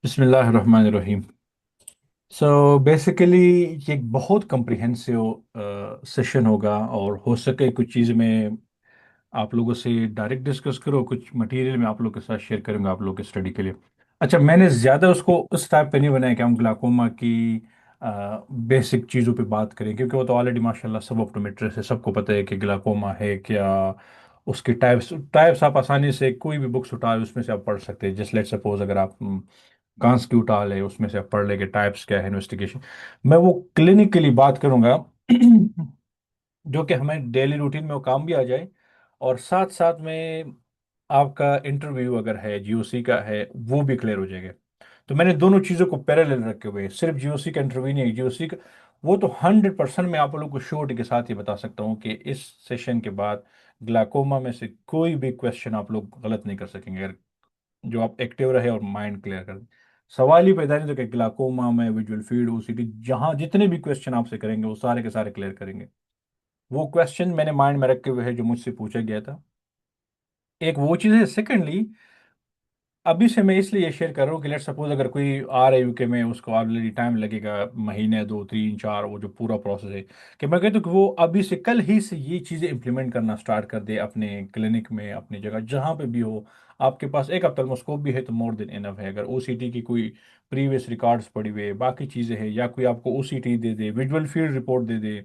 बिस्मिल्लाहिर्रहमानिर्रहीम। So basically ये एक बहुत कम्प्रिहेंसिव सेशन होगा, और हो सके कुछ चीज़ में आप लोगों से डायरेक्ट डिस्कस करो, कुछ मटेरियल मैं आप लोगों के साथ शेयर करूंगा आप लोगों के स्टडी के लिए। अच्छा, मैंने ज़्यादा उसको उस टाइप पे नहीं बनाया कि हम ग्लाकोमा की बेसिक चीज़ों पे बात करें, क्योंकि वो तो ऑलरेडी माशाल्लाह सब ऑप्टोमेट्रिस्ट है, सबको पता है कि ग्लाकोमा है क्या। उसकी टाइप्स टाइप्स आप आसानी से कोई भी बुक्स उठा उसमें से आप पढ़ सकते हैं। जस्ट लेट सपोज अगर आप कॉन्स्टिट्यूटाल है उसमें से आप पढ़ लेंगे टाइप्स क्या है, इन्वेस्टिगेशन। मैं वो क्लिनिकली बात करूंगा जो कि हमें डेली रूटीन में वो काम भी आ जाए, और साथ साथ में आपका इंटरव्यू अगर है जीओसी का है वो भी क्लियर हो जाएगा। तो मैंने दोनों चीज़ों को पैरेलल रखे हुए हैं, सिर्फ जीओसी का इंटरव्यू नहीं है, जीओसी का वो तो 100% मैं आप लोगों को श्योरिटी के साथ ही बता सकता हूँ कि इस सेशन के बाद ग्लाकोमा में से कोई भी क्वेश्चन आप लोग गलत नहीं कर सकेंगे, अगर जो आप एक्टिव रहे और माइंड क्लियर कर। सवाल ही पैदा नहीं तो कि ग्लाकोमा में विजुअल फील्ड ओसीटी जहां जितने भी क्वेश्चन आपसे करेंगे वो सारे के सारे क्लियर करेंगे। वो क्वेश्चन मैंने माइंड में रखे हुए है जो मुझसे पूछा गया था। एक वो चीज़ है। सेकेंडली, अभी से मैं इसलिए शेयर कर रहा हूँ कि लेट सपोज अगर कोई आ रहा है यूके में, उसको ऑलरेडी टाइम लगेगा, महीने दो तीन चार, वो जो पूरा प्रोसेस है, कि मैं कहता हूँ कि वो अभी से कल ही से ये चीज़ें इंप्लीमेंट करना स्टार्ट कर दे अपने क्लिनिक में, अपनी जगह जहाँ पे भी हो। आपके पास एक अप्थल्मोस्कोप भी है तो मोर देन इनफ है। अगर ओसीटी की कोई प्रीवियस रिकॉर्ड्स पड़ी हुई है, बाकी चीज़ें हैं, या कोई आपको ओसीटी दे दे, विजुअल फील्ड रिपोर्ट दे दे,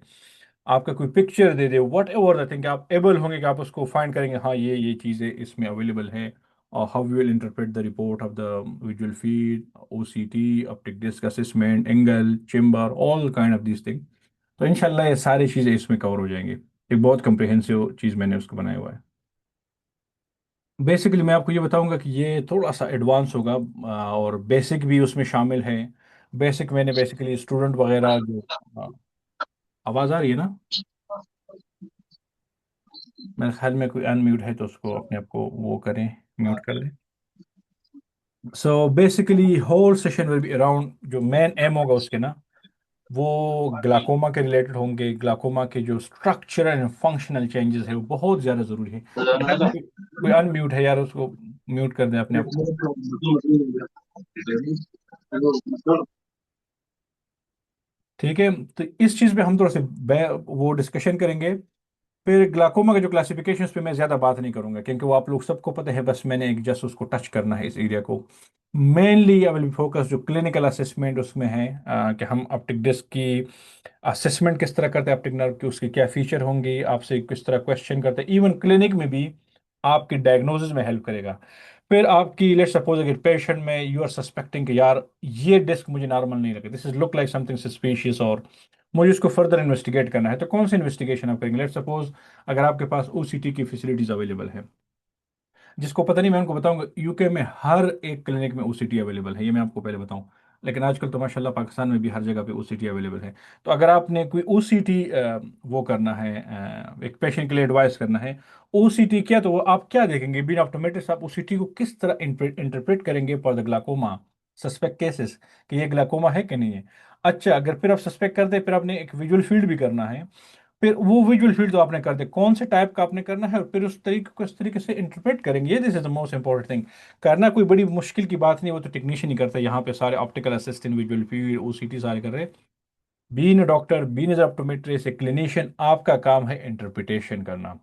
आपका कोई picture they they, what ever the thing, आप एबल होंगे कि आप उसको फाइंड करेंगे, हाँ ये चीज़ें इसमें अवेलेबल हैं। और how you will interpret the report of the visual field, OCT, optic disc assessment, angle, chamber, all kind of this thing. तो इंशाल्लाह ये सारी चीज़ें इसमें कवर हो जाएंगी। एक बहुत कंप्रिहेंसिव चीज़ मैंने उसको बनाया हुआ है। बेसिकली मैं आपको ये बताऊंगा कि ये थोड़ा सा एडवांस होगा, और बेसिक भी उसमें शामिल है। बेसिक मैंने बेसिकली स्टूडेंट वगैरह जो आवाज़ आ रही है ना, मेरे ख्याल में कोई अनम्यूट है तो उसको अपने आप को वो करें, म्यूट कर दें। So basically whole session will be around, जो मेन एम होगा उसके ना, वो ग्लाकोमा के रिलेटेड होंगे। ग्लाकोमा के जो स्ट्रक्चरल एंड फंक्शनल चेंजेस है वो बहुत ज़्यादा ज़रूरी है। मेरे ख्याल में कोई अनम्यूट है यार, उसको म्यूट कर दें अपने आप को। ठीक है, तो इस चीज़ पे हम थोड़ा से वो डिस्कशन करेंगे। फिर ग्लाकोमा के जो क्लासिफिकेशन पे मैं ज़्यादा बात नहीं करूंगा, क्योंकि वो आप लोग सबको पता है, बस मैंने एक जस्ट उसको टच करना है इस एरिया को। मेनली आई विल फोकस जो क्लिनिकल असेसमेंट उसमें है, कि हम ऑप्टिक डिस्क की असेसमेंट किस तरह करते हैं, ऑप्टिक नर्व की उसकी क्या फीचर होंगी, आपसे किस तरह क्वेश्चन करते हैं, इवन क्लिनिक में भी आपकी डायग्नोसिस में हेल्प करेगा। फिर आपकी लेट सपोज अगर पेशेंट में यू आर सस्पेक्टिंग कि यार ये डिस्क मुझे नॉर्मल नहीं लगे, this is look like something suspicious, और मुझे उसको फर्दर इन्वेस्टिगेट करना है, तो कौन सी इन्वेस्टिगेशन आप करेंगे। लेट सपोज अगर आपके पास ओसीटी की फैसिलिटीज अवेलेबल है, जिसको पता नहीं मैं उनको बताऊंगा, यूके में हर एक क्लिनिक में ओसीटी अवेलेबल है, ये मैं आपको पहले बताऊं। लेकिन आजकल तो माशाल्लाह पाकिस्तान में भी हर जगह पे ओसीटी अवेलेबल है। तो अगर आपने कोई ओसीटी वो करना है, एक पेशेंट के लिए एडवाइस करना है ओसीटी क्या, तो वो आप क्या देखेंगे बिन ऑप्टोमेट्रिस्ट, आप ओसीटी को किस तरह इंटरप्रेट करेंगे for the glaucoma suspect cases, कि ये ग्लाकोमा है कि नहीं है। अच्छा, अगर फिर आप सस्पेक्ट करते हैं, फिर आपने एक विजुअल फील्ड भी करना है। फिर वो विजुअल फील्ड तो आपने कर दे, कौन से टाइप का आपने करना है, और फिर उस तरीके को इस तरीके से इंटरप्रेट करेंगे, ये this is the most important thing. करना कोई बड़ी मुश्किल की बात नहीं, वो तो टेक्नीशियन ही करता है, यहाँ पे सारे optical assistant, visual field, OCT सारे कर रहे हैं। Been doctor, been as optometrist, a clinician, आपका काम है इंटरप्रिटेशन करना।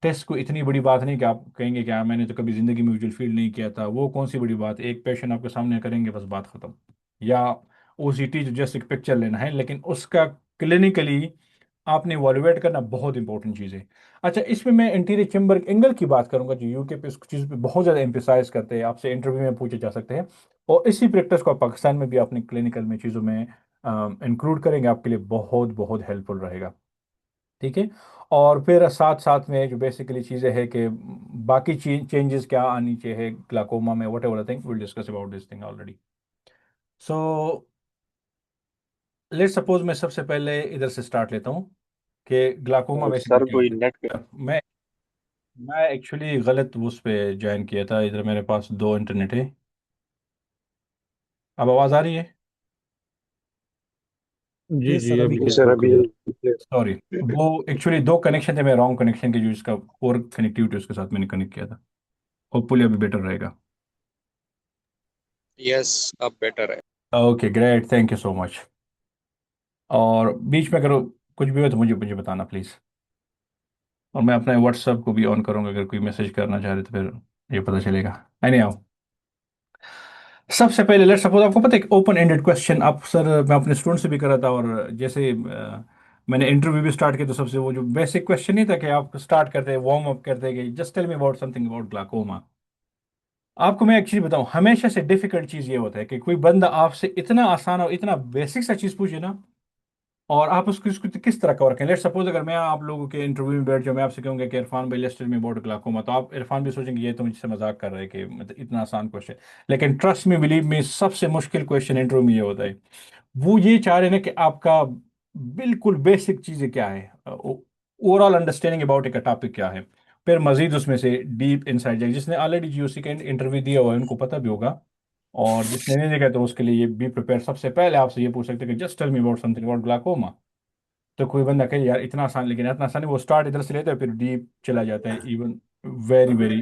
टेस्ट कोई इतनी बड़ी बात नहीं कि आप कहेंगे कि मैंने तो कभी जिंदगी में विजुअल फील्ड नहीं किया था, वो कौन सी बड़ी बात, एक पेशेंट आपके सामने करेंगे बस बात खत्म। या ओसीटी जो जस्ट एक पिक्चर लेना है, लेकिन उसका क्लिनिकली आपने इवोल्युएट करना बहुत इंपॉर्टेंट चीज़ है। अच्छा, इसमें मैं इंटीरियर चेम्बर एंगल की बात करूंगा, जो यूके पे इस चीज़ पे बहुत ज़्यादा एम्फेसाइज करते हैं, आपसे इंटरव्यू में पूछे जा सकते हैं। और इसी प्रैक्टिस को आप पाकिस्तान में भी अपने क्लिनिकल में चीज़ों में इंक्लूड करेंगे, आपके लिए बहुत बहुत हेल्पफुल रहेगा। ठीक है। और फिर साथ साथ में जो बेसिकली चीज़ें हैं कि बाकी चेंजेस क्या आनी चाहिए ग्लाकोमा में, whatever thing will discuss about this thing already. So let suppose मैं सबसे पहले इधर से स्टार्ट लेता हूँ कि ग्लाकोमा बेसिकली सर क्या कोई होता नेट है। मैं एक्चुअली गलत उस पे ज्वाइन किया था, इधर मेरे पास दो इंटरनेट है। अब आवाज़ आ रही है। जी जी जी, सर अभी अभी जी सर बिल्कुल अभी क्लियर। सॉरी, वो एक्चुअली दो कनेक्शन थे, मैं रॉन्ग कनेक्शन के जो इसका पोर कनेक्टिविटी उसके साथ मैंने कनेक्ट किया था। होपफुली अभी बेटर रहेगा। यस, अब बेटर है। Okay great, thank you so much. और बीच में अगर कुछ भी हो तो मुझे मुझे बताना प्लीज़। और मैं अपने व्हाट्सएप को भी ऑन करूंगा, अगर कोई मैसेज करना चाह रहे तो फिर ये पता चलेगा। एनी आओ, सबसे पहले लेट्स सपोज आपको पता है एक ओपन एंडेड क्वेश्चन आप सर, मैं अपने स्टूडेंट से भी कर रहा था, और जैसे मैंने इंटरव्यू भी स्टार्ट किया तो सबसे वो जो बेसिक क्वेश्चन नहीं था कि आप स्टार्ट करते वार्म अप करते कि just tell me about something about glaucoma. आपको मैं एक चीज बताऊं, हमेशा से डिफिकल्ट चीज ये होता है कि कोई बंदा आपसे इतना आसान और इतना बेसिक सा चीज पूछे ना, और आप उसको किस तरह कवर करें। लेट्स सपोज अगर मैं आप लोगों के इंटरव्यू में बैठ जाऊं, मैं आपसे कहूंगा कि इरफान भाई let's tell me about glaucoma, तो आप इरफान भी सोचेंगे ये तो मुझसे मजाक कर रहे हैं कि मतलब इतना आसान क्वेश्चन। लेकिन ट्रस्ट मी बिलीव मी, सबसे मुश्किल क्वेश्चन इंटरव्यू में ये होता है। वो ये चाह रहे हैं कि आपका बिल्कुल बेसिक चीजें क्या है, ओवरऑल अंडरस्टैंडिंग अबाउट एक टॉपिक क्या है, फिर मजीद उसमें से डीप इनसाइड जाए। जिसने ऑलरेडी जीओसी का इंटरव्यू दिया हुआ है उनको पता भी होगा, और जिसने नहीं देखा तो उसके लिए ये बी प्रिपेयर। सबसे पहले आपसे ये पूछ सकते हैं कि just tell me about something about glaucoma. तो कोई बंदा कहे यार इतना आसान, लेकिन इतना आसान नहीं, वो स्टार्ट इधर से लेता है फिर डीप चला जाता है, इवन वेरी वेरी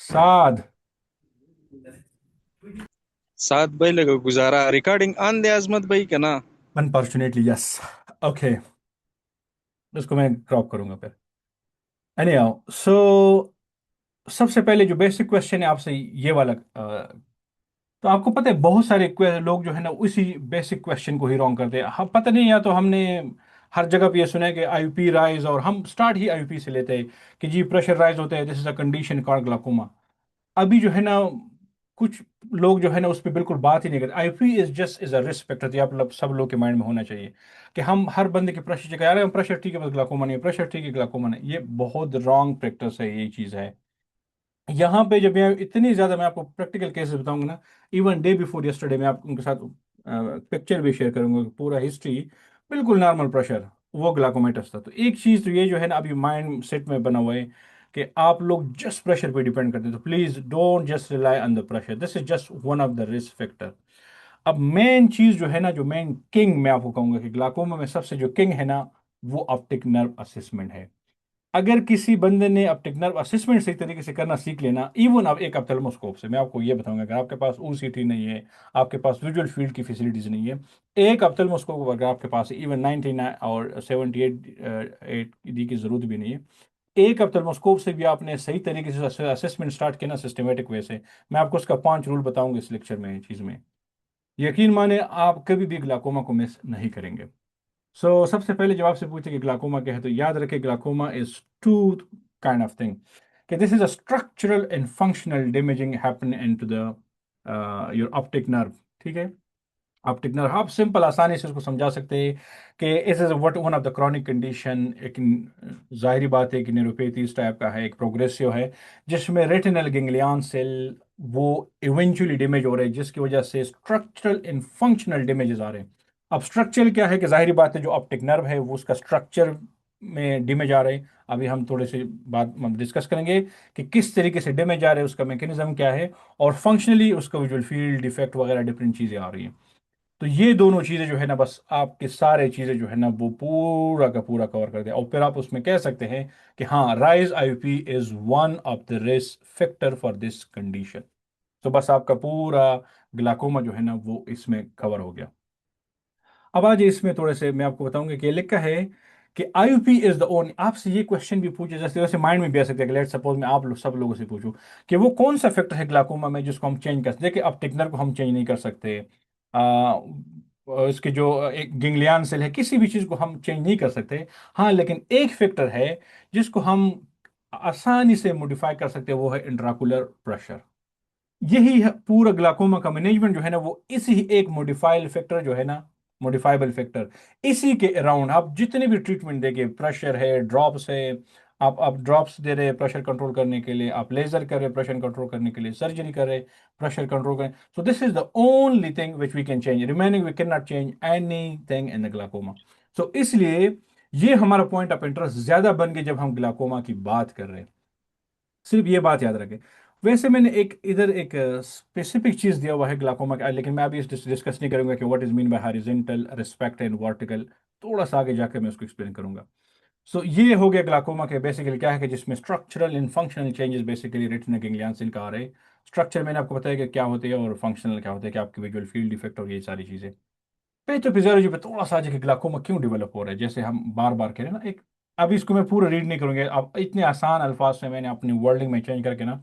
साद, सात भाई लगा गुजारा रिकॉर्डिंग आन दे आजमत भाई का ना। Unfortunately yes. ओके, इसको मैं क्रॉप करूंगा फिर। एनी हाउ सो, सबसे पहले जो बेसिक क्वेश्चन है आपसे ये वाला, तो आपको पता है बहुत सारे लोग जो है ना उसी बेसिक क्वेश्चन को ही रॉन्ग करते हैं। हम पता नहीं, या तो हमने हर जगह पे ये सुना है कि आईयूपी राइज, और हम स्टार्ट ही आईयूपी से लेते हैं कि जी प्रेशर राइज होता है, this is a condition called glaucoma. अभी जो है ना कुछ लोग जो है ना उस पर बिल्कुल बात ही नहीं करते। IOP is just is a risk factor, तो आप सब लोग के माइंड में होना चाहिए कि हम हर बंदे के प्रेशर चेक आ रहे हैं, प्रेशर ठीक है बस ग्लाकोमा नहीं है, प्रेशर ठीक है ग्लाकोमा नहीं। ये बहुत रॉन्ग प्रैक्टिस है, ये चीज़ है। यहाँ पे जब मैं इतनी ज्यादा मैं आपको प्रैक्टिकल केसेस बताऊंगा ना, इवन डे बिफोर यस्टरडे मैं आप उनके साथ पिक्चर भी शेयर करूंगा, पूरा हिस्ट्री, बिल्कुल नॉर्मल प्रेशर, वो ग्लाकोमाइटस था। तो एक चीज तो ये जो है ना अभी माइंड सेट में बना हुआ है कि आप लोग जस्ट प्रेशर पे डिपेंड करते हैं, तो please don't just rely on the pressure, this is just one of the risk factor. अब मेन चीज जो है ना, जो मेन किंग मैं आपको कहूंगा कि ग्लाकोमा में सबसे जो किंग है ना, वो ऑप्टिक नर्व असेसमेंट है। अगर किसी बंदे ने ऑप्टिक नर्व असेसमेंट सही तरीके से करना सीख लेना, इवन अब एक अप्थेल्मोस्कोप से मैं आपको ये बताऊंगा, अगर आपके पास ओसीटी नहीं है, आपके पास विजुअल फील्ड की फैसिलिटीज नहीं है, एक अप्थेल्मोस्कोप अगर आपके पास है, इवन 99 और 78 डी की जरूरत भी नहीं है, एक अप्थेल्मोस्कोप से भी आपने सही तरीके से असेसमेंट स्टार्ट किया ना सिस्टमेटिक वे से, मैं आपको उसका 5 रूल बताऊंगा इस लेक्चर में, चीज में यकीन माने आप कभी भी ग्लाकोमा को मिस नहीं करेंगे। सबसे पहले जब आपसे पूछे कि ग्लाकोमा क्या है, तो याद रखें glaucoma is two kind of thing, कि this is a structural and functional damaging happen into the your optic nerve. ठीक है, ऑप्टिक नर्व आप सिंपल आसानी से उसको समझा सकते हैं कि इस is what one of the chronic condition. एक जाहिर बात है कि न्यूरोपैथी इस टाइप का है, एक प्रोग्रेसिव है, जिसमें रेटिनल गैंग्लियन सेल वो इवेंचुअली डैमेज हो रहे हैं, जिसकी वजह से स्ट्रक्चरल एंड फंक्शनल डैमेजेस आ रहे हैं। अब स्ट्रक्चरल क्या है कि जाहिर बात है जो ऑप्टिक नर्व है वो उसका स्ट्रक्चर में डैमेज आ रहे हैं। अभी हम थोड़े से बात डिस्कस करेंगे कि किस तरीके से डैमेज आ रहे हैं, उसका मैकेनिज्म क्या है, और फंक्शनली उसका विजुअल फील्ड डिफेक्ट वगैरह डिफरेंट चीज़ें आ रही हैं। तो ये दोनों चीजें जो है ना, बस आपके सारे चीजें जो है ना वो पूरा का पूरा कवर कर दिया, और फिर आप उसमें कह सकते हैं कि हाँ rise IP is one of the risk factor for this condition. तो बस आपका पूरा ग्लाकोमा जो है ना वो इसमें कवर हो गया। अब आज इसमें थोड़े से मैं आपको बताऊंगा कि ये लिखा है कि आईयूपी इज द ओन। आपसे ये क्वेश्चन भी पूछे जैसे वैसे माइंड में भी आ सकते हैं, लेट सपोज मैं आप लोग सब लोगों से पूछूं कि वो कौन सा फैक्टर है ग्लाकोमा में जिसको हम चेंज कर सकते हैं। देखिए अब टिकनर को हम चेंज नहीं कर सकते, आ, इसके जो एक गिंगलियान सेल है किसी भी चीज को हम चेंज नहीं कर सकते। हाँ लेकिन एक फैक्टर है जिसको हम आसानी से मॉडिफाई कर सकते हैं, वो है इंट्राकुलर प्रेशर। यही है पूरा ग्लाकोमा का मैनेजमेंट जो है ना, वो इसी एक मॉडिफाइल फैक्टर जो है ना, मॉडिफाइबल फैक्टर, इसी के अराउंड आप जितने भी ट्रीटमेंट देंगे, प्रेशर है, ड्रॉप्स है, आप ड्रॉप्स दे रहे हैं प्रेशर कंट्रोल करने के लिए, आप लेजर कर रहे हैं प्रेशर कंट्रोल करने के लिए, सर्जरी कर रहे हैं प्रेशर कंट्रोल करें, so this is the only thing which we can change, remaining we can not change anything in the glaucoma. So इसलिए ये हमारा पॉइंट ऑफ इंटरेस्ट ज्यादा बन गया जब हम ग्लाकोमा की बात कर रहे हैं। सिर्फ ये बात याद रखें। वैसे मैंने एक इधर एक स्पेसिफिक चीज दिया हुआ है ग्लाकोमा का, लेकिन मैं अभी इस डिस्कस नहीं करूंगा कि what is mean by horizontal respect and vertical, थोड़ा सा आगे जाकर मैं उसको एक्सप्लेन करूंगा। सो ये हो गया ग्लाकोमा के बेसिकली क्या है कि जिसमें structural in functional changes basically retina ganglion cell का आ रहे हैं। स्ट्रक्चर मैंने आपको बताया कि क्या होते हैं और फंक्शनल क्या होता है कि आपकी विजुअल फील्ड डिफेक्ट और ये सारी चीज़ें। पैथोफिजियोलॉजी पे थोड़ा सा आज कि ग्लाकोमा क्यों डेवलप हो रहा है, जैसे हम बार बार कह रहे हैं ना, एक अभी इसको मैं पूरा रीड नहीं करूंगा, अब इतने आसान अल्फाज से मैंने अपनी वर्डिंग में चेंज करके ना,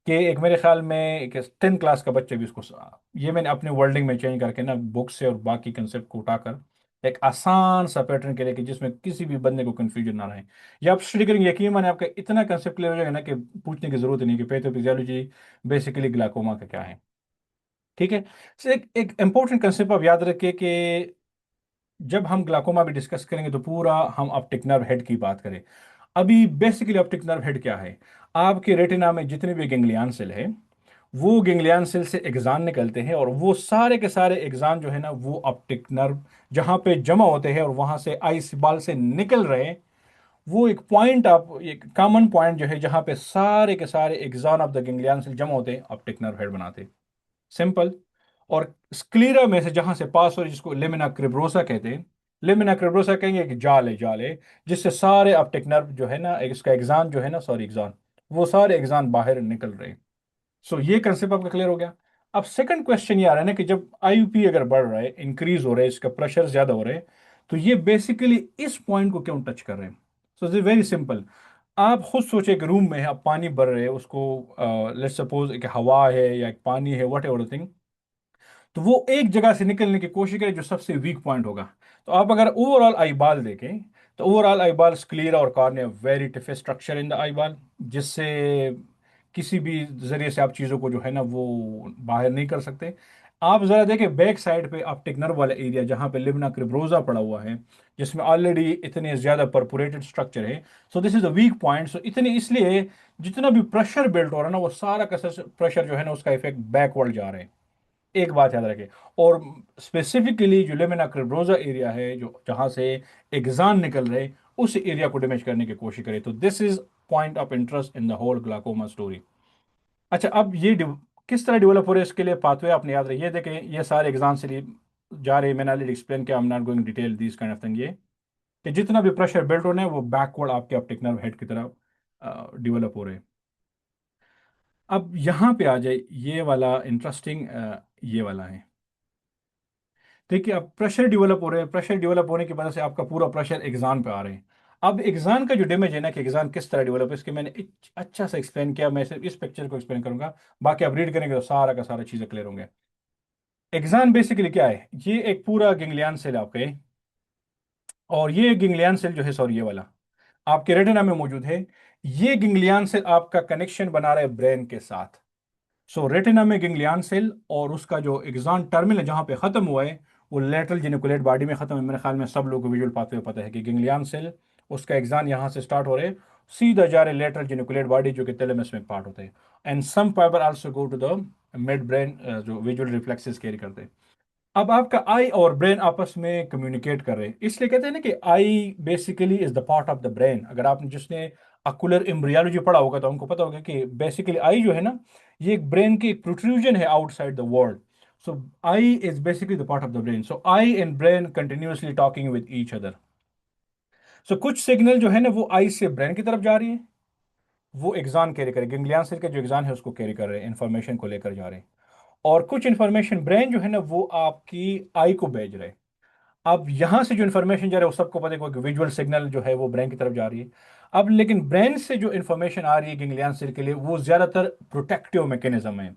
कि एक मेरे ख्याल में एक 10 क्लास का बच्चा भी इसको ये मैंने अपनी वर्डिंग में चेंज करके ना बुक से और बाकी कंसेप्ट को उठाकर एक आसान सा पैटर्न के लिए कि जिसमें किसी भी बंदे को कंफ्यूजन ना रहे। या आप स्टडी करेंगे यकीन माने आपका इतना कंसेप्ट क्लियर हो जाएगा ना कि पूछने की जरूरत नहीं कि पैथोफिजियोलॉजी बेसिकली ग्लाकोमा का क्या है। ठीक है। तो एक इंपॉर्टेंट कंसेप्ट आप याद रखिए कि जब हम ग्लाकोमा भी डिस्कस करेंगे तो पूरा हम ऑप्टिक नर्व हेड की बात करें। अभी बेसिकली ऑप्टिक नर्व हेड क्या है, आपके रेटिना में जितने भी गैंग्लियन सेल है वो गैंग्लियन सेल से एक्सान निकलते हैं, और वो सारे के सारे एक्सान जो है ना वो ऑप्टिक नर्व जहां पे जमा होते हैं और वहां से आई बाल से निकल रहे हैं। वो एक पॉइंट, आप एक कॉमन पॉइंट जो है जहां पे सारे के सारे एक्सान ऑफ द गैंग्लियन सेल जमा होते हैं ऑप्टिक नर्व हेड बनाते हैं। सिंपल। और स्क्लीरा में से जहां से पास हो रही जिसको लेमिना क्रिब्रोसा कहते हैं, लेमिना क्रिब्रोसा कहेंगे कि जाल है जिससे सारे ऑप्टिक नर्व जो है ना इसका एग्जान जो है ना, सॉरी एग्जान, वो सारे एग्जान बाहर निकल रहे हैं। सो ये कंसेप्ट आपका क्लियर हो गया। अब सेकंड क्वेश्चन ये आ रहा है ना कि जब आईयूपी अगर बढ़ रहा है, इंक्रीज हो रहा है, इसका प्रेशर ज्यादा हो रहा है, तो ये बेसिकली इस पॉइंट को क्यों टच कर रहे हैं। So it's very simple. आप खुद सोचे कि रूम में है, आप पानी भर रहे हैं उसको, लेट्स सपोज एक हवा है या एक पानी है, वट एवर थिंग, तो वो एक जगह से निकलने की कोशिश करे जो सबसे वीक पॉइंट होगा। तो आप अगर ओवरऑल आई बाल देखें तो ओवरऑल आई बाल स्क्लीरा और cornea very stiff structure in the eye ball, जिससे किसी भी जरिए से आप चीज़ों को जो है ना वो बाहर नहीं कर सकते। आप जरा देखें बैक साइड पे ऑप्टिक नर्व वाला एरिया जहां पे लिम्ना क्रिब्रोजा पड़ा हुआ है, जिसमें ऑलरेडी इतने ज्यादा परपोरेटेड स्ट्रक्चर है। So this is a weak point. So इतने इसलिए जितना भी प्रेशर बिल्ट हो रहा है ना वो सारा का प्रेशर जो है ना उसका इफेक्ट बैकवर्ड जा रहे हैं। एक बात याद रखें। और स्पेसिफिकली जो लेमिना क्रिब्रोजा एरिया है जो जहां से एग्जान निकल रहे, उस एरिया को डैमेज करने की कोशिश करें। तो this is point of interest in the whole glaucoma story. अच्छा, अब ये किस तरह डेवलप हो रहे हैं इसके लिए पाथवे आपने याद रखिए। ये देखें ये सारे एग्जाम से जा रहे हैं, मैंने ऑलरेडी एक्सप्लेन किया, आई am not going detail this kind of thing. ये कि जितना भी प्रेशर बिल्ट होने हैं वो बैकवर्ड आपके ऑप्टिक नर्व हेड की तरफ डेवलप हो रहे हैं। अब यहाँ पे आ जाए ये वाला इंटरेस्टिंग, ये वाला है। देखिए अब प्रेशर डेवलप हो रहे हैं, प्रेशर डेवलप होने की वजह से आपका पूरा प्रेशर एग्जान पे आ रहे हैं। अब एग्जान का जो डैमेज है ना कि एग्जान किस तरह डेवलप है इसके मैंने अच्छा सा एक्सप्लेन किया, मैं सिर्फ इस पिक्चर को एक्सप्लेन करूंगा, बाकी आप रीड करेंगे तो सारा का सारा चीज़ें क्लियर होंगे। एग्जान बेसिकली क्या है, ये एक पूरा गैंग्लियन सेल आपके, और ये गैंग्लियन सेल जो है, सॉरी ये वाला आपके रेटिना में मौजूद है। ये गैंग्लियन सेल आपका कनेक्शन बना रहा है ब्रेन के साथ। सो रेटिना में गैंग्लियन सेल और उसका जो एक्सॉन टर्मिनल जहां पे खत्म हुआ है वो लेटरल जेनिकुलेट बॉडी में खत्म है। मेरे ख्याल में सब लोगों को विजुअल पाथवे पता है कि गैंग्लियन सेल उसका एक्सॉन यहां से स्टार्ट हो रहे, सीधा जा रहे लेटरल जेनिकुलेट बॉडी जो कि थैलेमस में पार्ट होता है। And some fibre also go to the mid brain जो विजुअल रिफ्लेक्सेस कैरी करते हैं। अब आपका आई और ब्रेन आपस में कम्युनिकेट कर रहे हैं, इसलिए कहते हैं ना कि I basically is the part of the brain. अगर आपने जिसने अकुलर एम्ब्रियोलॉजी पढ़ा होगा तो हमको पता होगा कि बेसिकली आई जो है ना ये एक ब्रेन की एक प्रोट्रूजन है outside the world. So eye is basically the part of the brain. So eye and brain continuously talking with each other. So कुछ सिग्नल जो है ना वो आई से ब्रेन की तरफ जा रही है, वो एक्सान कैरी करे, गैंग्लियन सेल का जो एक्सान है उसको कैरी कर रहे हैं, इंफॉर्मेशन को लेकर जा रहे हैं। और कुछ इंफॉर्मेशन ब्रेन जो है ना वो आपकी आई को भेज रहे हैं। अब यहां से जो इन्फॉर्मेशन जा रहा है वो सबको पता है कि विजुअल सिग्नल जो है वो ब्रेन की तरफ जा रही है। अब लेकिन ब्रेन से जो इन्फॉर्मेशन आ रही है गैंग्लियन सेल के लिए वो ज्यादातर प्रोटेक्टिव मैकेनिज्म है।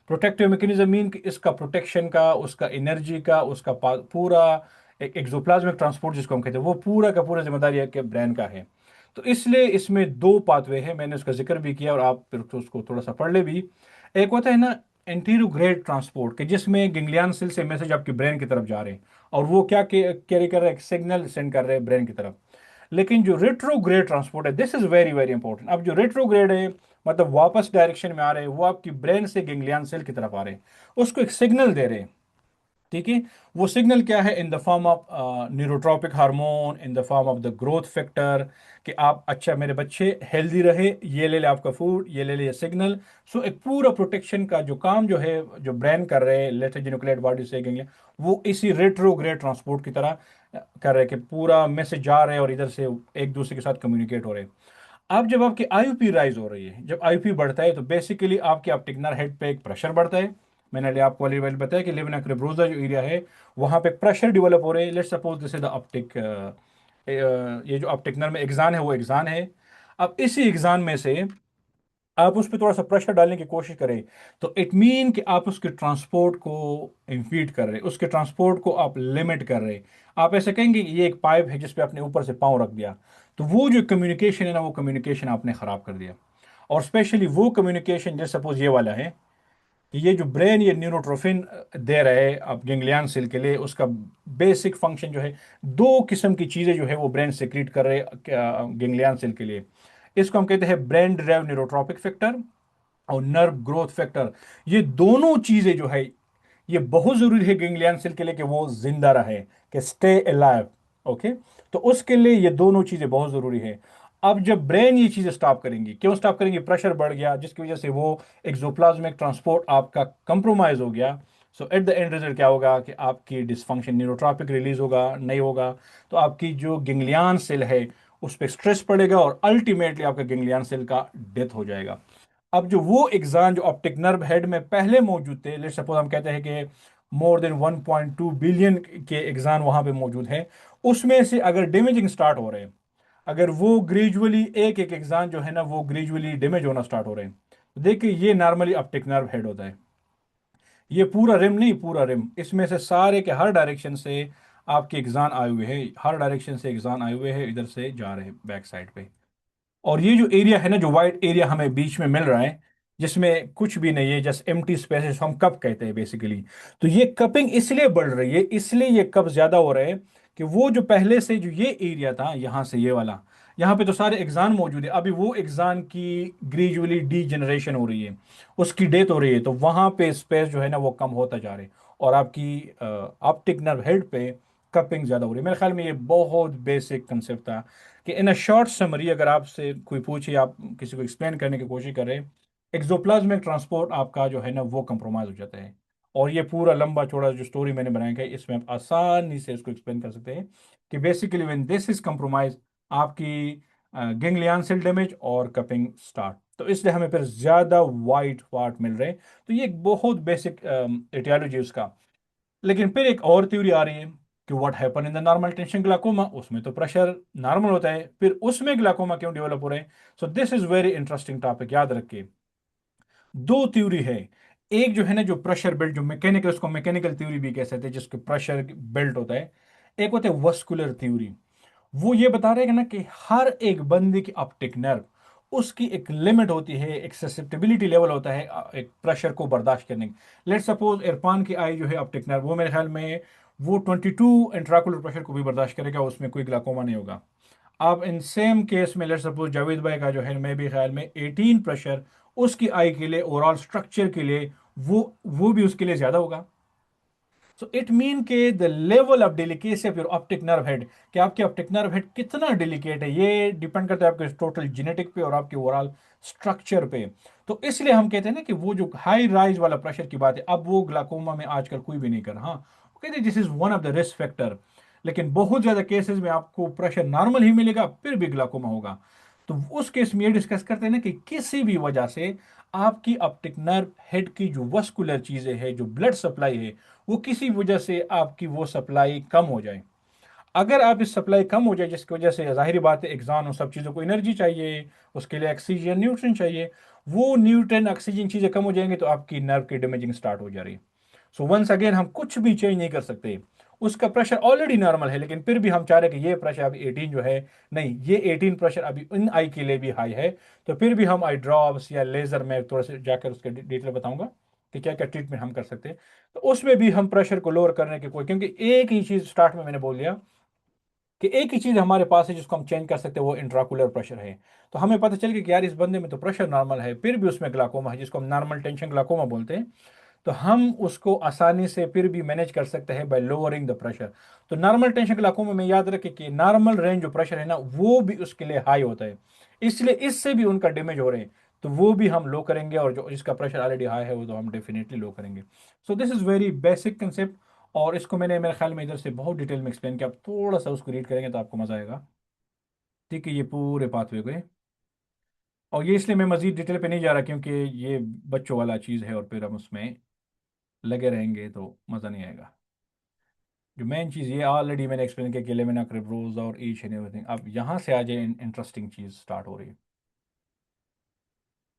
प्रोटेक्टिव मैकेनिज्म मीन कि इसका प्रोटेक्शन का, उसका एनर्जी का, उसका पूरा एक एक्सोप्लाज्मिक ट्रांसपोर्ट जिसको हम कहते हैं वो पूरा का पूरा जिम्मेदारी है कि ब्रेन का है। तो इसलिए इसमें दो पाथवे हैं, मैंने उसका जिक्र भी किया और आप फिर तो उसको थोड़ा सा पढ़ ले भी। एक होता है ना एंटीरोग्रेड ट्रांसपोर्ट के जिसमें गैंग्लियन सेल से मैसेज आपके ब्रेन की तरफ जा रहे हैं, और वो क्या कैरी कर रहे हैं, सिग्नल सेंड कर रहे हैं ब्रेन की तरफ। लेकिन जो रेट्रोग्रेड ट्रांसपोर्ट है, this is very very important. अब जो रेट्रोग्रेड है मतलब वापस डायरेक्शन में आ रहे हैं, वो आपकी ब्रेन से गैंग्लियन सेल की तरफ आ रहे हैं, उसको एक सिग्नल दे रहे हैं। ठीक है। वो सिग्नल क्या है, in the form of neurotrophic hormone, in the form of the growth factor, कि आप अच्छा मेरे बच्चे हेल्दी रहे, ये ले ले आपका फूड, ये ले ले ये सिग्नल। सो एक पूरा प्रोटेक्शन का जो काम जो है जो ब्रेन कर रहे हैं लेटरल न्यूक्लियर बॉडी से गैंग्लियन, वो इसी रेट्रोग्रेड ट्रांसपोर्ट की तरह कर रहे, कि पूरा मैसेज जा रहे हैं और इधर से एक दूसरे के साथ कम्युनिकेट हो रहे हैं। अब जब आपकी आईयूपी राइज हो रही है, जब आईयूपी बढ़ता है, तो बेसिकली आपके ऑप्टिक नर्व हेड पे एक प्रेशर बढ़ता है। मैंने आपको वाली वाली बताया कि लिम्बा क्रिब्रोजा जो एरिया है, वहाँ पे प्रेशर डेवलप हो रहे हैं। Let's suppose this is the optic, ये जो ऑप्टिक नर्व में एग्जान है वो एग्जान है। अब इसी एग्जान में से आप उस पर थोड़ा सा प्रेशर डालने की कोशिश करें, तो इट मीन कि आप उसके ट्रांसपोर्ट को इम्पीड कर रहे, उसके ट्रांसपोर्ट को आप लिमिट कर रहे। आप ऐसे कहेंगे कि ये एक पाइप है जिस पे आपने ऊपर से पाँव रख दिया, तो वो जो कम्युनिकेशन है ना, वो कम्युनिकेशन आपने ख़राब कर दिया। और स्पेशली वो कम्युनिकेशन, जैसे सपोज ये वाला है, कि ये जो ब्रेन ये न्यूरोट्रोफिन दे रहे हैं अब गेंगलियन सेल के लिए, उसका बेसिक फंक्शन जो है, दो किस्म की चीज़ें जो है वो ब्रेन सेक्रीट कर रहे हैं गेंगलियन सेल के लिए। इसको हम कहते हैं ब्रेन ड्राइव न्यूरोट्रॉपिक फैक्टर और नर्व ग्रोथ फैक्टर। ये दोनों चीजें जो है, ये बहुत जरूरी है गेंगलियन सेल के लिए कि वो जिंदा रहे, कि स्टे अलाइव। ओके, तो उसके लिए ये दोनों चीजें बहुत जरूरी है। अब जब ब्रेन ये चीजें स्टॉप करेंगी, क्यों स्टॉप करेंगी? प्रेशर बढ़ गया, जिसकी वजह से वो एक्सोप्लाज्मिक ट्रांसपोर्ट आपका कंप्रोमाइज हो गया। सो एट द एंड रिजल्ट क्या होगा कि आपकी डिसफंक्शन न्यूरोट्रॉपिक रिलीज होगा, नहीं होगा, तो आपकी जो गेंगलियन सेल है उस पर स्ट्रेस पड़ेगा और अल्टीमेटली आपका गेंगलियन सेल का डेथ हो जाएगा। अब जो वो एग्जाम जो ऑप्टिक नर्व हेड में पहले मौजूद थे, लेट्स सपोज हम कहते हैं कि मोर देन 1.2 बिलियन के एग्जाम वहां पे मौजूद है, उसमें से अगर डैमेजिंग स्टार्ट हो रहे हैं, अगर वो ग्रेजुअली एक एक एग्जाम जो है ना वो ग्रेजुअली डैमेज होना स्टार्ट हो रहे हैं, तो देखिए ये नॉर्मली ऑप्टिक नर्व हेड होता है। ये पूरा रिम नहीं, पूरा रिम, इसमें से सारे के हर डायरेक्शन से आपके एग्जाम आए हुए हैं, हर डायरेक्शन से एग्जाम आए हुए हैं, इधर से जा रहे हैं बैक साइड पे। और ये जो एरिया है ना, जो वाइट एरिया हमें बीच में मिल रहा है, जिसमें कुछ भी नहीं है, जस्ट एम्प्टी स्पेसेस, हम कप कहते हैं बेसिकली। तो ये कपिंग इसलिए बढ़ रही है, इसलिए ये कप ज्यादा हो रहे हैं, कि वो जो पहले से जो ये एरिया था यहाँ से ये वाला, यहाँ पे तो सारे एग्जाम मौजूद है, अभी वो एग्जाम की ग्रेजुअली डीजनरेशन हो रही है, उसकी डेथ हो रही है, तो वहां पे स्पेस जो है ना वो कम होता जा रहा है, और आपकी ऑप्टिक नर्व हेड पे कपिंग ज्यादा हो रही है। मेरे ख्याल में ये बहुत बेसिक कंसेप्ट था, कि इन अ शॉर्ट समरी अगर आपसे कोई पूछे, आप किसी को एक्सप्लेन करने की कोशिश करें, एक्सोप्लाज्मिक ट्रांसपोर्ट आपका जो है ना वो कंप्रोमाइज हो जाता है। और ये पूरा लंबा चौड़ा जो स्टोरी मैंने बनाया है, इसमें आप आसानी से इसको एक्सप्लेन कर सकते हैं कि basically when this is compromise, आपकी गेंगलियन सेल डैमेज और कपिंग स्टार्ट, तो इसलिए हमें फिर ज्यादा वाइट पार्ट मिल रहे हैं। तो ये एक बहुत बेसिक एटियोलॉजी उसका। लेकिन फिर एक और थ्योरी आ रही है कि what happen in the normal tension glaucoma, उसमें तो प्रेशर नॉर्मल होता है, फिर उसमें ग्लाकोमा क्यों डेवलप हो रहे हैं? So this is very interesting topic, याद रखिए। दो थ्योरी है, एक जो है ना जो प्रेशर बेल्ट, जो मैकेनिकल, उसको मैकेनिकल थ्योरी भी कह सकते हैं, जिसके प्रेशर बेल्ट होता है। एक होता है वस्कुलर थ्योरी, वो ये बता रहे हैं ना कि हर एक बंदे की ऑप्टिक नर्व, उसकी एक लिमिट होती है, एक ससेप्टिबिलिटी लेवल होता है एक प्रेशर को बर्दाश्त करने की। लेट सपोज इरफान की आई जो है ऑप्टिक नर्व, वो मेरे ख्याल में वो 22 इंट्राकुलर प्रेशर को भी बर्दाश्त करेगा, उसमें कोई ग्लाकोमा नहीं होगा। अब इन सेम केस में लेट सपोज जावेद भाई का जो है, मैं भी ख्याल में 18 प्रेशर उसकी आई के लिए, ओवरऑल स्ट्रक्चर के लिए, वो भी उसके लिए ज्यादा होगा। सो इट मीन के the level of delicacy of your optic nerve head, कि आपके ऑप्टिक नर्व हेड कितना डेलिकेट है, ये डिपेंड करता है आपके टोटल जेनेटिक पे और आपके ओवरऑल स्ट्रक्चर पे। तो इसलिए हम कहते हैं ना कि वो जो हाई राइज वाला प्रेशर की बात है, अब वो ग्लाकोमा में आजकल कोई भी नहीं कर रहा। हाँ, वो कहते हैं this is one of the risk factor, लेकिन बहुत ज्यादा केसेस में आपको प्रेशर नॉर्मल ही मिलेगा, फिर भी ग्लाकोमा होगा। तो उस केस में ये डिस्कस करते हैं ना कि किसी भी वजह से आपकी ऑप्टिक नर्व हेड की जो वस्कुलर चीजें हैं, जो ब्लड सप्लाई है, वो किसी वजह से आपकी वो सप्लाई कम हो जाए। अगर आप इस सप्लाई कम हो जाए, जिसकी वजह से जाहिर बात है एग्जाम उन सब चीज़ों को एनर्जी चाहिए, उसके लिए ऑक्सीजन न्यूट्रिएंट चाहिए, वो न्यूट्रिएंट ऑक्सीजन चीज़ें कम हो जाएंगी, तो आपकी नर्व की डैमेजिंग स्टार्ट हो जा रही है। सो वंस अगेन हम कुछ भी चेंज नहीं कर सकते, उसका प्रेशर ऑलरेडी नॉर्मल है, लेकिन फिर भी हम चाह रहे हैं कि ये प्रेशर अभी 18 जो है, नहीं, ये 18 प्रेशर अभी इन आई के लिए भी हाई है, तो फिर भी हम आई ड्रॉप्स या लेजर में थोड़ा सा जाकर उसके डिटेल बताऊंगा कि क्या क्या ट्रीटमेंट हम कर सकते हैं। तो उसमें भी हम प्रेशर को लोअर करने की कोई, क्योंकि एक ही चीज स्टार्ट में मैंने बोल दिया कि एक ही चीज हमारे पास है जिसको हम चेंज कर सकते हैं, वो इंट्राकुलर प्रेशर है। तो हमें पता चल गया कि यार इस बंदे में तो प्रेशर नॉर्मल है, फिर भी उसमें ग्लाकोमा है, जिसको हम नॉर्मल टेंशन ग्लाकोमा बोलते हैं। तो हम उसको आसानी से फिर भी मैनेज कर सकते हैं बाय लोअरिंग द प्रेशर। तो नॉर्मल टेंशन ग्लाकोमा में याद रखें कि नॉर्मल रेंज जो प्रेशर है ना, वो भी उसके लिए हाई होता है, इसलिए इससे भी उनका डैमेज हो रहे हैं, तो वो भी हम लो करेंगे, और जो जिसका प्रेशर ऑलरेडी हाई है वो तो हम डेफिनेटली लो करेंगे। So this is very basic concept. और इसको मैंने मेरे ख्याल में इधर से बहुत डिटेल में एक्सप्लेन किया, आप थोड़ा सा उसको रीड करेंगे तो आपको मज़ा आएगा। ठीक है, ये पूरे पाथवे को है। और ये इसलिए मैं मज़ीद डिटेल पे नहीं जा रहा क्योंकि ये बच्चों वाला चीज़ है और फिर हम उसमें लगे रहेंगे तो मज़ा नहीं आएगा। जो मेन चीज़ ये ऑलरेडी मैंने एक्सप्लेन किया कि लेमिना क्रिब्रोज और ईच एंड एवरीथिंग। अब यहाँ से आ जाए इंटरेस्टिंग चीज़ स्टार्ट हो रही है।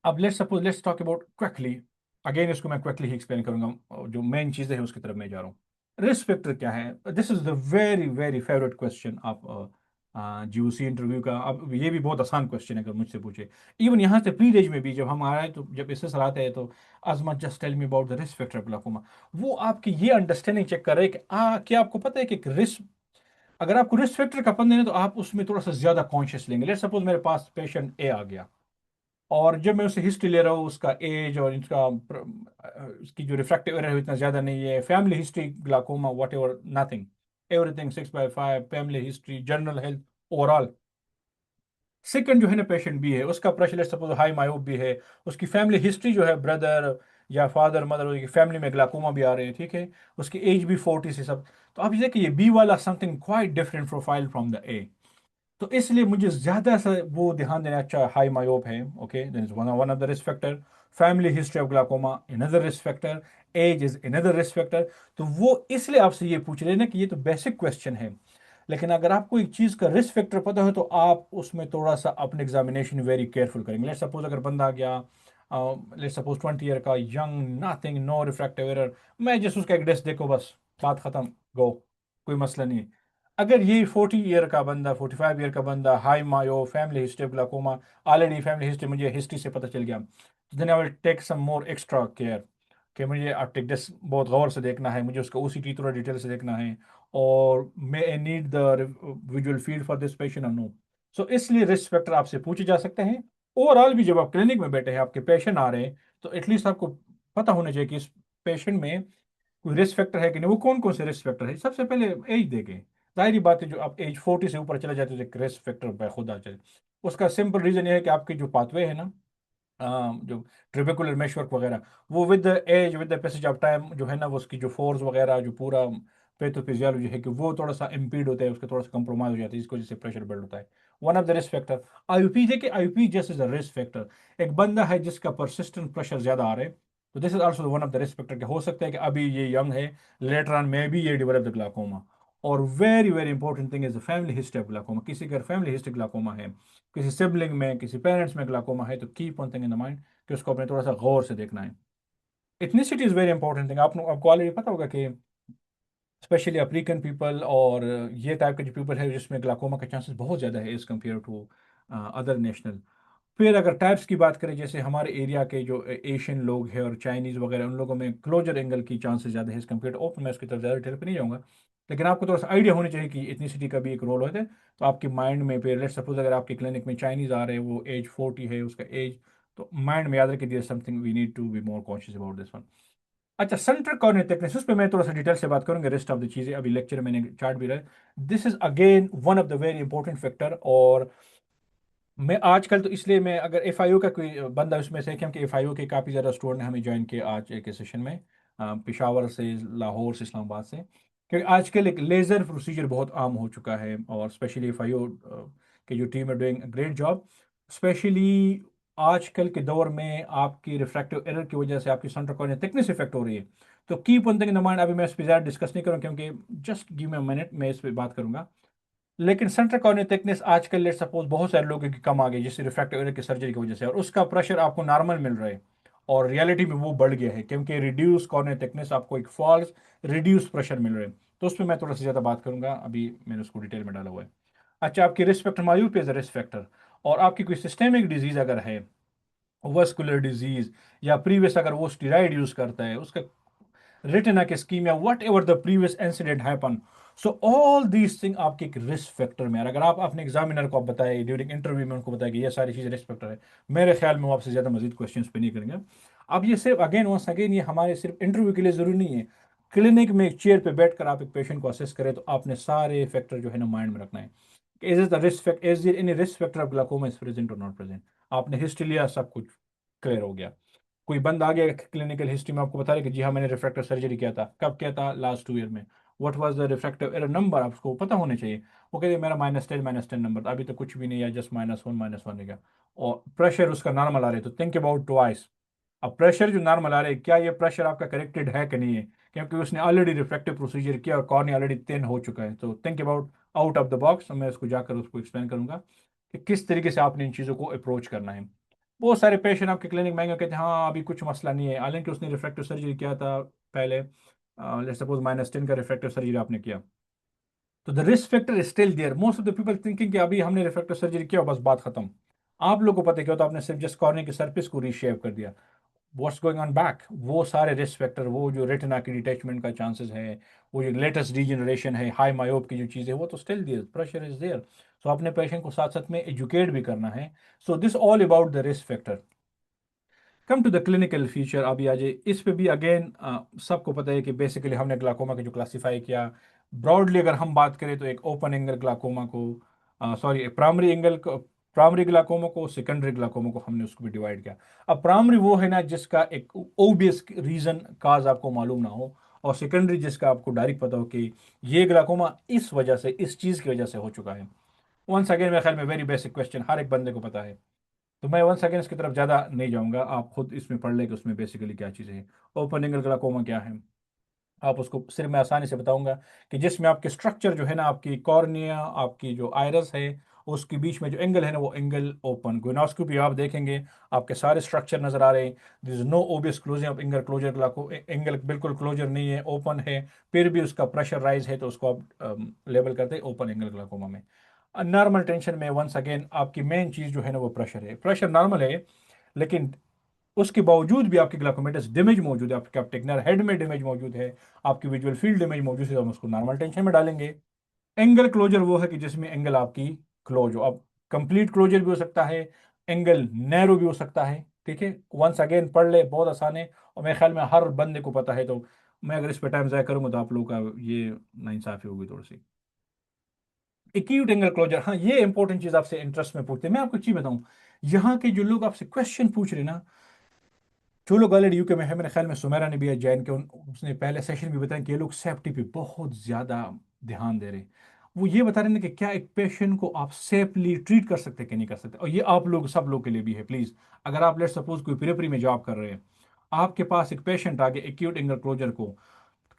अब let's talk about quickly. Again इसको मैं क्विकली ही एक्सप्लेन करूंगा, और जो मेन चीज़ें हैं उसकी तरफ मैं जा रहा हूँ। रिस्क फैक्टर क्या है? This is the very very favourite question आप जीओसी इंटरव्यू का। अब ये भी बहुत आसान क्वेश्चन है अगर मुझसे पूछे। इवन यहाँ से प्री रेज में भी जब हम आ रहे हैं तो जब इससे सलाते हैं तो Azmat just tell me about the risk factor of glaucoma. वो आपकी ये अंडरस्टैंडिंग चेक कर रहे हैं कि क्या आपको पता है कि रिस्क, अगर आपको रिस्क फैक्टर का पता है तो आप उसमें थोड़ा सा ज्यादा कॉन्शियस लेंगे। लेट्स सपोज मेरे पास पेशेंट ए आ गया और जब मैं उससे हिस्ट्री ले रहा हूँ, उसका एज और इसका उसकी जो रिफ्रैक्टिव एरर है इतना ज़्यादा नहीं है, family history glaucoma what ever nothing, everything 6/5, family history, general health, overall. Second जो है ना पेशेंट भी है, उसका प्रेशर सपोज हाई मायोप भी है, उसकी फैमिली हिस्ट्री जो है ब्रदर या फादर मदर उसकी फैमिली में ग्लाकोमा भी आ रहे हैं, ठीक है, उसकी एज भी 40 से सब। तो आप ये देखिए ये बी वाला something quite different profile from the ए। तो इसलिए मुझे ज्यादा सा वो ध्यान देना अच्छा, हाई मायोप है, okay, then is one of the risk factor. Family history of glaucoma another risk factor, age is another risk factor. तो वो इसलिए आपसे ये पूछ रहे हैं ना कि ये तो बेसिक क्वेश्चन है, लेकिन अगर आपको एक चीज का रिस्क फैक्टर पता हो तो आप उसमें थोड़ा सा अपने एग्जामिनेशन वेरी केयरफुल करेंगे। लेट्स सपोज अगर बंदा आ गया, लेट्स सपोज 20 ईयर का, young, nothing, no refractive error, मैं जस्ट उसका एक डेस्क देखो बस, बात खत्म, गो, कोई मसला नहीं। अगर ये 40 ईयर का बंदा, 45 ईयर का बंदा, high myo, family history of glaucoma, already family history मुझे हिस्ट्री से पता चल गया, then I will take some more extra care कि मुझे आर्टिक बहुत गौर से देखना है, मुझे उसका ओसीटी थोड़ा डिटेल से देखना है, और may I need the visual field for this patient और नो। सो इसलिए रिस्क फैक्टर आपसे पूछे जा सकते हैं। ओवरऑल भी जब आप क्लिनिक में बैठे हैं, आपके पेशेंट आ रहे हैं, तो एटलीस्ट आपको पता होना चाहिए कि इस पेशेंट में कोई रिस्क फैक्टर है कि नहीं। वो कौन कौन से रिस्क फैक्टर है? सबसे पहले एज देखें। जाहिर बात है जो आप एज 40 से ऊपर चले जाते हैं तो रिस्क फैक्टर खुद आ जाए। उसका सिंपल रीजन ये है कि आपकी जो पाथवे है ना, जो ट्रिबेकुलर मेशवर्क वगैरह, वो with the age, with the passage of time जो है ना, वो उसकी जो फोर्स वगैरह, जो पूरा पैथोफिजियोलॉजी है कि वो थोड़ा सा इम्पीड होता है, उसका थोड़ा सा कंप्रोमाइज हो जाता है, जिसकी वजह से प्रेशर बिल्ड होता है। One of the risk factor IUP. देखिए IUP just is a risk factor. एक बंदा है जिसका परसिस्टेंट प्रेशर ज्यादा आ रहा है, तो this is also one of the risk factor. हो सकता है कि अभी ये यंग है, लेटर ऑन मे बी ये डेवलप द ग्लाकोमा। और very very important thing is the family history of glaucoma. किसी का फैमिली हिस्ट्री ग्लाकोमा है, किसी सिबलिंग में, किसी पेरेंट्स में ग्लाकोमा है, तो keep one thing in the mind कि उसको अपने थोड़ा सा गौर से देखना है। Ethnicity is very important thing. आपको ऑलरेडी पता होगा कि स्पेशली अफ्रीकन पीपल और ये टाइप के जो पीपल है जिसमें ग्लाकोमा का चांसेस बहुत ज़्यादा है as compare to other national. फिर अगर टाइप्स की बात करें, जैसे हमारे एरिया के जो एशियन लोग हैं और चाइनीज़ वगैरह, उन लोगों में क्लोजर एंगल की चांसेस ज़्यादा है एज़ कम्पेयर टू ओपन। मैं उसकी तरफ ज़्यादा डिटेल पे नहीं जाऊँगा, लेकिन आपको थोड़ा सा आइडिया होनी चाहिए कि इथनिसिटी का भी एक रोल होता है। तो आपके माइंड में फिर लेट्स सपोज अगर आपके क्लिनिक में चाइनीज़ आ रहे हैं, वो एज 40 है उसका एज, तो माइंड में याद रखिए this something we need to be more conscious about this one. अच्छा, सेंट्रल कॉर्नियल थिकनेस, उस पर मैं थोड़ा सा डिटेल से बात करूंगा। रेस्ट ऑफ द चीज़ें अभी लेक्चर में मैंने चार्ट भी रहा है। This is again one of the very important factor. और मैं आजकल तो इसलिए मैं अगर एफआईओ का कोई बंदा उसमें से, क्योंकि एफआईओ के काफ़ी ज़्यादा स्टूडेंट ने हमें ज्वाइन किया आज एक सेशन में, पेशावर से, लाहौर से, इस्लामाबाद से, क्योंकि आजकल एक लेज़र प्रोसीजर बहुत आम हो चुका है, और स्पेशली एफआईओ की जो टीम है डूइंग ग्रेट जॉब। स्पेशली आजकल के दौर में आपकी रिफ्रैक्टिव एरर की वजह से आपकी सेंट्रल कॉर्नियल थिकनेस इफेक्ट हो रही है। तो keep one thing in the mind. अभी मैं इस पर ज़्यादा डिस्कस नहीं करूँ क्योंकि just give me a minute, मैं इस पर बात करूंगा। लेकिन सेंट्रल कॉर्नियल थिकनेस आजकल लेट सपोज बहुत सारे लोगों की कम आ गई जिससे रिफ्रैक्टिव एरर की सर्जरी की वजह से, और उसका प्रेशर आपको नॉर्मल मिल रहा है, और रियलिटी में वो बढ़ गया है क्योंकि रिड्यूस कॉर्नियल थिकनेस आपको एक फॉल्स रिड्यूस प्रेशर मिल रहा है। तो उस पर मैं थोड़ा सा ज़्यादा बात करूंगा, अभी मैंने उसको डिटेल में डाला हुआ है। अच्छा, आपकी risk factor myope as a risk factor, और आपकी कोई सिस्टेमिक डिजीज अगर है, वस्कुलर डिजीज, या प्रीवियस अगर वो स्टीराइड यूज करता है, उसका retina ischemia, whatever the previous incident happened. So all these things आपके एक रिस्क फैक्टर में, अगर आप अपने एग्जामिनर को आप बताए ड्यूरिंग इंटरव्यू में, उनको बताए कि ये सारी चीज़ रिस्क फैक्टर है, मेरे ख्याल में वो आपसे ज़्यादा मजीद क्वेश्चंस पे नहीं करेंगे। अब ये सिर्फ अगेन वंस अगेन ये हमारे सिर्फ इंटरव्यू के लिए ज़रूरी नहीं है। क्लिनिक में एक चेयर पे बैठकर आप एक पेशेंट को असेस करें तो आपने सारे फैक्टर जो है ना माइंड में रखना है। Is is the risk factor, is any risk factor of glaucoma is present और नॉट प्रेजेंट। आपने हिस्ट्री लिया, सब कुछ क्लियर हो गया। कोई बंदा आ गया क्लिनिकल हिस्ट्री में आपको बता रहे कि जी हाँ मैंने रिफ्रैक्टिव सर्जरी किया था, कब किया था, लास्ट 2 ईयर में, what was the refractive error number आपको पता होने चाहिए। वो कहते मेरा -10 नंबर था, अभी तो कुछ भी नहीं है, जस्ट -1 है क्या, और प्रेशर उसका नॉर्मल आ रहा है, तो थिंक अबाउट ट्वाइस। अब प्रेशर जो नॉर्मल आ रहा है, क्या ये प्रेशर आपका करेक्टेड है कि नहीं है, क्योंकि उसने ऑलरेडी रिफ्रैक्टिव प्रोसीजर किया और कॉर्निया ऑलरेडी थिन हो चुका है। तो think about out of the box, मैं उसको जाकर उसको एक्सप्लेन करूंगा कि किस तरीके से आपने इन चीज़ों को अप्रोच करना है। बहुत सारे पेशेंट आपके क्लिनिक में आएंगे, कहते हैं हाँ अभी कुछ मसला नहीं है, हालांकि उसने रिफ्रैक्टिव सर्जरी किया था पहले, लेट्स सपोज -10 का रिफ्रैक्टिव सर्जरी आपने किया, तो the risk factor is still there. Most of the people thinking कि अभी हमने रिफ्रैक्टिव सर्जरी किया बस बात खत्म। आप लोगों को पता है क्या होता है, आपने सिर्फ जस्ट कॉर्निया की सरफेस को रीशेप कर दिया, व्हाट्स गोइंग ऑन बैक, वो सारे रिस्क फैक्टर, वो जो रेटिना की डिटैचमेंट का चांसेस है, वो जो लेटेस्ट डीजनरेशन है, हाई मायोप की जो चीज़ है, वो तो still there, pressure is there. So अपने पेशेंट को साथ साथ में एजुकेट भी करना है। So this all about the risk factor. Come to the clinical feature, अभी आ जाए इस पे भी अगेन, सबको पता है कि बेसिकली हमने ग्लाकोमा के जो क्लासीफाई किया, ब्रॉडली अगर हम बात करें तो एक ओपन एंगल ग्लाकोमा को, सॉरी प्राइमरी एंगल को, प्राइमरी ग्लाकोमा को, सेकेंडरी ग्लाकोमा को हमने उसको भी डिवाइड किया। अब प्राइमरी वो है ना जिसका एक ओबियस रीजन काज आपको मालूम ना हो, और सेकेंडरी जिसका आपको डायरेक्ट पता हो कि ये ग्लाकोमा इस वजह से, इस चीज़ की वजह से हो चुका है। वंस अगेन मेरे ख्याल में वेरी बेसिक क्वेश्चन, हर एक बंदे को पता है, तो मैं 1 सेकेंड इसकी तरफ ज़्यादा नहीं जाऊंगा, आप खुद इसमें पढ़ लें कि उसमें बेसिकली क्या चीज़ें हैं। ओपन एंगल ग्लाकोमा क्या है, आप उसको सिर्फ मैं आसानी से बताऊंगा कि जिसमें आपके स्ट्रक्चर जो है ना, आपकी कॉर्निया, आपकी जो आयरस है, उसके बीच में जो एंगल है ना, वो एंगल ओपन, गोनास्कोपी आप देखेंगे आपके सारे स्ट्रक्चर नजर आ रहे हैं, this is no obvious closing of angle, closure glauco angle बिल्कुल क्लोजर नहीं है, ओपन है, फिर भी उसका प्रेशर राइज है, तो उसको आप लेबल करते हैं ओपन एंगल ग्लाकोमा में। नॉर्मल टेंशन में वंस अगेन आपकी मेन चीज़ जो है ना वो प्रेशर है, प्रेशर नॉर्मल है, लेकिन उसके बावजूद भी आपकी ग्लाकोमेटस डैमेज मौजूद है, आपके टेक्नर हेड में डैमेज मौजूद है, आपकी विजुअल फील्ड डैमेज मौजूद है, तो हम उसको नॉर्मल टेंशन में डालेंगे। एंगल क्लोजर वो है कि जिसमें एंगल आपकी क्लोज हो, अब कंप्लीट क्लोजर भी हो सकता है, एंगल नैरो भी हो सकता है, ठीक है। वंस अगेन पढ़ ले, बहुत आसान है, और मेरे ख्याल में हर बंदे को पता है, तो मैं अगर इस पर टाइम ज़ाया करूंगा तो आप लोगों का ये नाइंसाफ़ी होगी थोड़ी सी। एक्यूट एंगल क्लोजर, हाँ ये इंपॉर्टेंट चीज़ आपसे इंटरेस्ट में पूछते हैं। मैं आपको चीज़ बताऊं, यहाँ के जो लोग आपसे क्वेश्चन पूछ रहे हैं ना, जो लोग ऑलरेडी यूके में है, मेरे ख्याल में सुमेरा ने भी है जैन के, उसने पहले सेशन भी बताया कि ये लोग सेफ्टी पे बहुत ज़्यादा ध्यान दे रहे हैं। वो ये बता रहे हैं कि क्या एक पेशेंट को आप सेफली ट्रीट कर सकते हैं कि नहीं कर सकते, और ये आप लोग सब लोग के लिए भी है प्लीज़। अगर आप लेट सपोज कोई पेरिफेरी में जॉब कर रहे हैं, आपके पास एक पेशेंट आ गया एक्यूट एंगल क्लोजर को,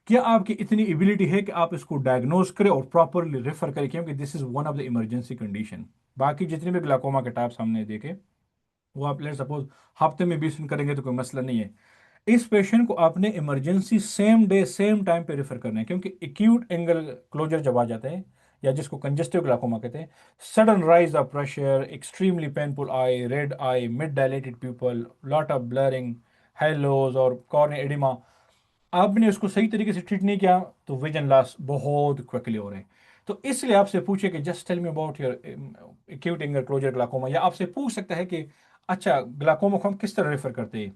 क्या आपकी इतनी एबिलिटी है कि आप इसको डायग्नोज करें और प्रॉपरली रेफर करें, क्योंकि this is one of the emergency condition. बाकी जितने भी ग्लाकोमा के टाइप्स हमने देखे, वो आप लेट सपोज हफ्ते में 20 दिन करेंगे तो कोई मसला नहीं है। इस पेशेंट को आपने emergency same day same time पे रेफर करना है, क्योंकि एक्यूट एंगल क्लोजर जब आ जाता है, या जिसको कंजेस्टिव ग्लाकोमा कहते हैं, sudden rise of pressure, extremely painful eye, red eye, mid dilated pupil, lot of blurring, halos और कॉर्निया एडिमा, आपने उसको सही तरीके से ट्रीट नहीं किया तो विजन लॉस बहुत क्विकली हो रहे हैं। तो इसलिए आपसे पूछे कि just tell me about your acute angle closure glaucoma, या आपसे पूछ सकता है कि अच्छा ग्लाकोमा को हम किस तरह रेफर करते हैं,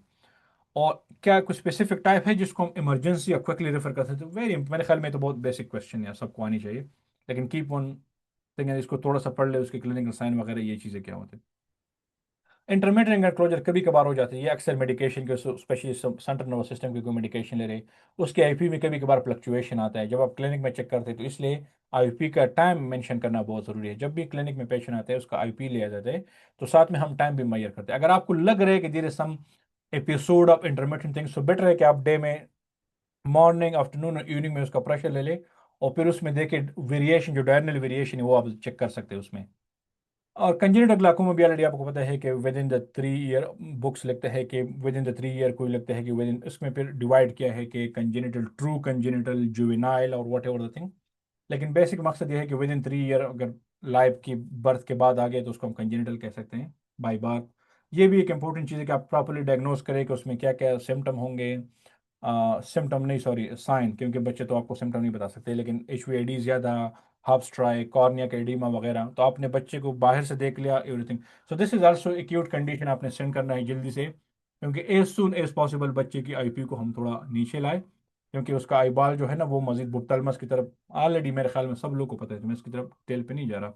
और क्या कुछ स्पेसिफिक टाइप है जिसको हम इमरजेंसी या क्विकली रेफर कर सकते हैं। वेरी, मेरे ख्याल में तो बहुत बेसिक क्वेश्चन है, सबको आनी चाहिए, लेकिन कीप ऑन थिंकिंग, इसको थोड़ा सा पढ़ ले, उसके क्लिनिकल साइन वगैरह ये चीज़ें क्या होती है। इंटरमीडिएट एंगल क्लोजर कभी कभार हो जाती है, ये अक्सर मेडिकेशन के, स्पेशली सेंट्रल नर्वस सिस्टम की कोई मेडिकेशन ले रहे, उसके आईपी में कभी कभार फ्लक्चुएशन आता है जब आप क्लिनिक में चेक करते हैं, तो इसलिए आईपी का टाइम मेंशन करना बहुत ज़रूरी है। जब भी क्लिनिक में पेशेंट आते हैं उसका आईपी लिया जाता है, तो साथ में हम टाइम भी मैयर करते हैं। अगर आपको लग रहा है कि there is some episode of intermediate things, तो बेटर है कि आप डे में, मॉर्निंग, आफ्टरनून और इवनिंग में उसका प्रेशर ले ले, और फिर उसमें देखे वेरिएशन, जो डायरनल वेरिएशन है वो आप चेक कर सकते हैं उसमें। और कंजेनिटल ग्लाकोमा भी ऑलरेडी आपको पता है कि with in the 3 year, books लिखते हैं कि विद इन द 3 ईयर, कोई लिखते हैं कि विद इन, इसमें फिर डिवाइड किया है कि कंजेनिटल, ट्रू कंजेनिटल, जुवेनाइल और वट एवर द थिंग, लेकिन बेसिक मकसद ये है कि विद इन 3 ईयर अगर लाइफ की बर्थ के बाद आ गए तो उसको हम कंजेनिटल कह सकते हैं, बाई बार्थ। ये भी एक इंपॉर्टेंट चीज़ है कि आप प्रॉपरली डायग्नोज करें कि उसमें क्या क्या सिम्टम होंगे, सिम्टम नहीं सॉरी साइन, क्योंकि बच्चे तो आपको सिम्टम नहीं बता सकते, लेकिन HVAD ज़्यादा, हाफ कॉर्निया का एडिमा वगैरह, तो आपने बच्चे को बाहर से देख लिया everything. So this is also acute condition, आपने सेंड करना है जल्दी से, क्योंकि एज सुन एज पॉसिबल बच्चे की आईपी को हम थोड़ा नीचे लाए, क्योंकि उसका आई बाल जो है ना वो मजीद बुटलमस की तरफ ऑलरेडी मेरे ख्याल में सब लोग को पता है, तो मैं इसकी तरफ टेल पे नहीं जा रहा।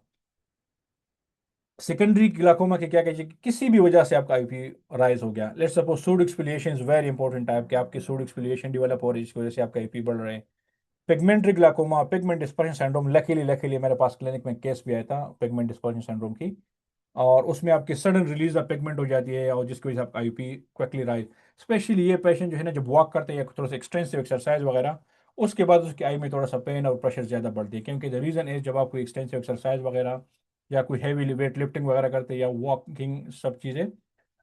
सेकेंडरी ग्लाकोमा के क्या कहिए कि किसी भी वजह से आपका आईपी राइज हो गया, let's suppose sued exfoliation is very important type कि आपकी सूड एक्सफोलिएशन डेवलप हो रही है, इसकी वजह से आपका आईपी बढ़ रहे हैं। Pigmentary glaucoma, pigment dispersion syndrome, luckily luckily मेरे पास क्लिनिक में केस भी आया था पिगमेंट डिस्पर्शन सिंड्रोम की, और उसमें आपकी सडन रिलीज ऑफ पिगमेंट हो जाती है और जिसकी वजह से आपका आईपी क्विकली राइज। स्पेशली ये पेशेंट जो है ना जब वॉक करते हैं या थोड़ा सा एक्सटेंसिव एक्सरसाइज वगैरह, उसके बाद उसकी आई में थोड़ा सा पेन और प्रेशर ज़्यादा बढ़ती है, क्योंकि द रीज़न इज जब आप कोई एक्सटेंसिव एक्सरसाइज वगैरह या कोई हैवी वेट लिफ्टिंग वगैरह करते हैं या वॉकिंग सब चीज़ें,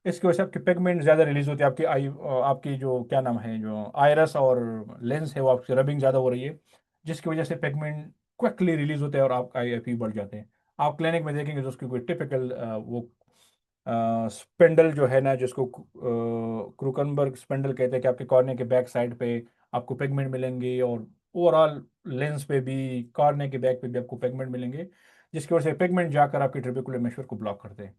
इसकी वजह से आपकी पिगमेंट ज़्यादा रिलीज होती है, आपकी आई आपकी जो क्या नाम है जो आयरस और लेंस है वो आपकी रबिंग ज़्यादा हो रही है, जिसकी वजह से पिगमेंट क्विकली रिलीज होते हैं और आपका आई पी बढ़ जाते हैं। आप क्लिनिक में देखेंगे तो उसकी कोई टिपिकल वो स्पेंडल जो है ना जिसको क्रूकनबर्ग स्पेंडल कहते हैं कि आपके कॉर्निया के बैक साइड पे आपको पिगमेंट मिलेंगे, और ओवरऑल लेंस पे भी कॉर्निया के बैक पे भी आपको पिगमेंट मिलेंगे, जिसकी वजह से पिगमेंट जाकर आपके ट्रेबेकुलर मेश्योर को ब्लॉक करते हैं।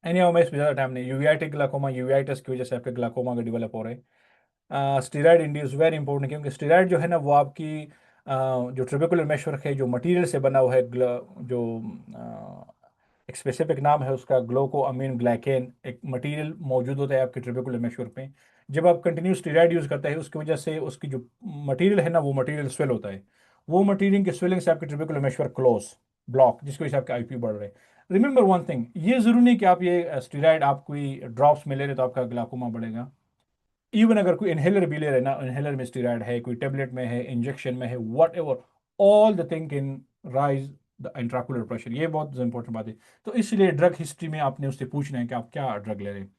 एनी मैं इसमें ज़्यादा टाइम नहीं, यूवीआइटिक ग्लाकोमा, यूवीआइटिस की वजह से आपके ग्लाकोमा का डेवलप हो रहे हैं। स्टीराइड इंड्यूस वेरी इंपॉर्टेंट, क्योंकि स्टीराइड जो है ना वो आपकी जो ट्रेबेकुलर मेशवर्क है जो मटेरियल से बना हुआ है, जो एक स्पेसिफिक नाम है उसका, ग्लोको अमीन ग्लाइकेन, एक मटेरियल मौजूद होता है आपके ट्रेबेकुलर मेशवर्क में। जब आप कंटिन्यू स्टीराइड यूज़ करते हैं उसकी वजह से उसकी जो मटेरियल है ना वो मटेरियल स्वेल होता है, वो मटेरियल की स्वेलिंग से आपके ट्रेबेकुलर मेशवर्क क्लोज ब्लॉक, जिसकी वजह से आपके आईपी बढ़ रहे हैं। रिमेंबर वन थिंग, ये ज़रूरी नहीं कि आप ये स्टीराइड आप कोई ड्रॉप्स में ले रहे तो आपका ग्लाकोमा बढ़ेगा। इवन अगर कोई इनहेलर भी ले रहे हैं ना, इनहेलर में स्टीराइड है, कोई टेबलेट में है, इंजेक्शन में है, what ever, all the thing can rise the intraocular pressure, ये बहुत इंपॉर्टेंट बात है। तो इसलिए ड्रग हिस्ट्री में आपने उससे पूछना है कि आप क्या ड्रग ले रहे हैं।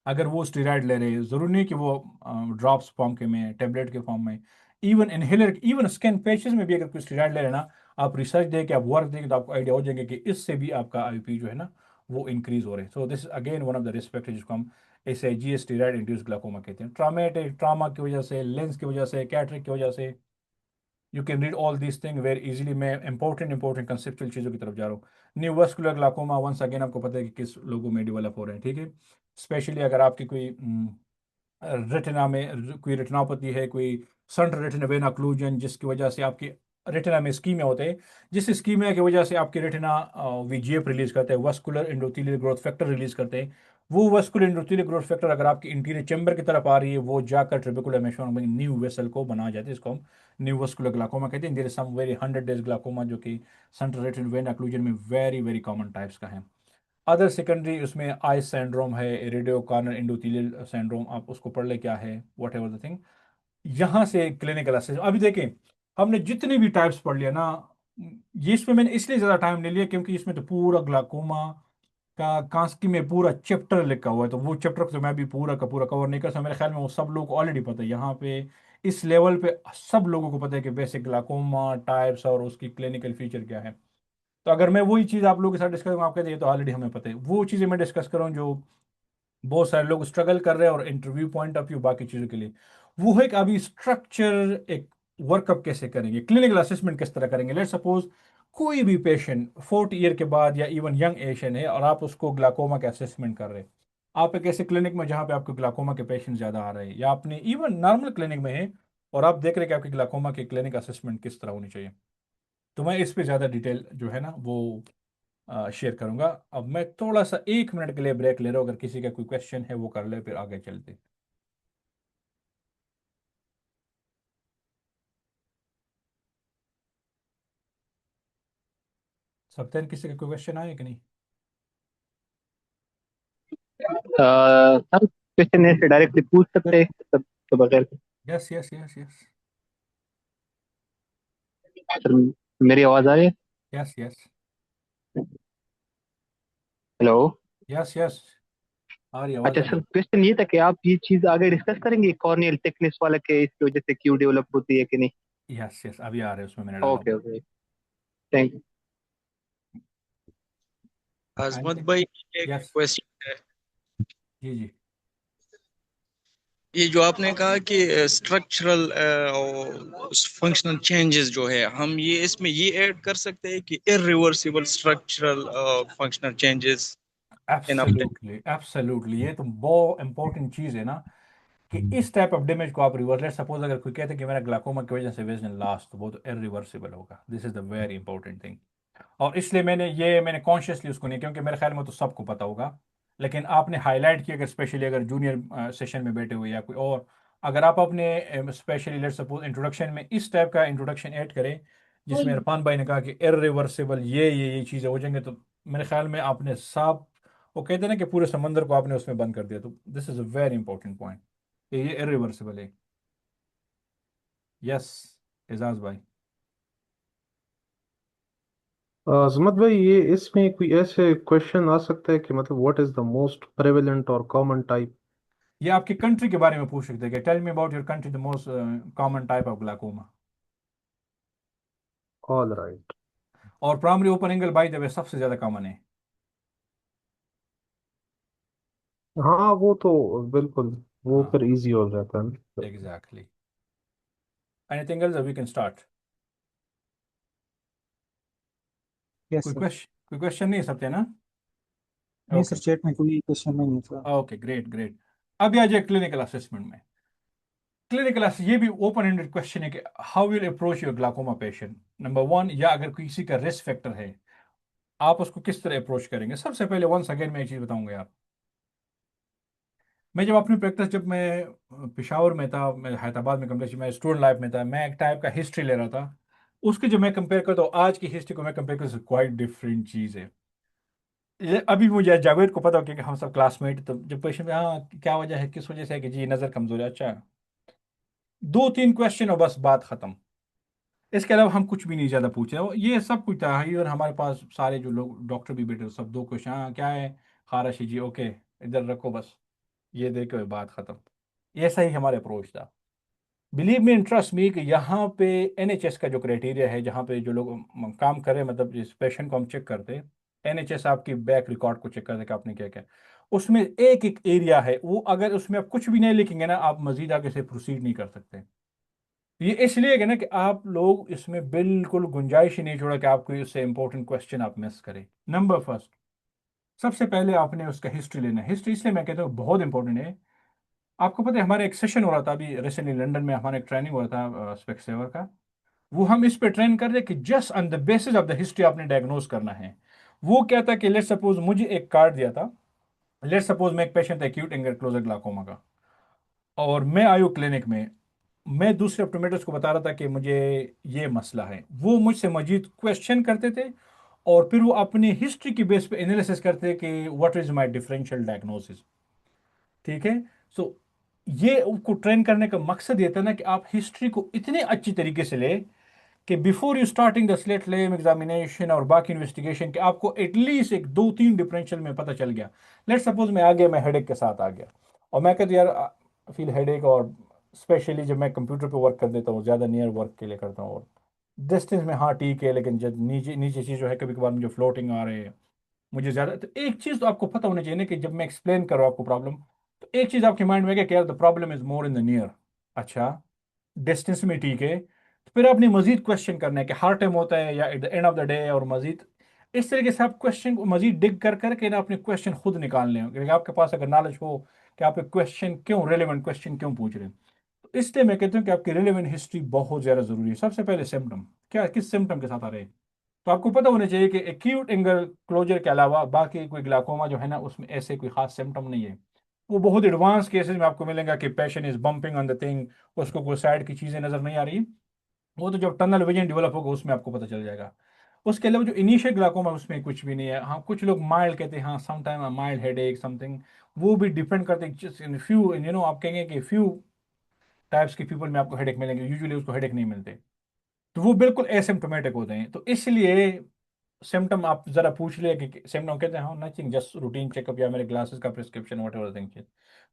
अगर वो स्टेरॉइड ले रहे हैं, ज़रूरी नहीं कि वो ड्रॉप्स फॉर्म के में, टेबलेट के फॉर्म में, even inhaler, even skin patches में भी अगर कोई स्टेरॉइड ले रहे हैं ना, आप रिसर्च दें कि आप वर्क देंगे तो आपको आइडिया हो जाएंगे कि इससे भी आपका आईपी जो है ना वो इंक्रीज हो रहे हैं। So this again one of the respect जिसको हम ऐसे जी स्टेरॉइड इंड्यूस ग्लाकोमा कहते हैं, ट्रामेटिक ट्रामा की वजह से, लेंस की वजह से, कैटरिक की वजह से। You can read all this thing very easily. मैं इंपॉर्टेंट इंपॉर्टेंट कंसेप्चुअल चीज़ों की तरफ जा रहा हूँ। न्यूवास्कुलर ग्लाकोमा वंस अगेन आपको पता है कि किस लोगों में डेवलप हो रहे हैं, ठीक है। स्पेशली अगर आपकी कोई रेटिना में कोई रेटिनोपैथी है, कोई सेंट्रल रेटिना वेन ऑक्लूजन, जिसकी वजह से आपके रेटिना में स्कीमिया होते हैं, जिस स्कीमिया की वजह से आपके रेटिना वीजीएफ रिलीज करते हैं, vascular endothelial growth factor release करते हैं। वो वस्कुलर एंडोथेलियल ग्रोथ फैक्टर अगर आपके इंटीरियर चेंबर की तरफ आ रही है, वो जाकर ट्रेबेकुलर मेशोन में न्यू वेसल को बना जाते हैं, इसको हम न्यू वस्कुलर ग्लाकोमा कहते हैं। There is some very 100 days glaucoma जो कि सेंट्रल रेटिना वेन ऑक्लूजन में वेरी वेरी कॉमन टाइप्स का है। अदर सेकेंडरी उसमें आई सिंड्रोम है, रेडियो कार्नर इंडोथेलियल सिंड्रोम, आप उसको पढ़ ले क्या है, वट एवर द थिंग। यहाँ से क्लिनिकल असेसमेंट अभी देखें, हमने जितनी भी टाइप्स पढ़ लिया ना, ये इसमें मैंने इसलिए ज़्यादा टाइम ले लिया क्योंकि इसमें तो पूरा ग्लाकोमा का कांस्की में पूरा चैप्टर लिखा हुआ है, तो वो चैप्टर तो मैं भी पूरा का पूरा कवर नहीं कर सकता। मेरे ख्याल में वो सब लोग को ऑलरेडी पता है यहाँ पे, इस लेवल पे सब लोगों को पता है कि बेसिक ग्लाकोमा टाइप्स और उसकी क्लिनिकल फीचर क्या है। तो अगर मैं वही चीज़ आप लोगों के साथ डिस्कस करूँ, आप कहते हैं ये तो ऑलरेडी हमें पता है, वो चीज़ें मैं डिस्कस करूँ जो बहुत सारे लोग स्ट्रगल कर रहे हैं और इंटरव्यू पॉइंट ऑफ व्यू बाकी चीज़ों के लिए, वो है कि अभी स्ट्रक्चर एक वर्कअप कैसे करेंगे, क्लिनिकल असेसमेंट किस तरह करेंगे। लेट सपोज कोई भी पेशेंट 40 ईयर के बाद या इवन यंग एशियन है और आप उसको ग्लाकोमा का असेसमेंट कर रहे हैं, आप एक ऐसे क्लिनिक में जहाँ पे आपको ग्लाकोमा के पेशेंट ज़्यादा आ रहे हैं, या आपने इवन नॉर्मल क्लिनिक में है और आप देख रहे हैं कि आपकी ग्लाकोमा की क्लिनिक असेसमेंट किस तरह होनी चाहिए, तो मैं इस पे ज़्यादा डिटेल जो है ना वो शेयर करूंगा। अब मैं थोड़ा सा 1 मिनट के लिए ब्रेक ले रहा हूँ, अगर किसी का कोई क्वेश्चन है वो कर ले, फिर आगे चलते। सप्ताह किसी का कोई क्वेश्चन आया कि नहीं? सर क्वेश्चन ऐसे डायरेक्टली पूछ सकते हैं सब तो बगैर। Yes yes yes yes. Sir मेरी आवाज आ रही है? Yes yes hello. Yes yes, आ रही आवाज़ अच्छा आ सर, रही। क्वेश्चन ये था कि आप ये चीज आगे डिस्कस करेंगे कॉर्नियल थिकनेस वाला के इसकी वजह से क्यों डेवलप होती है कि नहीं? यस यस, अभी आ रहे हैं, उसमें मैंने डाला ओके हुआ ओके, थैंक यू। है। आजमत एनीथिंग? भाई, एक यस। क्वेश्चन है। जी जी। ये जो आपने कहा कि स्ट्रक्चरल और फंक्शनल चेंजेस जो है, हम ये इसमें ये ऐड कर सकते हैं कि irreversible structural functional changes in अपने। एब्सोल्युटली एब्सोल्युटली, ये तो बहुत इंपॉर्टेंट चीज़ है ना कि इस टाइप ऑफ डैमेज को आप रिवर्स, लेट सपोज अगर कोई कहते हैं कि मेरा ग्लाकोमा की वजह से विजन लॉस, तो वो तो इरिवर्सिबल होगा। This is the very important thing. और इसलिए मैंने कॉन्शियसली उसको नहीं, क्योंकि मेरे ख्याल में तो सबको पता होगा, लेकिन आपने हाईलाइट किया, अगर स्पेशली अगर जूनियर सेशन में बैठे हुए या कोई और, अगर आप अपने स्पेशली लेट्स सपोज इंट्रोडक्शन में इस टाइप का इंट्रोडक्शन ऐड करें जिसमें इरफान भाई ने कहा कि इरिवर्सिबल ये चीज़ें हो जाएंगे, तो मेरे ख्याल में आपने साफ, वो कहते हैं ना कि पूरे समंदर को आपने उसमें बंद कर दिया, तो this is a very important point, ये इरिवर्सिबल है। यस, एजाज भाई। अजमत भाई, ये इसमें कोई ऐसे क्वेश्चन आ सकता है कि मतलब what is the most prevalent और कॉमन टाइप? ये आपकी कंट्री के बारे में पूछ सकते हैं कि tell me about your country the most common type of glaucoma. All right. और primary open angle by the way सबसे ज्यादा कॉमन है। हाँ, वो तो बिल्कुल, वो हाँ, फिर इजी हो जाता है ना। Exactly. Anything else we can start. Yes sir. कोई क्वेश्चन नहीं सकते ना? नहीं ओके, सर, चैट में कोई क्वेश्चन नहीं था। Okay, great great. अभी आ जाए क्लिनिकल असेसमेंट में। क्लिनिकल ये भी ओपन एंडेड क्वेश्चन है कि how will approach your glaucoma patient. Number one, या अगर किसी का रिस्क फैक्टर है, आप उसको किस तरह अप्रोच करेंगे। सबसे पहले वंस अगेन मैं एक चीज़ बताऊंगा यार, मैं जब अपनी प्रैक्टिस, जब मैं पेशावर में था, मैं हैदराबाद में कम्प्लीट, मैं स्टूडेंट लाइफ में था, मैं एक टाइप का हिस्ट्री ले रहा था, उसके जब मैं कंपेयर करता हूँ आज की हिस्ट्री को, मैं कंपेयर करता हूँ, क्वाइट डिफरेंट चीज़ है। ये अभी मुझे जावेद को पता हो, क्योंकि हम सब क्लासमेट, तो जब पेशेंट में हाँ क्या वजह है, किस वजह से है, कि जी नज़र कमजोर है, अच्छा, दो तीन क्वेश्चन और बस बात खत्म। इसके अलावा हम कुछ भी नहीं ज़्यादा पूछ रहे, ये सब कुछ था। इवन हमारे पास सारे जो लोग डॉक्टर भी बैठे, सब दो क्वेश्चन, हाँ क्या है, खारश है जी, ओके, इधर रखो बस, ये देखो बात खत्म। ऐसा ही हमारा अप्रोच था। Believe me and trust me कि यहाँ पे एनएचएस का जो क्राइटेरिया है, जहाँ पे जो लोग काम कर रहे हैं, मतलब जिस पेशेंट को हम चेक करते हैं, एनएचएस आपकी बैक रिकॉर्ड को चेक करते हैं कि आपने क्या क्या, उसमें एक एक एरिया है, वो अगर उसमें आप कुछ भी नहीं लिखेंगे ना, आप मजीद आगे से प्रोसीड नहीं कर सकते। ये इसलिए है ना कि आप लोग इसमें बिल्कुल गुंजाइश ही नहीं छोड़ा कि आपको इससे इंपॉर्टेंट क्वेश्चन आप मिस करें। नंबर फर्स्ट, सबसे पहले आपने उसका हिस्ट्री लेना है। हिस्ट्री इसलिए मैं कहता हूँ बहुत इंपॉर्टेंट है। आपको पता है हमारा एक सेशन हो रहा था अभी रिसेंटली लंदन में, हमारा एक ट्रेनिंग हो रहा था स्पेक्सेवर का। वो हम इस पे ट्रेन कर रहे कि just on the basis of the history आपने डायग्नोज करना है। वो क्या था कि लेट सपोज मुझे एक कार्ड दिया था, लेट सपोज मैं एक पेशेंट था एक्यूट एंगल ग्लाकोमा का, और मैं आयु क्लिनिक में, मैं दूसरे ऑप्टोमेट्रिस्ट को बता रहा था कि मुझे ये मसला है। वो मुझसे मजीद क्वेश्चन करते थे, और फिर वो अपनी हिस्ट्री की बेस पे एनालिसिस करते कि what is my differential diagnosis. ठीक है। सो ये उसको ट्रेन करने का मकसद ये था ना कि आप हिस्ट्री को इतने अच्छी तरीके से ले कि before you starting the slate lame examination और बाकी इन्वेस्टिगेशन, कि आपको एटलीस्ट एक दो तीन डिफरेंशियल में पता चल गया। लेट सपोज मैं आ गया, मैं हेडेक के साथ आ गया, और मैं कहता यार फील हेडेक, और स्पेशली जब मैं कंप्यूटर पे वर्क कर देता हूँ, ज़्यादा नियर वर्क के लिए करता हूँ, और डिस्टेंस में हाँ ठीक है, लेकिन जब नीचे नीचे चीज़ जो है, कभी कभार मुझे फ्लोटिंग आ रहे हैं, मुझे ज़्यादा, तो एक चीज़ तो आपको पता होना चाहिए ना कि जब मैं एक्सप्लेन कर रहा हूँ आपको प्रॉब्लम, तो एक चीज़ आपके माइंड में है कि यार the problem is more in the near. अच्छा, डिस्टेंस में ठीक है, तो फिर आपने मजीद क्वेश्चन करना है कि हर टाइम होता है या at the end of the day, और मजीद इस तरीके से आप क्वेश्चन को मजीद डिग कर करके ना अपने क्वेश्चन खुद निकाल लें, क्योंकि आपके पास अगर नॉलेज हो कि आप क्वेश्चन क्यों, रेलिवेंट क्वेश्चन क्यों पूछ रहे हैं। तो इसलिए मैं कहता हूँ कि आपकी रेलिवेंट हिस्ट्री बहुत ज़्यादा ज़रूरी है। सबसे पहले सिम्टम, क्या किस सिम्टम के साथ आ रहे हैं, तो आपको पता होना चाहिए कि एक्यूट एंगल क्लोजर के अलावा बाकी कोई ग्लाकोमा जो है ना, उसमें ऐसे कोई खास सिम्टम नहीं है। वो बहुत एडवांस केसेस में आपको मिलेगा कि patient is bumping on the thing, उसको कोई साइड की चीज़ें नज़र नहीं आ रही। वो तो जब टनल विजन डेवलप होगा उसमें आपको पता चल जाएगा। उसके अलावा जो इनिशियल ग्लाकोमा उसमें कुछ भी नहीं है। हाँ, कुछ लोग माइल्ड कहते हैं, हाँ समटाइम माइल्ड हेड एक समथिंग, वो भी डिपेंड करते हैं फ्यू, आप कहेंगे कि फ्यू टाइप्स के पीपल में आपको हेडेक मिलेंगे, यूजुअली उसको हेडेक नहीं मिलते, तो वो बिल्कुल एसिम्टोमेटिक होते हैं। तो इसलिए सिम्टम आप जरा पूछ लिया कि सिम्टम कहते हैं हाँ नथिंग, जस्ट रूटीन चेकअप या मेरे ग्लासेस का प्रिस्क्रिप्शन वट एवर थिंग।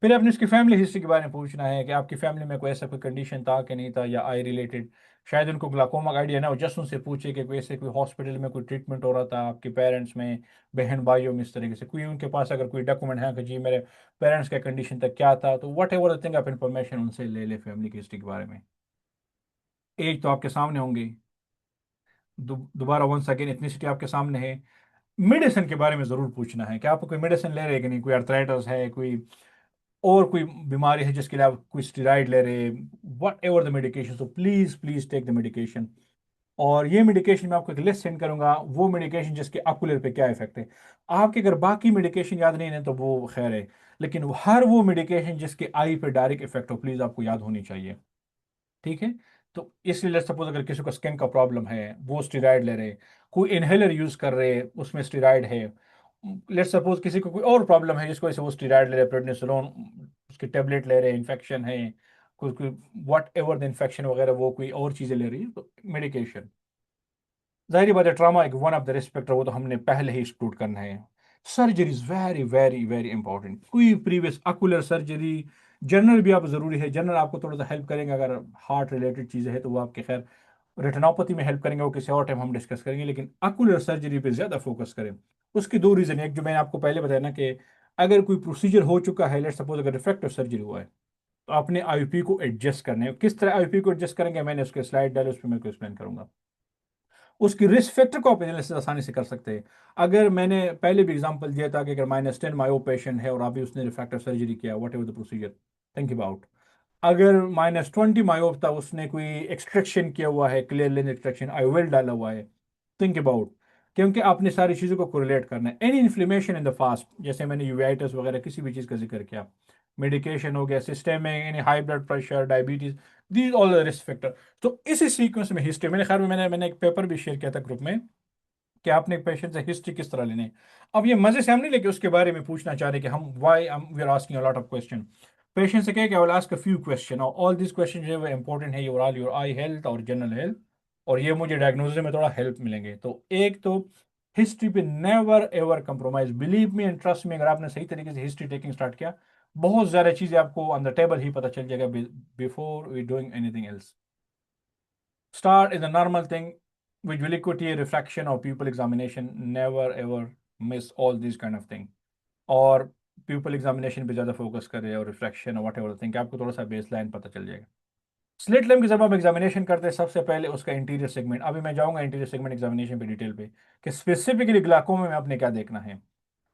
फिर आपने उसकी फैमिली हिस्ट्री के बारे में पूछना है कि आपकी फैमिली में कोई ऐसा कोई कंडीशन था कि नहीं था, या आई रिलेटेड, शायद उनको ग्लाकोमा का आइडिया ना हो, जस्ट उनसे पूछे कि कोई ऐसे कोई हॉस्पिटल में कोई ट्रीटमेंट हो रहा था आपके पेरेंट्स में, बहन भाइयों में, इस तरीके से कोई उनके पास अगर कोई डॉक्यूमेंट है कि जी मेरे पेरेंट्स का कंडीशन था क्या था, तो वट एवर थिंग आप इन्फॉर्मेशन उनसे ले ले फैमिली की हिस्ट्री के बारे में। एज तो आपके सामने होंगे, दोबारा वंस अगेन इथनिसिटी आपके सामने है। मेडिसिन के बारे में जरूर पूछना है कि आप कोई मेडिसिन ले रहे हैं कि नहीं, कोई अर्थराइटिस है, कोई और कोई बीमारी है जिसके लिए आप कोई स्टेरॉइड ले रहे हैं, वट एवर द मेडिकेशन, तो please please take the medication. और ये मेडिकेशन मैं आपको एक लिस्ट सेंड करूंगा, वो मेडिकेशन जिसके ऑक्यूलर पे क्या इफेक्ट है। आपके अगर बाकी मेडिकेशन याद नहीं है तो वो खैर है, लेकिन हर वो मेडिकेशन जिसके आई पे डायरेक्ट इफेक्ट हो प्लीज आपको याद होनी चाहिए। ठीक है। तो इसलिए लेट्स सपोज अगर किसी को स्किन का प्रॉब्लम है, वो स्टेरॉइड ले रहे, कोई इनहेलर यूज कर रहे उसमें स्टेरॉइड है, लेट्स सपोज किसी को कोई और प्रॉब्लम है जिसको वजह से वो स्टेरॉइड ले रहे, प्रेडनिसोलोन उसके टेबलेट ले रहे, इन्फेक्शन है, कोई कोई वट एवर द इन्फेक्शन वगैरह, वो कोई और चीज़ें ले रही है तो मेडिकेशन, जाहिर बात है ट्रामा एक one of the risk factor, वो तो हमने पहले ही एक्सक्लूड करना है। Surgery is very very very important, कोई प्रीवियस अकुलर सर्जरी, जनरल भी आप ज़रूरी है, जनरल आपको थोड़ा सा हेल्प करेंगे अगर हार्ट रिलेटेड चीज़ें हैं तो वो आपके खैर रेटिनोपैथी में हेल्प करेंगे, वो किसी और टाइम हम डिस्कस करेंगे, लेकिन अकुलर सर्जरी पे ज़्यादा फोकस करें। उसके दो रीज़न है, एक जो मैंने आपको पहले बताया ना कि अगर कोई प्रोसीजर हो चुका है, लेट सपोज अगर रिफ्रैक्टिव सर्जरी हुआ है, तो आपने आईयूपी को एडजस्ट करना है। किस तरह आईयूपी को एडजस्ट करेंगे मैंने उसके स्लाइड डाले, उस पर मैं एक्सप्लेन करूंगा। उसकी रिस्क फैक्टर को आप एनालिसिस आसानी से कर सकते हैं। अगर मैंने पहले भी एग्जांपल दिया था कि अगर -10 मायो पेशेंट है और अभी उसने रिफ्रैक्टिव सर्जरी किया, what ever the procedure, think about. अगर -20 मायो था, उसने कोई एक्सट्रैक्शन किया हुआ है, क्लियर लेंस एक्सट्रैक्शन, आईओएल डाला हुआ है, थिंक अबाउट। क्योंकि आपने सारी चीज़ों को कोरिलेट करना है। Any inflammation in the fast, जैसे मैंने यूवेटाइटिस वगैरह किसी भी चीज़ का जिक्र किया, मेडिकेशन हो गया, सिस्टमिक यानी high blood pressure, diabetes, these all risk factor. तो इसी सीक्वेंस में हिस्ट्री, मेरे ख्याल में मैंने एक पेपर भी शेयर किया था ग्रुप में कि आपने एक पेशेंट से हिस्ट्री किस तरह लेने। अब ये मजे से हम नहीं लेके उसके बारे में पूछना चाह रहे कि हम why we are asking a lot of question. Patient से कहे कि I will ask a few question और ऑल दिस क्वेश्चन जो है वो इंपॉर्टेंट है, your all your eye health और जनरल हेल्थ, और ये मुझे डायग्नोसिस में थोड़ा हेल्प मिलेंगे। तो एक तो हिस्ट्री पे never ever compromise, believe me and trust me, अगर आपने सही तरीके से हिस्ट्री टेकिंग स्टार्ट किया, बहुत ज़्यादा चीज़ें आपको ऑन द टेबल ही पता चल जाएगा before we doing anything else. Start is a normal thing. Visual acuity, refraction, or pupil examination. Never ever miss all these kind of thing. और pupil examination पे ज़्यादा फोकस करें और रिफ्रैक्शन और what ever thing, आपको थोड़ा सा base line पता चल जाएगा। स्लिट लैम्प की जब आप एग्जामिनेशन करते हैं, सबसे पहले उसका इंटीरियर सेगमेंट, अभी मैं जाऊंगा इंटीरियर सेगमेंट एग्जामिनेशन पे डिटेल पे कि स्पेसिफिकली ग्लाकोमा में आपने क्या देखना है।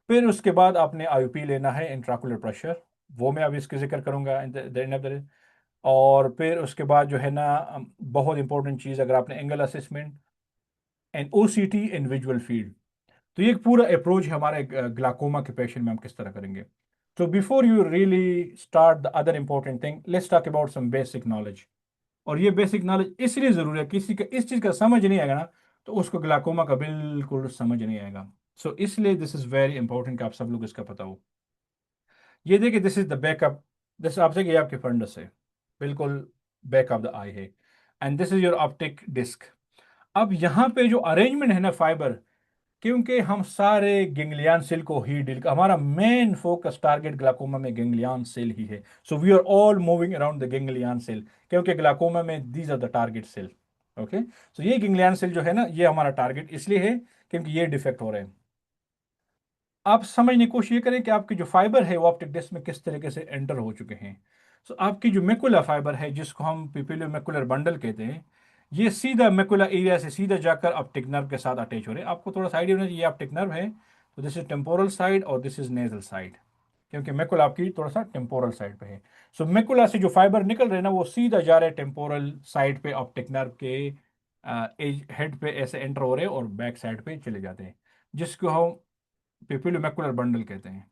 फिर उसके बाद आपने आईयूपी लेना है, इंट्राकुलर प्रेशर, वो मैं अभी इसके जिक्र करूंगा in the end of the. और फिर उसके बाद जो है ना, बहुत इंपॉर्टेंट चीज़, अगर आपने angle assessment and OCT in visual field, तो ये एक पूरा अप्रोच है हमारे ग्लाकोमा के पेशेंट में हम किस तरह करेंगे। तो before you really start the other important thing, let's talk about some basic knowledge. और ये बेसिक नॉलेज इसलिए ज़रूरी है, किसी का इस चीज़ का समझ नहीं आएगा ना तो उसको ग्लाकोमा का बिल्कुल समझ नहीं आएगा। सो इसलिए दिस इज़ वेरी इंपॉर्टेंट कि आप सब लोग इसका पता हो। ये देखिए, this is the backup, this आपसे ये आपके फंडस है, बिल्कुल बैक ऑफ द आई है, and this is your optic disc. अब यहाँ पे जो अरेंजमेंट है ना फाइबर, क्योंकि हम सारे गेंगलियन सेल को ही डील कर, हमारा मेन फोकस टारगेट ग्लाकोमा में गेंगलियन सेल ही है। So we are all moving around the ganglion cell, क्योंकि ग्लाकोमा में these are the target cell. Okay, so ये गेंगलियन सेल जो है ना, ये हमारा टारगेट इसलिए है क्योंकि ये डिफेक्ट हो रहे हैं। आप समझने की कोशिश करें कि आपके जो फाइबर है वो ऑप्टिक डिस्क में किस तरीके से एंटर हो चुके हैं। सो आपकी जो मेकुला फाइबर है, जिसको हम पिपिलो मेकुलर बंडल कहते हैं, ये सीधा मेकुला एरिया से सीधा जाकर ऑप्टिक नर्व के साथ अटैच हो रहे हैं। आपको थोड़ा सा आइडिया होना चाहिए, ये ऑप्टिक नर्व है, तो दिस इज टेम्पोरल साइड और दिस इज नेजल साइड, क्योंकि मेकुला आपकी थोड़ा सा टेम्पोरल साइड पे है। सो मेकुला से जो फाइबर निकल रहे हैं ना, वो सीधा जा रहे हैं टेम्पोरल साइड पे ऑप्टिक नर्व के एज हेड पे ऐसे एंटर हो रहे हैं और बैक साइड पे चले जाते हैं, जिसको हम पिपिलोमेकुलर बंडल कहते हैं।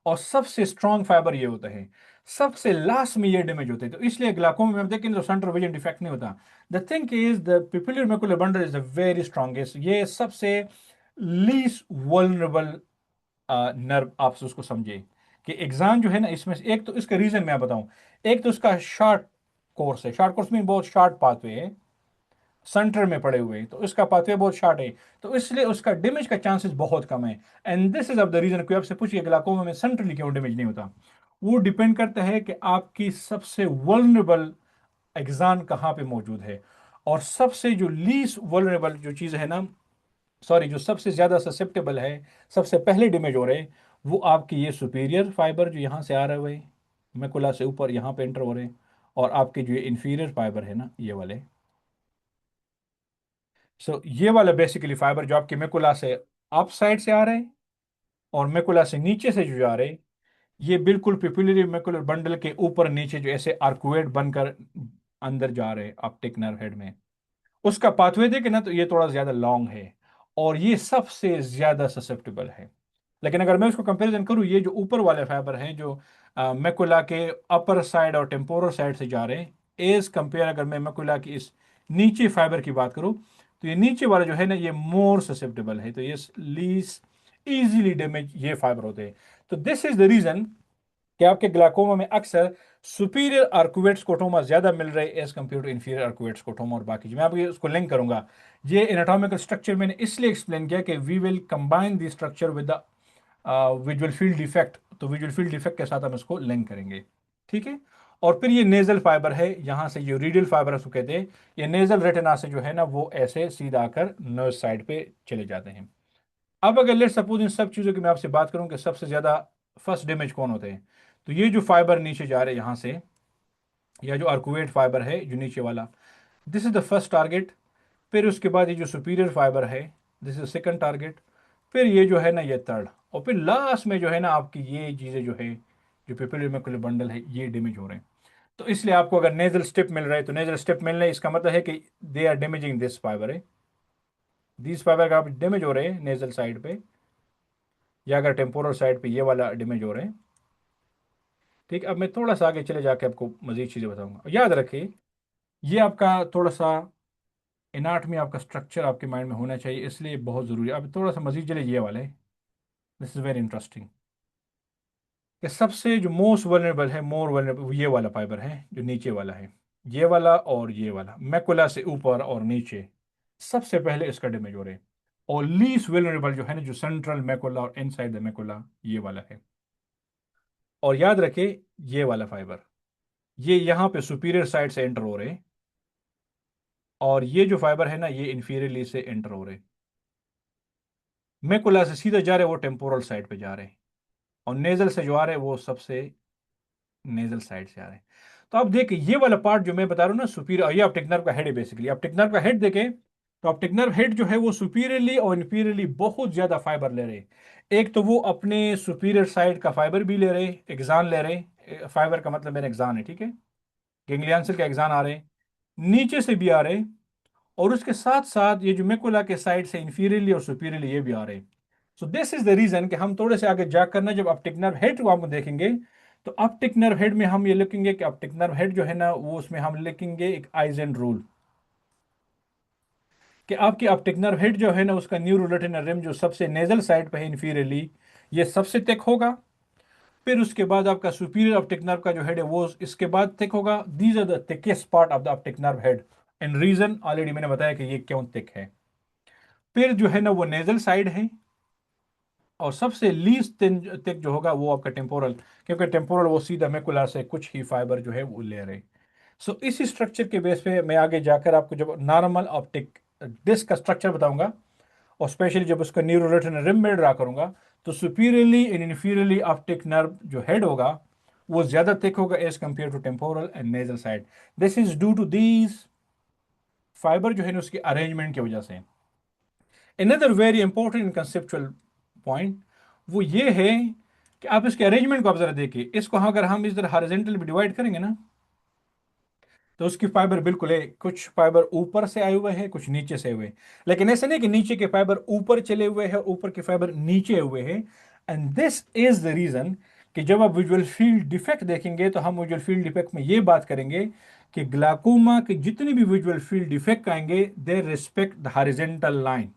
और सबसे स्ट्रॉन्ग फाइबर ये होता है, सबसे लास्ट में ये डैमेज होते हैं, तो इसलिए ग्लाकोमा में हम देखें तो सेंट्रल विजन डिफेक्ट नहीं होता। The thing is the papillomacular bundle is the very strongest, ये सबसे लीस्ट वल्नरेबल नर्व, आप उसको समझिए कि एग्जाम जो है ना, इसमें से एक तो इसका रीजन मैं बताऊं, एक तो उसका शॉर्ट कोर्स है, शॉर्ट कोर्स में बहुत शॉर्ट पाथवे है, सेंटर में पड़े हुए हैं, तो इसका पाथवे बहुत शॉर्ट है, तो इसलिए उसका डैमेज का चांसेस बहुत कम है। And this is of the reason, कोई आपसे पूछिए ग्लाकोमा में सेंट्रली क्यों डैमेज नहीं होता, वो डिपेंड करता है कि आपकी सबसे वल्नरेबल एग्जाम कहाँ पे मौजूद है। और सबसे जो लीस्ट वल्नरेबल जो चीज़ है ना, सॉरी, जो सबसे ज़्यादा ससेप्टेबल है, सबसे पहले डैमेज हो रहे हैं, वो आपकी ये सुपीरियर फाइबर जो यहाँ से आ रहे हुए मेकुला से ऊपर यहाँ पे एंटर हो रहे हैं, और आपके जो इंफीरियर फाइबर है ना, ये वाले। सो ये वाला बेसिकली फाइबर जो आपके मेकुला से अप साइड से आ रहे हैं और मेकुला से नीचे से जो जा रहे हैं, ये बिल्कुल पिपिलरी मेकुलर बंडल के ऊपर नीचे जो ऐसे आर्कुएट बनकर अंदर जा रहे हैं ऑप्टिक नर्व हेड में, उसका पाथवे देखे ना तो ये थोड़ा ज्यादा लॉन्ग है और ये सबसे ज्यादा ससेप्टेबल है। लेकिन अगर मैं उसको कंपैरिजन करूँ, ये जो ऊपर वाले फाइबर हैं जो मैकुला के अपर साइड और टेम्पोरल साइड से जा रहे हैं, एज कंपेयर अगर मैं मैकुला की इस नीचे फाइबर की बात करूँ, तो ये नीचे वाला जो है ना ये मोर ससेप्टेबल है, तो ये लीस इजीली डैमेज ये फाइबर होते हैं। तो दिस इज द रीजन कि आपके ग्लाकोमा में अक्सर सुपीरियर आर्कुवेट स्कोटोमा ज्यादा मिल रहे as compare to inferior arcuate scotoma और बाकी मैं आपको उसको लिंक करूंगा। ये एनाटॉमिकल स्ट्रक्चर मैंने इसलिए एक्सप्लेन किया कि we will combine the structure with the visual field defect, तो विजुअल फील्ड डिफेक्ट के साथ हम इसको लिंक करेंगे, ठीक है। और फिर ये नेजल फाइबर है, यहाँ से जो रीडियल फाइबर उसको कहते हैं, ये नेजल रेटिना से जो है ना वो ऐसे सीधा आकर नर्व साइड पे चले जाते हैं। अब अगर लेट सपोज इन सब चीज़ों की मैं आपसे बात करूं कि सबसे ज़्यादा फर्स्ट डैमेज कौन होते हैं, तो ये जो फाइबर नीचे जा रहे हैं यहाँ से, या जो आर्कुवेट फाइबर है जो नीचे वाला, this is the first target. फिर उसके बाद ये जो सुपीरियर फाइबर है, दिस इज सेकंड टारगेट। फिर ये जो है ना ये थर्ड, और फिर लास्ट में जो है ना आपकी ये चीज़ें जो है जो पेपिलर मैकुलर बंडल है ये डैमेज हो रहे हैं। तो इसलिए आपको अगर नेजल स्टिप मिल रहा है तो नेजल स्टिप मिलने इसका मतलब है कि they are damaging this fibre है, दिस फाइबर का आप डैमेज हो रहे हैं नेजल साइड पे, या अगर टेम्पोरल साइड पे ये वाला डैमेज हो रहे हैं। ठीक, अब मैं थोड़ा सा आगे चले जाके आपको मजीद चीज़ें बताऊंगा। याद रखिए ये आपका थोड़ा सा एनाटमी आपका स्ट्रक्चर आपके माइंड में होना चाहिए, इसलिए बहुत ज़रूरी है। अब थोड़ा सा मजीद चले ये वाले, दिस इज़ वेरी इंटरेस्टिंग, कि सबसे जो मोस्ट वल्नरेबल है, मोर वल्नरेबल ये वाला फाइबर है जो नीचे वाला है, ये वाला और ये वाला मैकुला से ऊपर और नीचे सबसे पहले इसका डैमेज हो रहे हैं। और लीस्ट वल्नरेबल जो है ना जो सेंट्रल मैकुला और इनसाइड द मैकुला ये वाला है। और याद रखिए ये वाला फाइबर ये यहाँ पे सुपीरियर साइड से एंटर हो रहे हैं, और ये जो फाइबर है ना ये इंफीरियरली से एंटर हो रहे हैं। मैकुला से सीधा जा रहे हैं वो टेम्पोरल साइड पे जा रहे हैं, और नेजल से जो आ रहे हैं वो सबसे नेजल साइड से आ रहे हैं। तो आप देखिए ये वाला पार्ट जो मैं बता रहा हूँ ना सुपीरियर, ये ऑप्टिक नर्व का हेड है बेसिकली। ऑप्टिक नर्व का हेड देखें तो ऑप्टिक नर्व हेड जो है वो सुपीरियरली और इंफीरियरली बहुत ज्यादा फाइबर ले रहे हैं। एक तो वो अपने सुपीरियर साइड का फाइबर भी ले रहे हैं, एक्सान ले रहे हैं, फाइबर का मतलब मेरा एक्सान है, ठीक है, गैंग्लियन सेल का एक्सान आ रहे हैं, नीचे से भी आ रहे हैं, और उसके साथ साथ ये जो मैकुला के साइड से इंफीरियरली और सुपीरियरली ये भी आ रहे हैं। So this is the reason कि हम थोड़े से आगे जाकर ना जब ऑप्टिक नर्व हेड को हम देखेंगे तो ऑप्टिक नर्व हेड में हम ये लिखेंगे कि ऑप्टिक नर्व हेड जो है ना वो उसमें हम लिखेंगे एक आइजन रूल, कि आपकी ऑप्टिक नर्व हेड जो है ना उसका न्यूरोरेटिनल रिम जो सबसे नेजल साइड पे है इंफीरियरली ये सबसे थिक होगा। फिर उसके बाद आपका सुपीरियर ऑप्टिक नर्व का जो हेड है वो इसके बाद थिक होगा। These are the thickest part of the optic nerve head, and reason already मैंने बताया कि ये क्यों थिक है। फिर जो है ना वो नेजल साइड है, और सबसे लीस्ट थिक जो होगा वो आपका टेम्पोरल, क्योंकि टेम्पोरल वो सीधा मैकुला से कुछ ही फाइबर जो है वो ले रहे। सो इसी स्ट्रक्चर के बेस पे मैं आगे जाकर आपको जब नॉर्मल ऑप्टिक डिस्क का स्ट्रक्चर बताऊंगा, और स्पेशली जब उसका न्यूरोरेटिनल रिम में ड्रा करूंगा, तो superiorly and inferiorly optic nerve जो हेड होगा वो ज्यादा थिक होगा as compare to temporal and nasal side. This is due to these fibre जो है ना उसकी अरेंजमेंट की वजह से। Another very important conceptual point वो ये है कि आप इसके अरेंजमेंट को आप जरा देखिए, इसको अगर हम इस तरह हॉरिजॉन्टल भी डिवाइड करेंगे ना तो उसकी फाइबर बिल्कुल है, कुछ फाइबर ऊपर से आए हुए हैं कुछ नीचे से हुए, लेकिन ऐसे नहीं कि नीचे के फाइबर ऊपर चले हुए हैं ऊपर के फाइबर नीचे हुए हैं। And this is the reason कि जब आप विजुअल फील्ड डिफेक्ट देखेंगे तो हम विजुअल फील्ड डिफेक्ट में ये बात करेंगे कि ग्लाकोमा के जितने भी विजुअल फील्ड डिफेक्ट आएंगे they respect the horizontal line.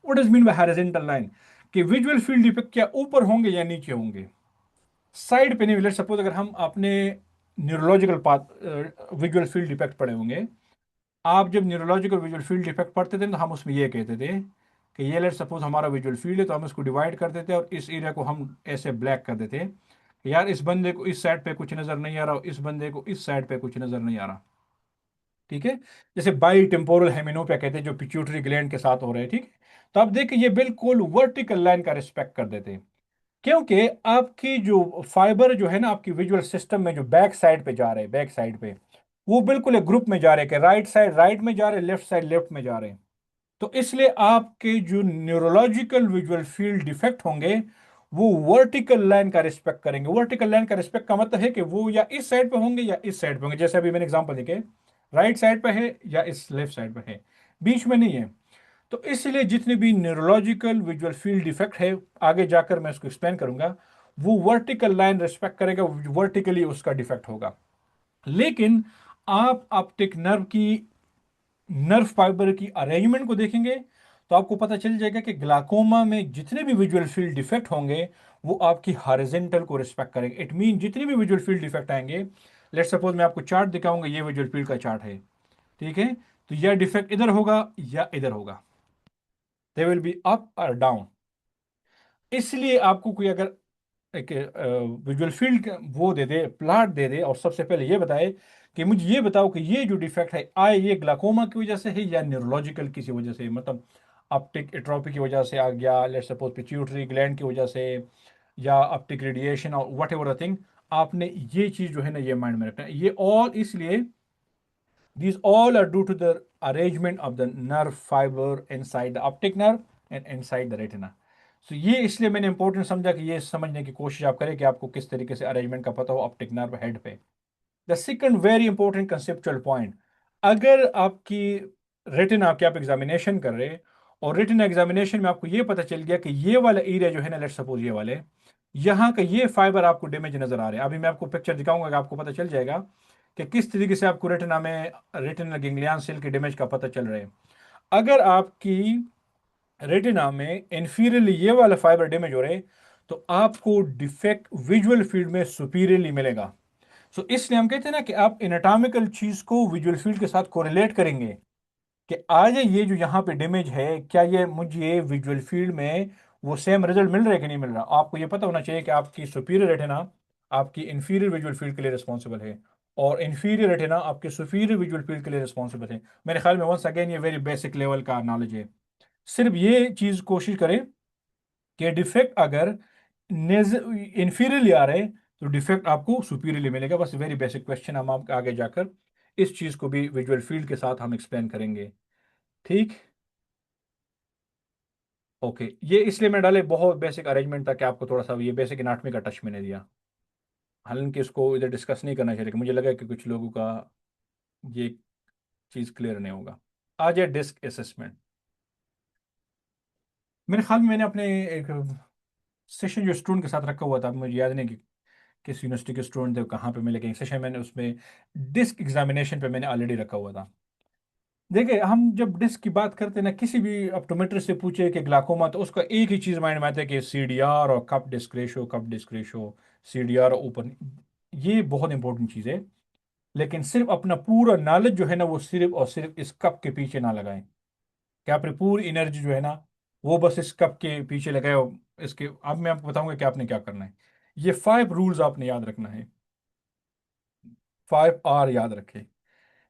What does mean by horizontal line, कि विजुअल फील्ड डिफेक्ट क्या ऊपर होंगे या नीचे होंगे, साइड पे नहीं। लेट्स सपोज अगर हम अपने neurological path visual field defect पढ़े होंगे, आप जब न्यूरोलॉजिकल विजुअल फील्ड डिफेक्ट पढ़ते थे तो हम उसमें ये कहते थे कि ये लेट सपोज हमारा विजुअल फील्ड है तो हम इसको डिवाइड करते थे और इस एरिया को हम ऐसे ब्लैक कर देते कि यार इस बंदे को इस साइड पे कुछ नजर नहीं आ रहा, इस बंदे को इस साइड पे कुछ नजर नहीं आ रहा, ठीक है। जैसे बाई टेम्पोरल हेमिनोपिया कहते हैं जो पिट्यूटरी ग्लैंड के साथ हो रहे हैं, ठीक है। तो आप देखिए ये बिल्कुल वर्टिकल लाइन का रिस्पेक्ट कर देते हैं, क्योंकि आपकी जो फाइबर जो है ना आपकी विजुअल सिस्टम में जो बैक साइड पे जा रहे हैं, बैक साइड पे वो बिल्कुल एक ग्रुप में जा रहे हैं कि राइट साइड राइट में जा रहे हैं, लेफ्ट साइड लेफ्ट में जा रहे हैं। तो इसलिए आपके जो न्यूरोलॉजिकल विजुअल फील्ड डिफेक्ट होंगे वो वर्टिकल लाइन का रिस्पेक्ट करेंगे। वर्टिकल लाइन का रिस्पेक्ट का मतलब है कि वो या इस साइड पे होंगे या इस साइड पे होंगे। जैसे अभी मैंने एग्जांपल देखे, राइट साइड पे है या इस लेफ्ट साइड पे है। बीच में नहीं है। तो इसलिए जितने भी न्यूरोलॉजिकल विजुअल फील्ड डिफेक्ट है, आगे जाकर मैं उसको एक्सप्लेन करूंगा, वो वर्टिकल लाइन रिस्पेक्ट करेगा, वर्टिकली उसका डिफेक्ट होगा। लेकिन आप ऑप्टिक नर्व फाइबर की अरेंजमेंट को देखेंगे तो आपको पता चल जाएगा कि ग्लाकोमा में जितने भी विजुअल फील्ड डिफेक्ट होंगे वो आपकी हॉरिजॉन्टल को रिस्पेक्ट करेंगे। इट मीन जितने भी विजुअल फील्ड डिफेक्ट आएंगे, लेट सपोज मैं आपको चार्ट दिखाऊंगा, ये विजुअल फील्ड का चार्ट है, ठीक है, तो यह डिफेक्ट इधर होगा या इधर होगा, दे विल बी अप और डाउन। इसलिए आपको कोई अगर एक विजुअल फील्ड वो दे दे, प्लाट दे दे, और सबसे पहले ये बताए कि मुझे ये बताओ कि ये जो डिफेक्ट है आए ये ग्लाकोमा की वजह से है या न्यूरोलॉजिकल किसी वजह से, मतलब ऑप्टिक एट्रोपी की वजह से आ गया, लेट सपोज पिट्यूटरी ग्लैंड की वजह से, या ऑप्टिक रेडिएशन और वट एवर द थिंग। आपने ये चीज जो है ना ये माइंड में रखना है। ये ऑल इसलिए these all are due to the arrangement of the nerve fiber inside the optic nerve and inside the retina. So ये इसलिए मैंने इंपॉर्टेंट समझा कि ये समझने की कोशिश आप करें कि आपको किस तरीके से अरेंजमेंट का पता हो ऑप्टिक नर्व हेड पे। The second very important conceptual point, अगर आपकी रेटिना आपके आप एग्जामिनेशन कर रहे और रेटिना एग्जामिनेशन में आपको ये पता चल गया कि ये वाला एरिया जो है ना, लेट्स सपोज ये वाले, यहाँ का ये फाइबर आपको डैमेज नजर आ रहे हैं। अभी मैं आपको पिक्चर दिखाऊंगा कि आपको पता चल जाएगा कि किस तरीके से आपको रेटिना में रेटिनल गैंग्लियन सेल के डैमेज का पता चल रहा है। अगर आपकी रेटिना में इंफीरियरली ये वाला फाइबर डैमेज हो रहे हैं तो आपको डिफेक्ट विजुअल फील्ड में सुपीरियरली मिलेगा। सो इसलिए हम कहते हैं ना कि आप एनाटॉमिकल चीज को विजुअल फील्ड के साथ कोरिलेट करेंगे कि आज ये जो यहाँ पे डैमेज है, क्या ये मुझे विजुअल फील्ड में वो सेम रिजल्ट मिल रहा है कि नहीं मिल रहा। आपको ये पता होना चाहिए कि आपकी सुपीरियर रेटिना आपकी इंफीरियर विजुअल फील्ड के लिए रिस्पॉन्सिबल है और इंफीरियर रेटिना आपके सुपीरियर विजुअल फील्ड के लिए रिस्पॉन्सिबल है। मेरे ख्याल में वंस अगेन ये वेरी बेसिक लेवल का नॉलेज है। सिर्फ ये चीज कोशिश करें कि डिफेक्ट अगर इंफीरियरली आ रहे तो डिफेक्ट आपको सुपीरियरली मिलेगा। बस वेरी बेसिक क्वेश्चन, हम आपके आगे जाकर इस चीज को भी विजुअल फील्ड के साथ हम एक्सप्लेन करेंगे, ठीक। ओके, ये इसलिए मैं डाले बहुत बेसिक अरेंजमेंट था कि आपको थोड़ा सा ये बेसिक एनाटॉमी का टच मैंने दिया। हालांकि इसको इधर डिस्कस नहीं करना चाहिए, लेकिन मुझे लगा कि कुछ लोगों का ये चीज़ क्लियर नहीं होगा। आ जाए डिस्क असेसमेंट। मेरे ख्याल में मैंने अपने एक सेशन जो स्टूडेंट के साथ रखा हुआ था, मुझे याद नहीं कि किस यूनिवर्सिटी के स्टूडेंट थे, कहाँ पे मिले, एक सेशन मैंने उसमें डिस्क एग्जामिनेशन पे मैंने ऑलरेडी रखा हुआ था। देखिए, हम जब डिस्क की बात करते हैं ना, किसी भी ऑप्टोमेट्रिस्ट से पूछे कि ग्लाकोमा, तो उसका एक ही चीज़ माइंड में आता है कि CDR और कप डिस्क रेशो, CDR ऊपर, ये बहुत इंपॉर्टेंट चीज़ है। लेकिन सिर्फ अपना पूरा नॉलेज जो है ना वो सिर्फ और सिर्फ इस कप के पीछे ना लगाएं कि आपने पूरी एनर्जी जो है ना वो बस इस कप के पीछे लगाए हो। इसके अब मैं आपको बताऊंगा कि आपने क्या करना है। ये 5 रूल्स आपने याद रखना है, 5R याद रखें।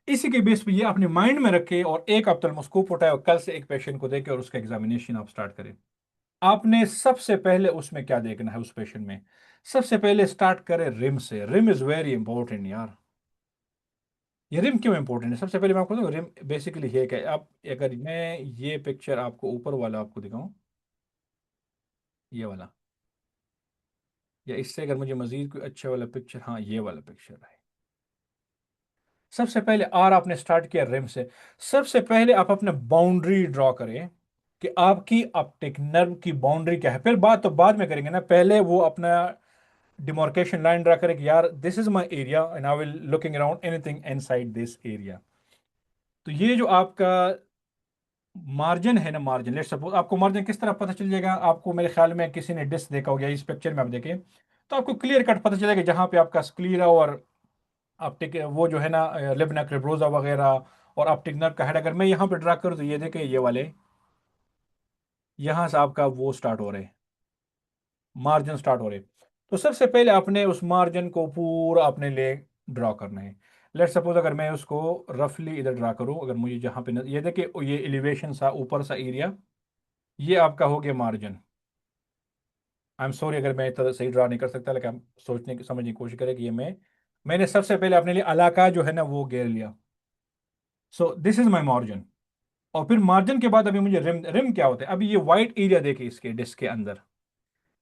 इसी के बेस पे ये अपने माइंड में रखे और एक ऑप्थेल्मोस्कोप उठाए और कल से एक पेशेंट को देखे और उसका एग्जामिनेशन आप स्टार्ट करें। आपने सबसे पहले उसमें क्या देखना है, उस पेशेंट में सबसे पहले स्टार्ट करें रिम से। रिम इज वेरी इंपॉर्टेंट यार। ये रिम क्यों इंपॉर्टेंट है, सबसे पहले मैं आपको बताऊं, रिम बेसिकली है क्या। आप अगर मैं ये पिक्चर आपको ऊपर वाला आपको दिखाऊं, ये वाला, या इससे अगर मुझे मजीद कोई अच्छा वाला पिक्चर, हाँ ये वाला पिक्चर है। सबसे पहले आर आपने स्टार्ट किया रिम से। सबसे पहले आप अपने बाउंड्री ड्रॉ करें कि आपकी ऑप्टिक नर्व की बाउंड्री क्या है। फिर बात तो बाद में करेंगे ना, पहले वो अपना डिमार्केशन लाइन ड्रा करें कि यार this is my area and I will looking around anything inside this area. तो ये जो आपका मार्जिन है ना, मार्जिन, लेट्स सपोज आपको मार्जिन किस तरह पता चल जाएगा। आपको मेरे ख्याल में किसी ने डिस्क देखा हो गया, इस पिक्चर में आप देखें तो आपको क्लियर कट पता चलेगा जहां पे आपका स्क्लीरा और ऑप्टिक वो जो है ना लिबना क्रिब्रोजा वगैरह और ऑप्टिक नर्व का हेड, अगर मैं यहाँ पे ड्रा करूँ तो ये देखें ये वाले यहाँ से आपका वो स्टार्ट हो रहे, मार्जिन स्टार्ट हो रहे। तो सबसे पहले आपने उस मार्जिन को पूरा अपने लिए ड्रॉ करना है। लेट सपोज अगर मैं उसको रफली इधर ड्रा करूँ, अगर मुझे जहाँ पे ये देखिए ये एलिवेशन सा ऊपर सा एरिया, ये आपका हो गया मार्जिन। आई एम सॉरी अगर मैं इतना सही ड्रा नहीं कर सकता, लेकिन हम सोचने की समझने की कोशिश करें कि ये मैंने सबसे पहले अपने लिए इलाका जो है ना वो घेर लिया। सो दिस इज माई मार्जिन। और फिर मार्जिन के बाद अभी मुझे रिम, रिम क्या होता है। अभी ये वाइट एरिया देखिए इसके डिस्क के अंदर,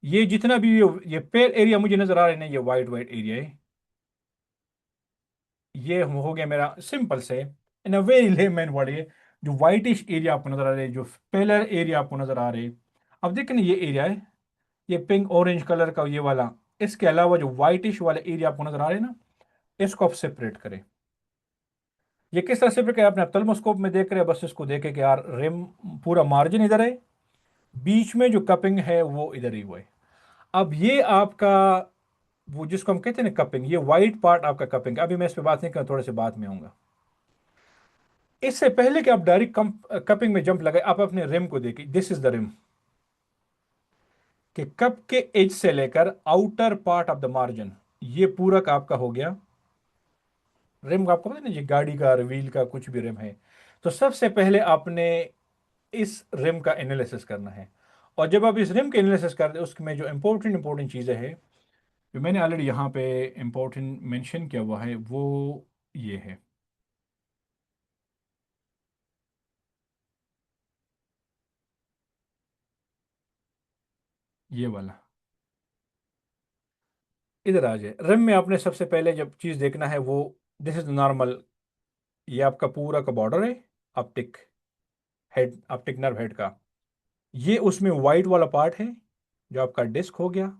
ये जितना भी ये पेल एरिया मुझे नजर आ रहा है ना, ये वाइट वाइट एरिया है। ये हो गया मेरा सिंपल से इन अ वेरी लेमैन वर्ड, ये जो वाइटिश एरिया आपको नजर आ रहे हैं, जो पेलर एरिया आपको नजर आ रहे हैं, अब देखें ना, ये एरिया है, ये पिंक ऑरेंज कलर का ये वाला, इसके अलावा जो वाइटिश वाला एरिया आपको नजर आ रहे हैं ना, इसको आप सेपरेट करें। ये किस तरह सेपरेट करें? आपने ऑप्थेल्मोस्कोप में देख रहे हैं, बस इसको देखें कि यार रिम पूरा मार्जिन इधर है, बीच में जो कपिंग है वो इधर ही हुआ है। अब ये आपका वो जिसको हम कहते हैं ना कपिंग, ये वाइट पार्ट आपका कपिंग, अभी मैं इस पे बात नहीं कर, थोड़े से बाद में आऊंगा। इससे पहले कि आप डायरेक्ट कपिंग में जंप लगाए, आप अपने रिम को देखिए, दिस इज द रिम, कि कप के एज से लेकर outer part of the margin, ये पूरा का आपका हो गया रिम का। आपको पता है ना, ये गाड़ी का व्हील का कुछ भी रिम है, तो सबसे पहले आपने इस रिम का एनालिसिस करना है। और जब आप इस रिम का एनालिसिस करते हैं, उसमें जो इंपॉर्टेंट इंपॉर्टेंट चीज़ें हैं, जो मैंने ऑलरेडी यहाँ पे इंपॉर्टेंट मेंशन किया हुआ है, वो ये है। ये वाला इधर आ जाए, रिम में आपने सबसे पहले जब चीज़ देखना है वो, दिस इज नॉर्मल, ये आपका पूरा का बॉर्डर है optic head, optic nerve head का, ये उसमें वाइट वाला पार्ट है जो आपका डिस्क हो गया,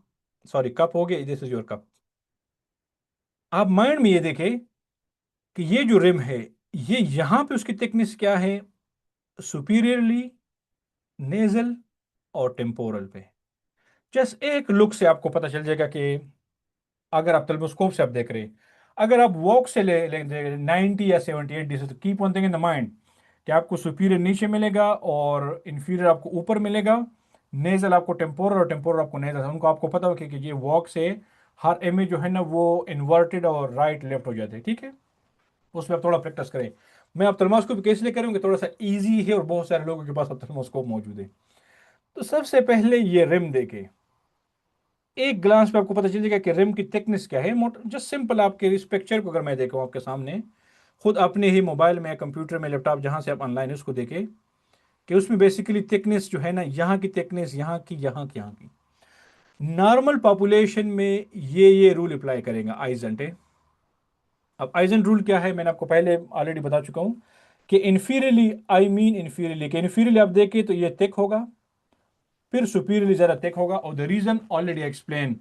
सॉरी कप हो गया, दिस इज योर कप। आप माइंड में ये देखें कि ये जो रिम है, ये यहां पे उसकी थिकनेस क्या है, सुपीरियरली, नेजल और टेम्पोरल पे। जस्ट एक लुक से आपको पता चल जाएगा कि अगर आप टेलीस्कोप से आप देख रहे हैं, अगर आप वॉक से ले 90 या 78 डिग्री, तो keep one thing in the mind कि आपको सुपीरियर नीचे मिलेगा और इंफीरियर आपको ऊपर मिलेगा, नेजल आपको टेम्पोरल और टेम्पोरल आपको नेजल। उनको आपको पता हो कि ये वॉक से हर इमेज जो है ना वो इन्वर्टेड और राइट लेफ्ट हो जाते हैं, ठीक है। उसमें आप थोड़ा प्रैक्टिस करें। मैं अब थर्मोस्कोप केस लिए करूँगी, थोड़ा सा इजी है और बहुत सारे लोगों के पास अब थर्मोस्कोप मौजूद है। तो सबसे पहले ये रिम देखे, एक ग्लांस पे आपको पता चल जाएगा कि रिम की थिकनेस क्या है। जस्ट सिंपल आपके इस पिक्चर को अगर मैं देखूँ आपके सामने, खुद अपने ही मोबाइल में, कंप्यूटर में, लैपटॉप, जहां से आप ऑनलाइन उसको देखें, कि उसमें बेसिकली थिकनेस जो है ना, यहाँ की थिकनेस, यहाँ की, यहाँ की, यहाँ की, नॉर्मल पॉपुलेशन में ये रूल अप्लाई करेगा आइजेंटे। अब आइजन रूल क्या है, मैंने आपको पहले ऑलरेडी बता चुका हूं कि इन्फीरियरली, आई मीन इन्फीरियरली, कि इन्फीरियरली आप देखें तो ये थिक होगा, फिर सुपीरियरली ज़्यादा थिक होगा, और द रीज़न ऑलरेडी एक्सप्लेन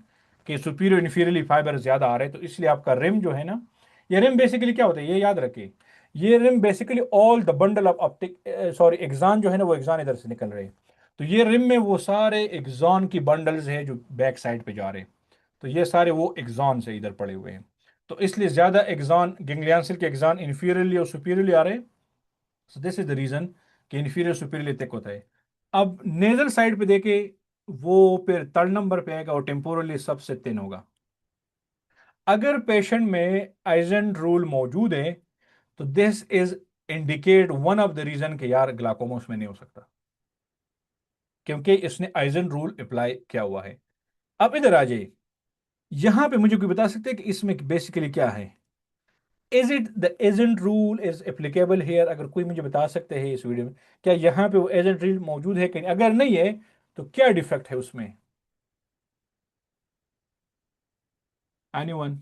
कि सुपीरियर इन्फीरियरली फाइबर ज़्यादा आ रहे हैं, तो इसलिए आपका रिम जो है ना, ये रिम बेसिकली क्या होता है, ये याद रखिए, ये rim basically all the bundle of optic, sorry axon जो है ना, वो एग्जान इधर से निकल रहे हैं, तो ये रिम में वो सारे एग्जान की बंडल्स हैं जो बैक साइड पे जा रहे हैं, तो ये सारे वो एग्जान से इधर पड़े हुए हैं, तो इसलिए ज़्यादा एग्जान, गेंगलियन सेल के एग्जान इन्फीरियरली और सुपीरियरली आ रहे हैं। So this is the reason कि इन्फीरियर सुपीरियरली थिक होता है। अब नेजल साइड पे देखे, वो फिर थर्ड नंबर पे आएगा और टेम्पोरली सबसे थिन होगा। अगर पेशेंट में आइजन रूल मौजूद है, तो this is indicate one of the reason के यार ग्लाकोमा उसमें नहीं हो सकता, क्योंकि इसने आइजन रूल अप्लाई किया हुआ है। अब इधर आ जाइए, यहां पे मुझे कोई बता सकते हैं कि इसमें बेसिकली क्या है, is it the agent rule is applicable here? अगर कोई मुझे बता सकते हैं इस वीडियो में, क्या यहाँ पे वो एजेंट रूल मौजूद है कि नहीं? अगर नहीं है तो क्या डिफेक्ट है उसमें? एनीवन?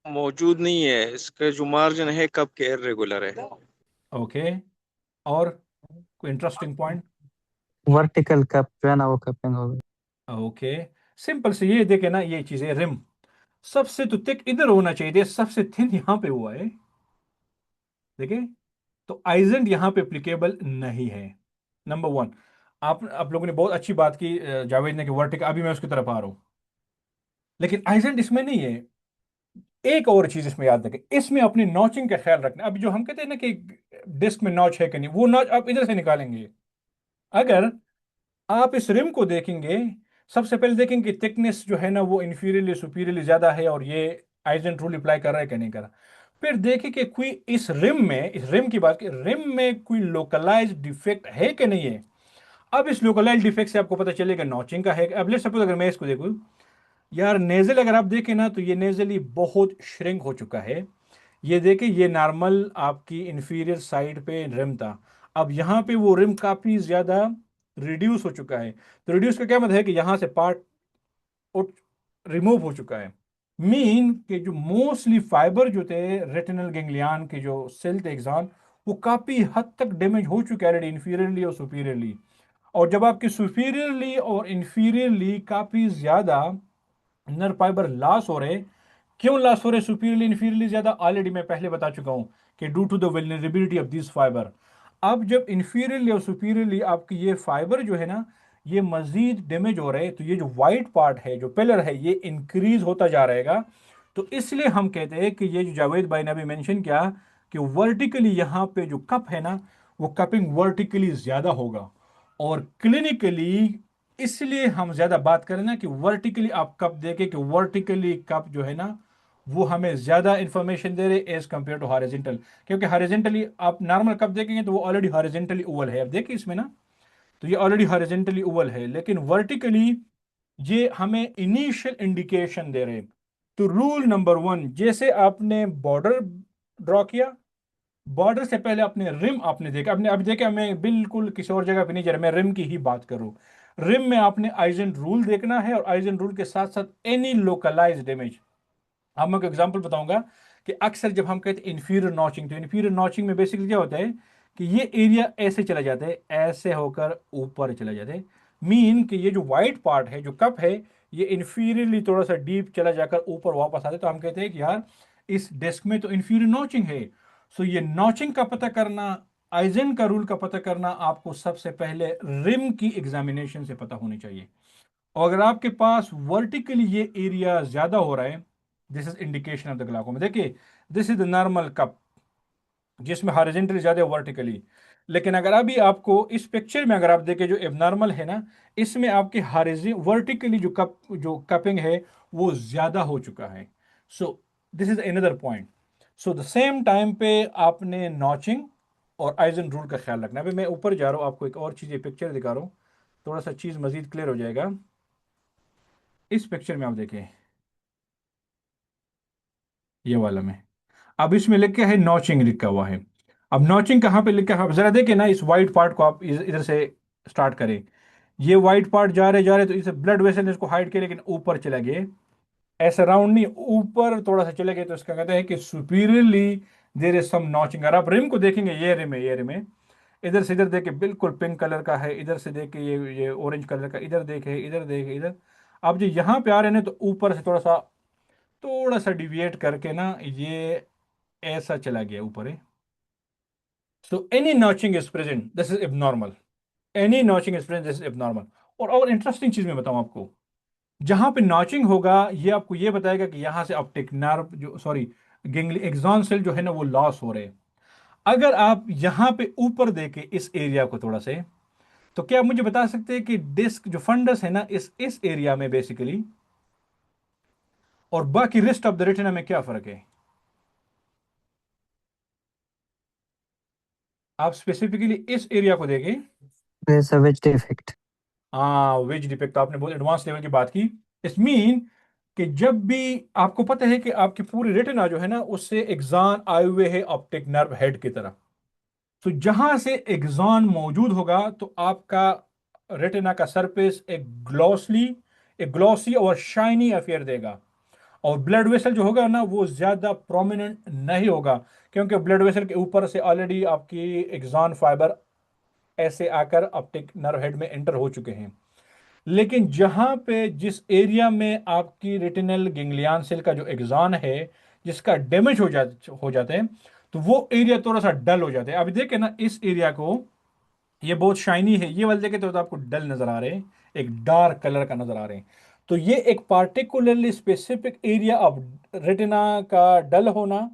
मौजूद नहीं है, इसका जो मार्जिन है कब के इरेगुलर है। ओके, और कोई इंटरेस्टिंग पॉइंट? वर्टिकल कप जो है ना वो कपिंग हो गई। ओके, सिंपल से ये देखे ना, ये चीजें रिम सबसे तो थिक इधर होना चाहिए, सबसे थिन यहाँ पे हुआ है, देखिए, तो आइजेंट यहाँ पे एप्लीकेबल नहीं है। नंबर वन, आप लोगों ने बहुत अच्छी बात की जावेद ने, कि वर्टिकल, अभी मैं उसकी तरफ आ रहा हूँ, लेकिन आइजेंट इसमें नहीं है। एक और चीज इसमें याद रखें, इसमें अपनी नॉचिंग का ख्याल रखना। अभी जो हम कहते हैं ना कि डिस्क में नॉच है कि नहीं, वो नॉच आप इधर से निकालेंगे। अगर आप इस रिम को देखेंगे, सबसे पहले देखेंगे कि थिकनेस जो है ना वो इंफीरियरली सुपीरियरली ज्यादा है, और ये आइजेंट रूल अप्लाई कर रहा है कि नहीं कर रहा। फिर देखें कि कोई इस रिम में, इस रिम की बात की, रिम में कोई लोकलाइज डिफेक्ट है कि नहीं है। अब इस लोकलाइज डिफेक्ट से आपको पता चलेगा नॉचिंग का है। अब लेट्स सपोज अगर मैं इसको देखूं, यार नेजल अगर आप देखें ना, तो ये नेजल ही बहुत श्रिंक हो चुका है। ये देखिए, ये नॉर्मल आपकी इंफीरियर साइड पे रिम था, अब यहाँ पे वो रिम काफी ज्यादा रिड्यूस हो चुका है। तो रिड्यूस का क्या मतलब है कि यहाँ से पार्ट रिमूव हो चुका है। मीन के जो मोस्टली फाइबर जो थे रेटिनल गेंगलियन के जो सेल थे एग्जान, वो काफ़ी हद तक डैमेज हो चुका है ऑलरेडी, इन्फीरियरली और सुपीरियरली। और जब आपकी सुपीरियरली और इन्फीरियरली काफ़ी ज़्यादा नर्व फाइबर लॉस हो रहे, क्यों लॉस हो रहे सुपीरियरली इन्फीरियरली ज़्यादा, ऑलरेडी मैं पहले बता चुका हूँ कि due to the vulnerability of this fibre. अब जब इन्फीरियरली और सुपीरियरली आपकी ये फाइबर जो है ना ये मजीद डैमेज हो रहे हैं, तो ये जो वाइट पार्ट है जो पिलर है ये इंक्रीज होता जा रहेगा। तो इसलिए हम कहते हैं कि ये जो जावेद भाई ने अभी मेंशन किया कि वर्टिकली यहाँ पे जो कप है ना वो कपिंग वर्टिकली ज्यादा होगा, और क्लिनिकली इसलिए हम ज्यादा बात करें ना कि वर्टिकली आप कप देखें कि वर्टिकली कप जो है ना वो हमें ज्यादा इंफॉर्मेशन दे रहे एज कंपेयर टू हॉरिजॉन्टल। क्योंकि हॉरिजॉन्टली आप नॉर्मल कप देखेंगे तो वो ऑलरेडी हॉरिजॉन्टली ओवल है, अब देखिए इसमें ना, तो ये ऑलरेडी हॉरिजॉन्टली ओवल है, लेकिन वर्टिकली ये हमें इनिशियल इंडिकेशन दे रहे हैं। तो रूल नंबर 1, जैसे आपने बॉर्डर ड्रॉ किया, बॉर्डर से पहले अपने रिम आपने देखा, आपने अभी देखा, मैं बिल्कुल किसी और जगह पे नहीं जा रहा, मैं रिम की ही बात करूं। रिम में आपने आइजन रूल देखना है, और आइजन रूल के साथ साथ एनी लोकलाइज डैमेज। अब मैं एक एग्जांपल बताऊंगा कि अक्सर जब हम कहते हैं इन्फीरियर नॉचिंग, तो इन्फीरियर नॉचिंग में बेसिकली क्या होता है कि ये एरिया ऐसे चला जाता है, ऐसे होकर ऊपर चला जाता है। मीन कि ये जो वाइट पार्ट है जो कप है ये इन्फीरियरली थोड़ा सा डीप चला जाकर ऊपर वापस आता है, तो हम कहते हैं कि यार इस डिस्क में तो इन्फीरियर नॉचिंग है। सो ये नॉचिंग का पता करना, आइजन का रूल का पता करना आपको सबसे पहले रिम की एग्जामिनेशन से पता होनी चाहिए। और अगर आपके पास वर्टिकली ये एरिया ज्यादा हो रहा है, this is indication of the glaucoma. देखिए this is the normal cup जिसमें हॉरिजॉन्टली ज्यादा वर्टिकली, लेकिन अगर अभी आपको इस पिक्चर में अगर आप देखें जो एबनॉर्मल है ना, इसमें आपके वर्टिकली जो कपिंग है वो ज्यादा हो चुका है। So this is another point. So the same time पे आपने नॉचिंग और आइजन रूल का ख्याल रखना है। अभी मैं ऊपर जा रहा हूँ, आपको एक और चीज, ये पिक्चर दिखा रहा हूँ, थोड़ा सा चीज मजीद क्लियर हो जाएगा। इस पिक्चर में आप देखें, ये वाला में, अब इसमें लिखा है नॉचिंग लिखा हुआ है। अब नॉचिंग कहाँ पे लिखा है आप जरा देखें ना, इस वाइट पार्ट को आप इधर से स्टार्ट करें, ये वाइट पार्ट जा रहे तो इसे ब्लड वेसल ने इसको हाइड किया, लेकिन ऊपर चला गए, ऐसे राउंड नहीं, ऊपर थोड़ा सा चले गए, तो इसका कहते हैं कि superiorly there is some notching. अगर आप रिम को देखेंगे, ये रिम है, इधर से इधर देखे बिल्कुल पिंक कलर का है, इधर से देखे ये ऑरेंज कलर का, इधर देखे इधर देखे इधर। आप जो यहाँ पे आ रहे हैं ना, तो ऊपर से थोड़ा सा डिविएट करके ना ये ऐसा चला गया ऊपर है। So any notching is present, this is abnormal. Any notching is present, this is abnormal. और इंटरेस्टिंग चीज मैं बताऊं आपको, जहां पे नॉचिंग होगा ये आपको ये बताएगा कि यहां से ऑप्टिक नर्व जो सॉरी गेंगली एक्सॉन सेल जो है ना वो लॉस हो रहे हैं। अगर आप यहां पे ऊपर देखें इस एरिया को थोड़ा से, तो क्या आप मुझे बता सकते हैं कि डिस्क जो फंडस है ना इस एरिया में बेसिकली और बाकी रेस्ट ऑफ द रेटिना में क्या फर्क है? आप स्पेसिफिकली इस एरिया को देखें। There's a wedge defect. हाँ, वेज डिपेक्ट, आपने बहुत एडवांस लेवल की बात की। इस मीन कि जब भी आपको पता है कि आपकी पूरी रेटिना जो है ना उससे एक्सॉन आए हुए है ऑप्टिक नर्व हेड की तरफ, तो जहां से एक्सॉन मौजूद होगा तो आपका रेटिना का सरफेस एक ग्लॉसी और शाइनी अफेयर देगा, और ब्लड वेसल जो होगा ना वो ज्यादा प्रोमिनेंट नहीं होगा, क्योंकि ब्लड वेसल के ऊपर से ऑलरेडी आपकी एक्सॉन फाइबर ऐसे आकर ऑप्टिक नर्व हेड में एंटर हो चुके हैं। लेकिन जहां पे जिस एरिया में आपकी रेटिनल गेंगलियन सेल का जो एक्सॉन है जिसका डैमेज हो जाता है, तो वो एरिया थोड़ा सा डल हो जाता है। अभी देखें ना इस एरिया को, ये बहुत शाइनी है, ये वाले देखें तो आपको डल नजर आ रहे हैं, एक डार्क कलर का नजर आ रहे हैं। तो ये एक particularly specific area of retina का डल होना,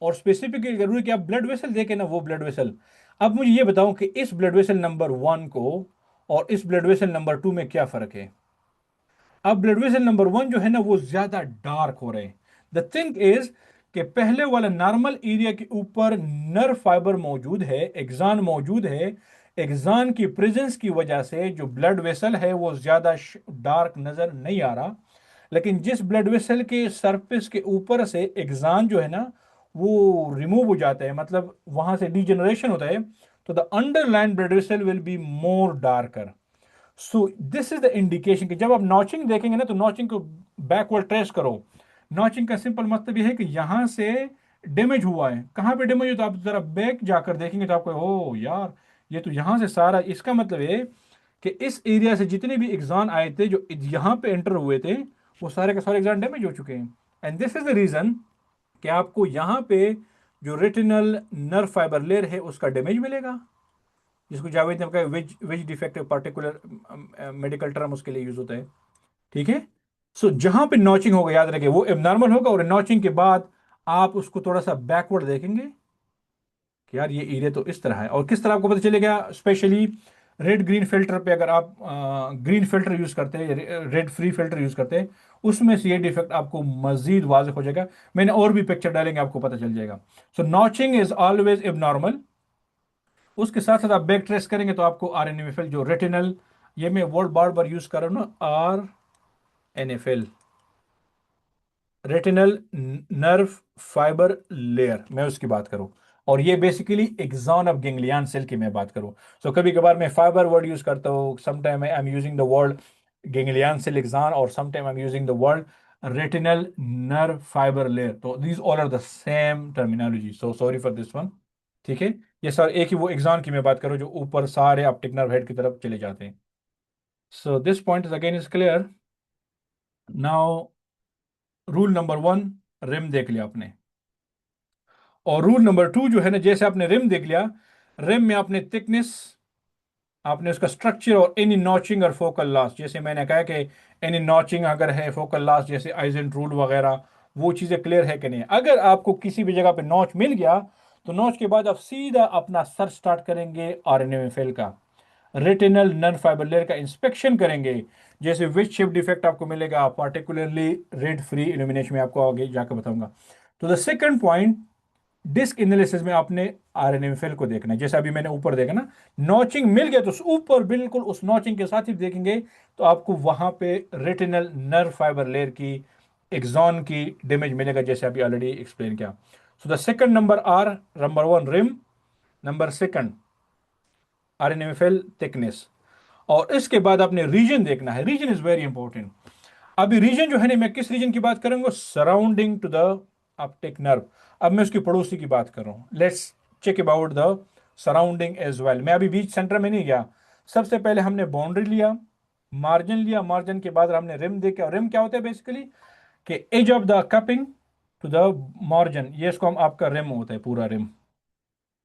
और स्पेसिफिकली जरूरी कि आप ब्लड वेसल देखें ना, वो ब्लड वेसल। अब मुझे ये बताऊं कि इस ब्लड वेसल नंबर 1 को और इस ब्लड वेसल नंबर 2 में क्या फर्क है? अब ब्लड वेसल नंबर 1 जो है ना वो ज्यादा डार्क हो रहे हैं। द थिंग इज कि पहले वाला नॉर्मल एरिया के ऊपर नर्व फाइबर मौजूद है, एक्सॉन मौजूद है, एक्सॉन की प्रेजेंस की वजह से जो ब्लड वेसल है वो ज्यादा डार्क नजर नहीं आ रहा। लेकिन जिस ब्लड वेसल के सरफेस के ऊपर से एक्सॉन जो है ना वो रिमूव हो जाता है, मतलब वहां से डिजेनरेशन होता है, तो the underline blood vessel will be more darker. So this is the indication कि जब आप नॉचिंग देखेंगे ना तो नॉचिंग को बैकवर्ड ट्रेस करो। नॉचिंग का सिंपल मतलब यह है कि यहां से डैमेज हुआ है। कहाँ पे डैमेज होता है? आप जरा बैक जाकर देखेंगे तो आपको, ओ यार, ये तो यहाँ से सारा, इसका मतलब है कि इस एरिया से जितने भी एग्जाम आए थे जो यहाँ पे एंटर हुए थे, वो सारे के सारे एग्जाम डैमेज हो चुके हैं। And this is the reason कि आपको यहाँ पे जो रेटिनल नर्व फाइबर लेयर है उसका डैमेज मिलेगा, जिसको जावेद ने कहा विच डिफेक्टिव पार्टिकुलर मेडिकल टर्म उसके लिए यूज होता है। ठीक है। सो जहां पे नॉचिंग होगा याद रखिए वो एबनॉर्मल होगा, और नॉचिंग के बाद आप उसको थोड़ा सा बैकवर्ड देखेंगे कि यार ये एरिया तो इस तरह है। और किस तरह आपको पता चलेगा? स्पेशली रेड ग्रीन फिल्टर पे, अगर आप ग्रीन फिल्टर यूज करते हैं, रेड फ्री फिल्टर यूज करते हैं, उसमें से ये डिफेक्ट आपको मजीद वाज़ेह हो जाएगा। मैंने और भी पिक्चर डालेंगे, आपको पता चल जाएगा। सो नॉचिंग इज ऑलवेज एबनॉर्मल। उसके साथ साथ आप बैक ट्रेस करेंगे तो आपको आर एन एफ एल जो रेटिनल, ये मैं वर्ड बार बार यूज कर रहा हूँ ना, R N F L, retinal nerve fibre layer, मैं उसकी बात करूं। और ये basically axon of ganglion cell की मैं बात करूं। सो कभी कभार मैं फाइबर वर्ड यूज करता हूं, sometime I am using the word ganglion cell axon, और sometime I am using the word retinal nerve fibre layer. तो these all are the same terminology, so sorry for this one. ठीक है। ये sir एक ही वो axon की मैं बात करूं जो ऊपर सारे ऑप्टिक नर्व हेड की तरफ चले जाते हैं। So this point is again is clear. Now rule number 1, rim देख लिया आपने। और रूल नंबर 2 जो है ना, जैसे आपने रिम देख लिया, रिम में आपने थिकनेस, आपने उसका स्ट्रक्चर, और एनी नॉचिंग और फोकल लॉस, जैसे मैंने कहा कि एनी नॉचिंग अगर है, फोकल लॉस जैसे आइजन रूल वगैरह, वो चीज़ें क्लियर है कि नहीं। अगर आपको किसी भी जगह पे नॉच मिल गया तो नॉच के बाद आप सीधा अपना सर्च स्टार्ट करेंगे आरएनएमएफएल का, रेटिनल नर्व फाइबर लेयर का इंस्पेक्शन करेंगे। जैसे विच शेप डिफेक्ट आपको मिलेगा, पार्टिकुलरली रेड फ्री इल्यूमिनेशन में आपको आगे जाकर बताऊंगा। तो the second point, disc analysis में आपने आरएनएमएफएल को देखना है। जैसे अभी मैंने ऊपर देखा ना, नॉचिंग मिल गया तो उस ऊपर बिल्कुल उस नॉचिंग के साथ ही देखेंगे तो आपको वहां पे रेटिनल नर्व फाइबर लेयर की एक्सॉन की डैमेज मिलेगा, जैसे अभी ऑलरेडी एक्सप्लेन किया। So the second number R, number 1 rim, number second RNMFL thickness. और इसके बाद आपने रीजन देखना है। Region is very important. अभी रीजन जो है ना, मैं किस रीजन की बात करूंगा? Surrounding to the optic nerve. अब मैं उसकी पड़ोसी की बात कर रहा हूं। Let's check about the surrounding as well. मैं अभी बीच सेंटर में नहीं गया। सबसे पहले हमने बाउंड्री लिया, मार्जिन लिया, मार्जिन के बाद हमने रिम देखा। रिम क्या होता है बेसिकली? कि edge of the cupping to the margin, ये इसको हम आपका रिम होता है, पूरा रिम।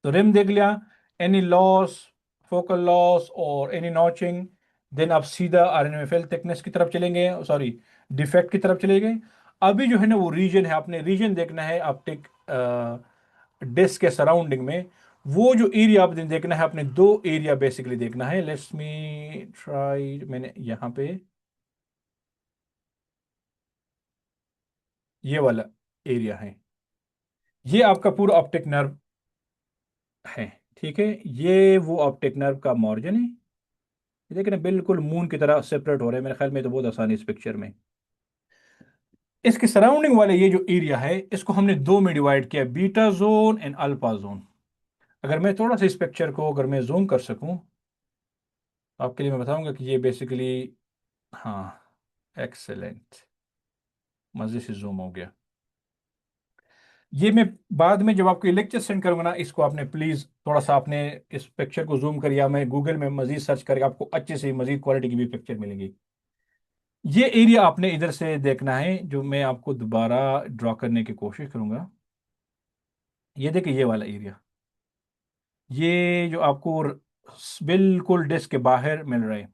तो रिम देख लिया, एनी लॉस, फोकल लॉस और एनी नॉचिंग, देन आप सीधा आरएनएफएल थिकनेस की तरफ चलेंगे, सॉरी डिफेक्ट की तरफ चले गए। अभी जो है ना वो रीजन है, आपने रीजन देखना है ऑप्टिक डिस्क के सराउंडिंग में। वो जो एरिया आपने देखना है, आपने दो एरिया बेसिकली देखना है। लेट्स मी ट्राई, मैंने यहाँ पे ये वाला एरिया है, ये आपका पूरा ऑप्टिक नर्व है। ठीक है, ये वो ऑप्टिक नर्व का मार्जिन है। लेकिन बिल्कुल मून की तरह सेपरेट हो रहे हैं, मेरे ख्याल में तो बहुत आसान है इस पिक्चर में। इसके सराउंडिंग वाले ये जो एरिया है, इसको हमने दो में डिवाइड किया, beta zone and alpha zone. अगर मैं थोड़ा सा इस पिक्चर को अगर मैं जूम कर सकूं तो आपके लिए मैं बताऊंगा कि ये बेसिकली, हाँ, एक्सेलेंट, मजे से जूम हो गया। ये मैं बाद में जब आपको लेक्चर सेंड करूंगा ना, इसको आपने प्लीज थोड़ा सा आपने इस पिक्चर को जूम कर, या मैं गूगल में मजीद सर्च करके आपको अच्छे से मजीद क्वालिटी की भी पिक्चर मिलेगी। ये एरिया आपने इधर से देखना है, जो मैं आपको दोबारा ड्रॉ करने की कोशिश करूंगा। ये देखिए, ये वाला एरिया, ये जो आपको बिल्कुल डिस्क के बाहर मिल रहा है,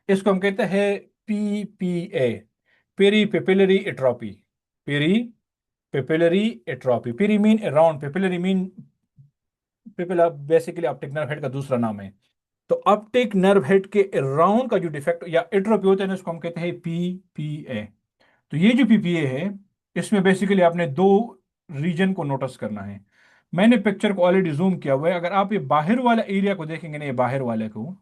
इसको हम कहते हैं PPA, peri papillary atrophy. Peri papillary atrophy, peri mean around, papillary mean papilla, basically optic nerve head का दूसरा नाम है। तो ऑप्टिक नर्व हेड के अराउंड का जो डिफेक्ट या एट्रोपी होता है ना, उसको हम कहते हैं PPA। तो ये जो PPA है, इसमें बेसिकली आपने दो रीजन को नोटिस करना है। मैंने पिक्चर को ऑलरेडी जूम किया हुआ है। अगर आप ये बाहर वाला एरिया को देखेंगे ना, ये बाहर वाले को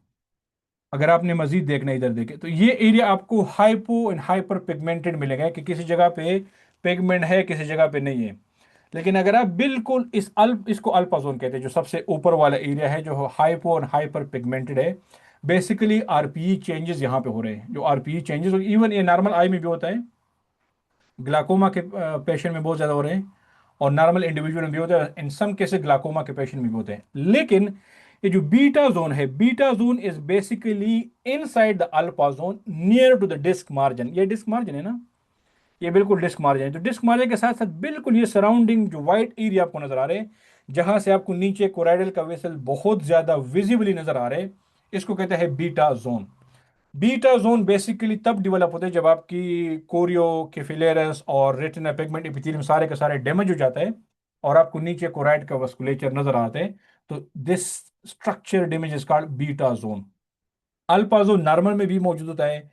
अगर आपने मजीद देखना इधर देखे, तो ये एरिया आपको हाइपो एंड हाइपर पिगमेंटेड मिलेगा, कि किसी जगह पे पिगमेंट है, किसी जगह पे नहीं है। लेकिन अगर आप बिल्कुल इसको अल्फा जोन कहते हैं, जो सबसे ऊपर वाला एरिया है, जो हाइपो एंड हाइपर पिगमेंटेड है, बेसिकली आरपीई चेंजेस यहाँ पे हो रहे हैं। जो आरपीई चेंजेस, इवन ये नॉर्मल आई में भी होता है, ग्लाकोमा के पेशेंट में बहुत ज़्यादा हो रहे हैं। और नॉर्मल इंडिविजुअल में भी होता है, इन सम केसेस ग्लाकोमा के पेशेंट में भी होते हैं। लेकिन ये जो बीटा जोन है, beta zone is basically inside the alpha zone near to the disc margin. ये डिस्क मार्जिन है ना, ये बिल्कुल डिस्क मार्जिन है। तो डिस्क मार्जिन के साथ साथ बिल्कुल ये सराउंडिंग जो वाइट एरिया आपको नजर आ रहे हैं, जहां से आपको नीचे कोराइडल का वेसल बहुत ज्यादा विजिबली नजर आ रहे हैं, इसको कहते हैं beta zone. Beta zone basically तब डेवलप होते हैं जब आपकी कोरियो केफिलेरस और रेटिना पिगमेंट एपिथेलियम सारे के सारे डैमेज हो जाता है और आपको नीचे कोराइड का वस्कुलेचर नजर आते हैं। तो this structure damage is called beta zone. Alpha zone normal में भी मौजूद होता है,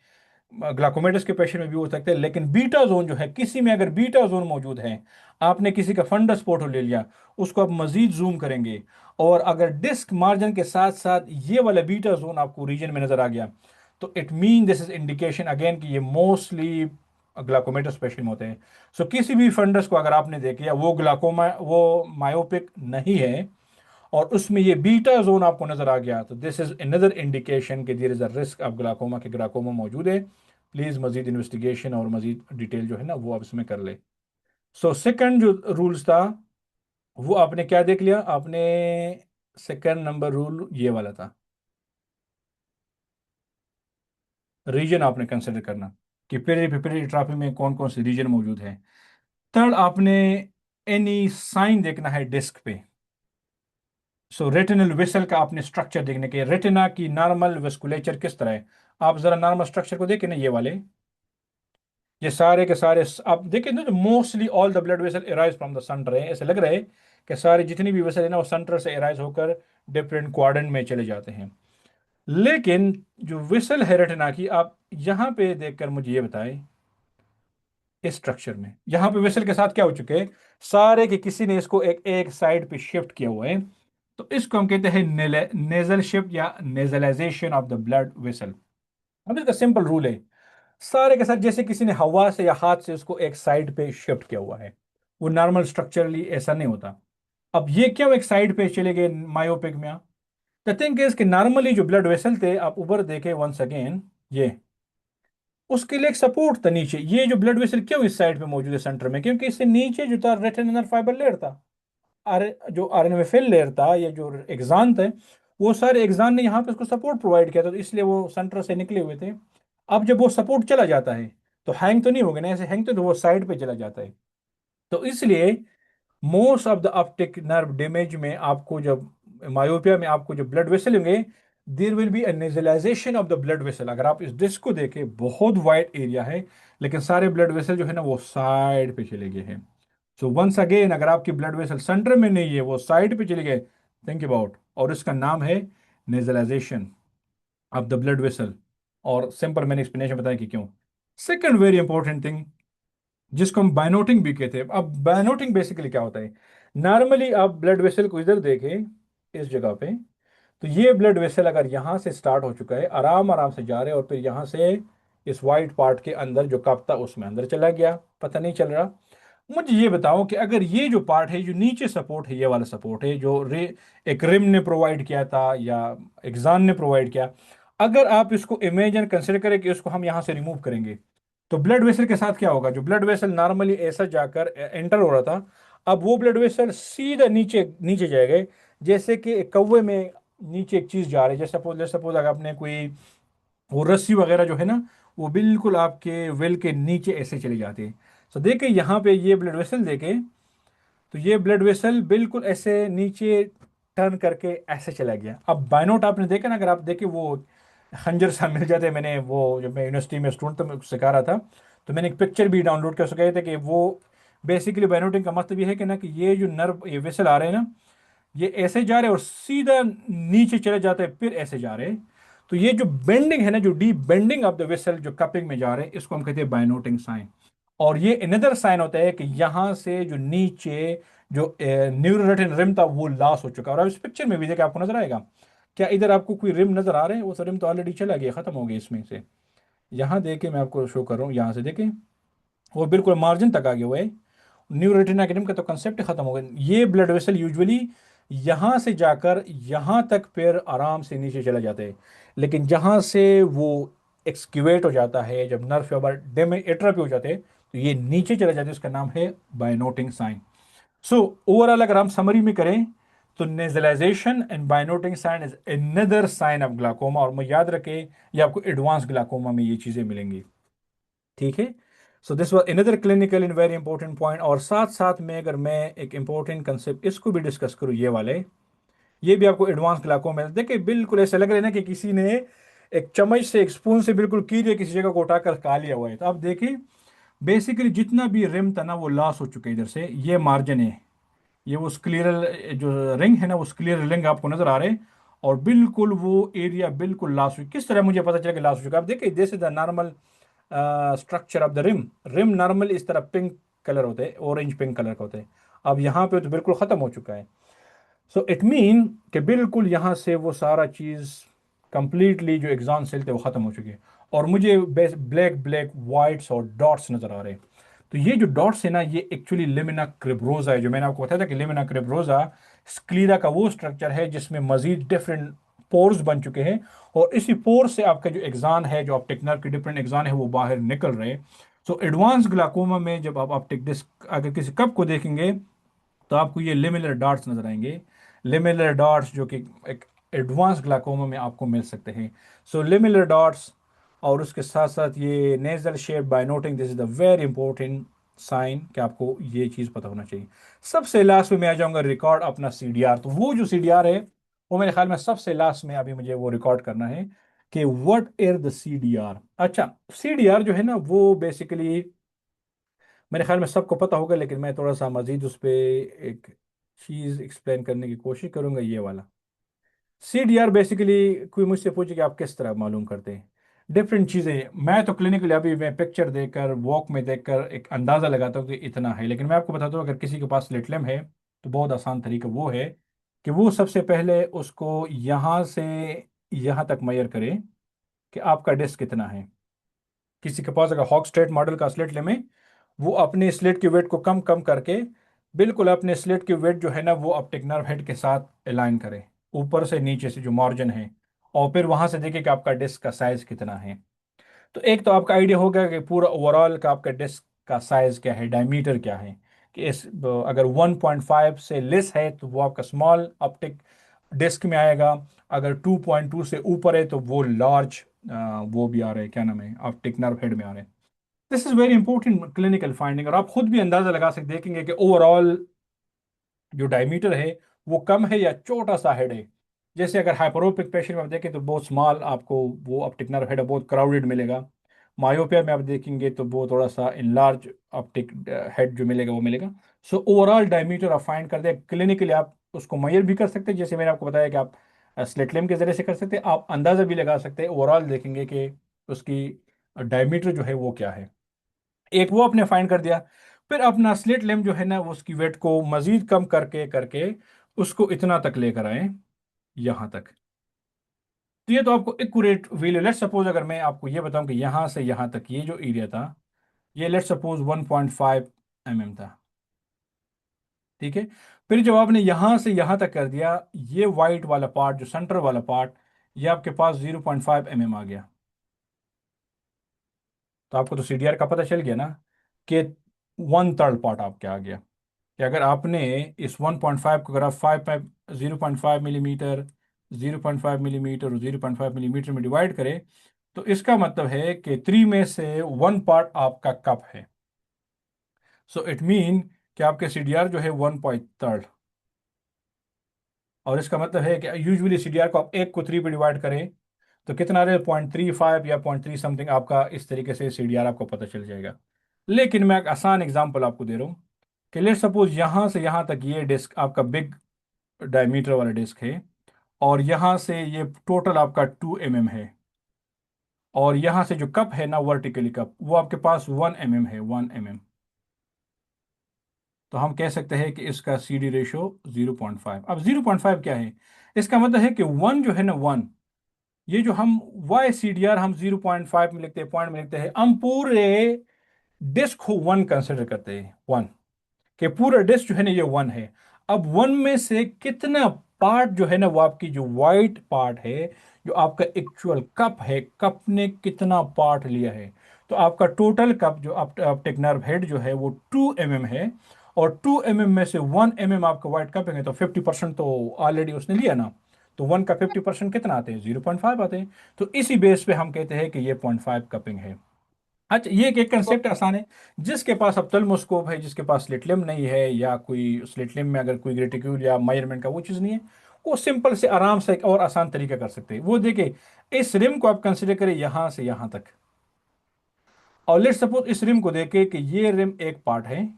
ग्लाकोमेटस के पेशेंट में भी हो सकते हैं, लेकिन बीटा जोन जो है, किसी में अगर बीटा जोन मौजूद है, आपने किसी का फंडस पोर्टो ले लिया, उसको आप मजीद जूम करेंगे, और अगर डिस्क मार्जिन के साथ साथ ये वाला बीटा जोन आपको रीजन में नजर आ गया, तो it mean this is indication again कि ये मोस्टली ग्लाकोमेटस पेशेंट में होते हैं। सो किसी भी फंडस को अगर आपने देख लिया, वो ग्लाकोमा, वो मायोपिक नहीं है, और उसमें ये बीटा जोन आपको नजर आ गया, तो दिस इज अनदर इंडिकेशन कि there is a risk of glaucoma, के ग्लाकोमा मौजूद है। प्लीज मजीद इन्वेस्टिगेशन और मजीद डिटेल जो है ना वो आप इसमें कर ले। सो सेकंड जो रूल्स था वो आपने क्या देख लिया, आपने सेकंड नंबर रूल ये वाला था, रीजन आपने कंसिडर करना कि पिपरी ट्रॉफी में कौन कौन से रीजन मौजूद है। थर्ड, आपने एनी साइन देखना है डिस्क पे। सो रेटिनल वेसल का आपने स्ट्रक्चर देखने के, रेटिना की नॉर्मल वेस्कुलेचर किस तरह है, आप जरा नॉर्मल स्ट्रक्चर को देखें ना, ये वाले, ये सारे के सारे आप देखें ना, mostly all the blood vessel arise from the centre है। ऐसे लग रहा है कि सारे जितनी भी वेसल है ना वो सेंटर से एराइज होकर डिफरेंट क्वाड्रेंट में चले जाते हैं। लेकिन जो वेसल है रेटिना की, आप यहां पे देखकर मुझे ये बताएं, इस स्ट्रक्चर में यहां पे वेसल के साथ क्या हो चुके हैं, सारे के किसी ने इसको एक एक साइड पे शिफ्ट किया हुआ है। तो इसको हम कहते हैं नेजल शिफ्ट या नेजलाइजेशन ऑफ द ब्लड वेसल। अब इसका सिंपल रूल है, सारे के साथ जैसे किसी ने हवा से या हाथ से उसको एक साइड पे शिफ्ट किया हुआ है, वो नॉर्मल स्ट्रक्चरली ऐसा नहीं होता। अब ये क्यों एक साइड पे चले गए मायोपिक में? द थिंग इज कि नॉर्मली जो ब्लड वेसल थे, आप ऊपर देखे वंस अगेन, ये उसके लिए एक सपोर्ट था नीचे। ये जो ब्लड वेसल क्यों इस साइड पे मौजूद है सेंटर में, क्योंकि इससे नीचे जो था रेटिनल फाइबर लेयर था, जो आरएनएफएल लेयर था, ये जो एग्जान थे, वो सारे एग्जान ने यहाँ पे उसको सपोर्ट प्रोवाइड किया था, तो इसलिए वो सेंटर से निकले हुए थे। अब जब वो सपोर्ट चला जाता है तो हैंग तो नहीं होगा ना, ऐसे हैंग तो वो साइड पे चला जाता है। तो इसलिए most of the optic nerve damage में आपको जब मायोपिया में आपको जो ब्लड वेसल होंगे, there will be a nasalization of the blood vessel. अगर आप इस डिस्क को देखें, बहुत वाइड एरिया है, लेकिन सारे ब्लड वेसल जो है ना वो साइड पे चले गए हैं। सो वंस अगेन, अगर आपकी ब्लड वेसल सेंटर में नहीं है, वो साइड पे चले गए, थिंक अबाउट, और इसका नाम है नेजलाइजेशन ऑफ द ब्लड वेसल। और सिंपल मैंने एक्सप्लेनेशन बताया कि क्यों। सेकंड वेरी इंपॉर्टेंट थिंग, जिसको हम बायनोटिंग भी कहते हैं। अब बायनोटिंग बेसिकली क्या होता है, नॉर्मली आप ब्लड वेसल को इधर देखें इस जगह पे, तो ये ब्लड वेसल अगर यहाँ से स्टार्ट हो चुका है, आराम आराम से जा रहे हैं, और फिर यहाँ से इस वाइट पार्ट के अंदर जो कप था उसमें अंदर चला गया, पता नहीं चल रहा। मुझे ये बताओ कि अगर ये जो पार्ट है, जो नीचे सपोर्ट है, ये वाला सपोर्ट है जो एक रिम ने प्रोवाइड किया था या एग्जान ने प्रोवाइड किया, अगर आप इसको इमेजिन कंसिडर करें कि इसको हम यहाँ से रिमूव करेंगे, तो ब्लड वेसल के साथ क्या होगा? जो ब्लड वेसल नॉर्मली ऐसा जाकर एंटर हो रहा था, अब वो ब्लड वेसल सीधा नीचे नीचे जाएगा, जैसे कि एक कौवे में नीचे एक चीज जा रही है। जैसे सपोज अगर आपने कोई वो रस्सी वगैरह जो है ना, वो बिल्कुल आपके वेल के नीचे ऐसे चली जाती है। तो देखे यहाँ पे ये ब्लड वेसल देखे, तो ये ब्लड वेसल बिल्कुल ऐसे नीचे टर्न करके ऐसे चला गया। अब बायनोट आपने देखा ना, अगर आप देखे वो खंजर सा मिल जाते हैं, मैंने वो जब मैं यूनिवर्सिटी में स्टूडेंट था, मैं सिखा रहा था, तो मैंने एक पिक्चर भी डाउनलोड कर सके थे कि वो बेसिकली बायनोटिंग का मतलब ये है कि ना, कि ये जो नर्व, ये वेसल आ रहे हैं ना, ये ऐसे जा रहे हैं और सीधा नीचे चले जाते हैं, फिर ऐसे जा रहे हैं। तो ये जो बेंडिंग है ना, जो deep bending of the vessel जो कपिंग में जा रहे हैं, इसको हम कहते हैं बायनोटिंग साइन। और ये अनदर साइन होता है कि यहां से जो नीचे जो न्यूरोरेटिन रिम था वो लॉस हो चुका है। और अब इस पिक्चर में भी देखिए, आपको नजर आएगा क्या, इधर आपको कोई रिम नजर आ रहे हैं? वो रिम तो ऑलरेडी चला गया, खत्म हो गया इसमें से। यहाँ देखे, मैं आपको शो कर रहा हूँ, यहाँ से देखें, वो बिल्कुल मार्जिन तक आ गया हुआ है। न्यू रेटिना का तो कंसेप्ट खत्म हो गया। ये ब्लड वेसल यूजुअली यहाँ से जाकर यहाँ तक फिर आराम से नीचे चला जाता है, लेकिन जहाँ से वो एक्सक्यूवेट हो जाता है, जब नर्व फाइबर डैमेज एट्रोफी हो जाते हैं, तो ये नीचे चले जाते हैं। उसका नाम है बायनोटिंग साइन। सो ओवरऑल अगर हम समरी में करें तो nasalization and bayoneting sign is another sign of glaucoma, और मैं याद रखें ये आपको एडवांस ग्लाकोमा में ये चीजें मिलेंगी। ठीक है। So this was another clinical in very important point. और साथ साथ में अगर मैं एक इंपॉर्टेंट कंसेप्ट इसको भी डिस्कस करूँ, ये वाले, ये भी आपको एडवांस ग्लाकोमा में देखिए बिल्कुल ऐसा लग रहा है ना कि किसी ने एक चम्मच से एक स्पून से बिल्कुल कीड़े किसी जगह को उठाकर खा लिया हुआ है। तो आप देखिए बेसिकली जितना भी रिम था ना वो लॉस हो चुका है। इधर से ये मार्जिन है, ये वो स्क्लीरल जो रिंग है ना वो स्क्लीरल रिंग आपको नजर आ रहे हैं, और बिल्कुल वो एरिया बिल्कुल लॉस हुई। किस तरह मुझे पता चला कि लॉस हो चुका है? आप देखिए this is the normal structure of the rim. Rim normal इस तरह पिंक कलर होते हैं, ऑरेंज पिंक कलर का होते हैं। अब यहाँ पे तो बिल्कुल खत्म हो चुका है। सो इट मीन कि बिल्कुल यहाँ से वो सारा चीज़ कंप्लीटली जो एग्जाम सेल थे वो ख़त्म हो चुके हैं, और मुझे ब्लैक ब्लैक वाइट्स और डॉट्स नज़र आ रहे हैं। तो ये जो डॉट्स है ना ये एक्चुअली लेमिना क्रिब्रोजा है। जो मैंने आपको बताया था कि लेमिना क्रिब्रोजा स्क्लीरा का वो स्ट्रक्चर है जिसमें मजीद डिफरेंट पोर्स बन चुके हैं, और इसी पोर से आपका जो एग्जान है, जो ऑप्टिक नर्व के डिफरेंट एग्जान है वो बाहर निकल रहे हैं। सो एडवांस ग्लाकोमा में जब आप ऑप्टिक डिस्क अगर किसी कप को देखेंगे तो आपको ये लिमिलर डॉट्स नजर आएंगे। लिमिलर डॉट्स जो कि एक एडवांस ग्लाकोमा में आपको मिल सकते हैं। सो लिमिलर डॉट्स, और उसके साथ साथ ये nasal shape bayoneting, this is the very important sign कि आपको ये चीज़ पता होना चाहिए। सबसे लास्ट में मैं आ जाऊंगा रिकॉर्ड अपना सीडीआर। तो वो जो सीडीआर है वो मेरे ख्याल में सबसे लास्ट में अभी मुझे वो रिकॉर्ड करना है कि व्हाट इज द सीडीआर। अच्छा, सीडीआर जो है ना वो बेसिकली मेरे ख्याल में सबको पता होगा, लेकिन मैं थोड़ा सा मजीद उस पर एक चीज़ एक्सप्लेन करने की कोशिश करूंगा। ये वाला CDR बेसिकली कोई मुझसे पूछे कि आप किस तरह मालूम करते हैं डिफरेंट चीज़ें, मैं तो क्लिनिकली अभी मैं पिक्चर देखकर वॉक में देखकर एक अंदाज़ा लगाता हूँ कि इतना है। लेकिन मैं आपको बताता हूँ अगर किसी के पास स्लिट है तो बहुत आसान तरीका वो है कि वो सबसे पहले उसको यहाँ से यहाँ तक मेजर करे कि आपका डिस्क कितना है। किसी के पास अगर हॉक स्ट्रेट मॉडल का स्लिट है वो अपने स्लिट की वेट को कम कम करके बिल्कुल अपने स्लिट की वेट जो है ना वो ऑप्टिक नर्व हेड के साथ अलाइन करे, ऊपर से नीचे से जो मार्जिन है, और फिर वहां से देखिए कि आपका डिस्क का साइज कितना है। तो एक तो आपका आइडिया होगा कि पूरा ओवरऑल का आपका डिस्क का साइज क्या है, डायमीटर क्या है। कि इस अगर 1.5 से लेस है तो वो आपका स्मॉल ऑप्टिक डिस्क में आएगा, अगर 2.2 से ऊपर है तो वो लार्ज, वो भी आ रहे हैं, क्या नाम है, ऑप्टिक नर्व हेड में आ रहे हैं। This is very important clinical finding, और आप खुद भी अंदाजा लगा सकते देखेंगे कि ओवरऑल जो डायमीटर है वो कम है या छोटा सा हेड है। जैसे अगर हाइपरोपिक पेशेंट में आप देखें तो बहुत स्मॉल आपको वो ऑप्टिक नर्व हेड बहुत क्राउडेड मिलेगा। मायोपिया में आप देखेंगे तो वो थोड़ा सा इनलार्ज ऑप्टिक हेड जो मिलेगा वो मिलेगा। सो ओवरऑल डायमीटर आप फाइंड कर दे क्लिनिकली, आप उसको मेजर भी कर सकते हैं जैसे मैंने आपको बताया कि आप स्लिट के जरिए से कर सकते हैं। आप अंदाजा भी लगा सकते हैं, ओवरऑल देखेंगे कि उसकी डायमीटर जो है वो क्या है। एक वो आपने फाइंड कर दिया, फिर अपना स्लिट लेम जो है ना वो उसकी वेट को मजीद कम करके करके उसको इतना तक लेकर आए, यहां तक। तो ये तो आपको एक्यूरेट वैल्यू, लेट सपोज अगर मैं आपको ये बताऊं कि यहां से यहां तक ये जो एरिया था ये लेट सपोज 1.5 mm था। ठीक है। फिर जब आपने यहां से यहां तक कर दिया, ये वाइट वाला पार्ट जो सेंटर वाला पार्ट ये आपके पास 0.5 mm आ गया। तो आपको तो CDR का पता चल गया ना कि 1/3 पार्ट आपके आ गया। कि अगर आपने इस 1.5 को अगर आप 0.5 मिलीमीटर, 0.5 मिलीमीटर और 0.5 मिलीमीटर में डिवाइड करें तो इसका मतलब है कि 3 में से 1 पार्ट आपका कप है। सो इट मीन कि आपके CDR जो है 1/3, और इसका मतलब है कि यूजुअली CDR को आप 1 को 3 पे डिवाइड करें तो कितना रहे, 0.35 या 0.3 समथिंग, आपका इस तरीके से CDR आपको पता चल जाएगा। लेकिन मैं एक आसान एग्जांपल आपको दे रहा हूँ कि लेट सपोज यहाँ से यहाँ तक ये डिस्क आपका बिग डायमीटर वाला डिस्क है, और यहाँ से ये टोटल आपका 2 mm है, और यहाँ से जो कप है ना वर्टिकली कप वो आपके पास 1 mm है, 1 mm। तो हम कह सकते हैं कि इसका CD रेशो 0.5। अब 0.5 क्या है? इसका मतलब है कि 1 जो है ना 1, ये जो हम YCDR हम 0.5 में लिखते हैं, पॉइंट में लिखते हैं, हम पूरे डिस्क को 1 कंसिडर करते हैं, 1 कि पूरा डिस्क जो है ना ये 1 है। अब 1 में से कितना पार्ट जो है ना वो आपकी जो वाइट पार्ट है, जो आपका एक्चुअल कप है, कप ने कितना पार्ट लिया है। तो आपका टोटल कप जो ऑप्टिक नर्व हेड जो है वो 2 mm है, और 2 mm में से 1 mm आपका वाइट कपिंग है, तो 50% तो ऑलरेडी उसने लिया ना, तो 1 का 50% कितना आते हैं, 0.5 आते हैं। तो इसी बेस पे हम कहते हैं कि ये 0.5 कपिंग है। अच्छा, ये एक कंसेप्ट आसान है। जिसके पास अब थर्मोस्कोप है, जिसके पास स्लिट लैम्प नहीं है, या कोई स्लिट लैम्प में अगर कोई रेटिक्यूल या मेजरमेंट का वो चीज़ नहीं है, वो सिंपल से आराम से एक और आसान तरीका कर सकते हैं। वो देखिए, इस रिम को आप कंसिडर करें यहाँ से यहाँ तक, और लेट सपोज इस रिम को देखें कि ये रिम एक पार्ट है।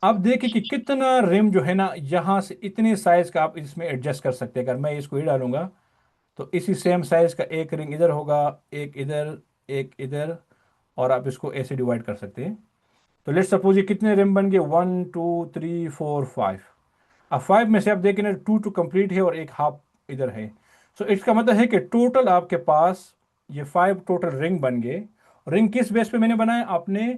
अब देखिए कि कितना रिम जो है ना, यहाँ से इतने साइज का आप इसमें एडजस्ट कर सकते हैं। अगर मैं इसको ही डालूंगा तो इसी सेम साइज का एक रिंग इधर होगा, एक इधर, एक इधर, और आप इसको ऐसे डिवाइड कर सकते हैं। तो लेट्स सपोज ये कितने रिम बन गए, 1 2 3 4 5। अब 5 में से आप देखें ना, 2 टू कंप्लीट है और एक हाफ इधर है। सो इसका मतलब है कि टोटल आपके पास ये 5 टोटल रिंग बन गए। रिंग किस बेस पे मैंने बनाया, आपने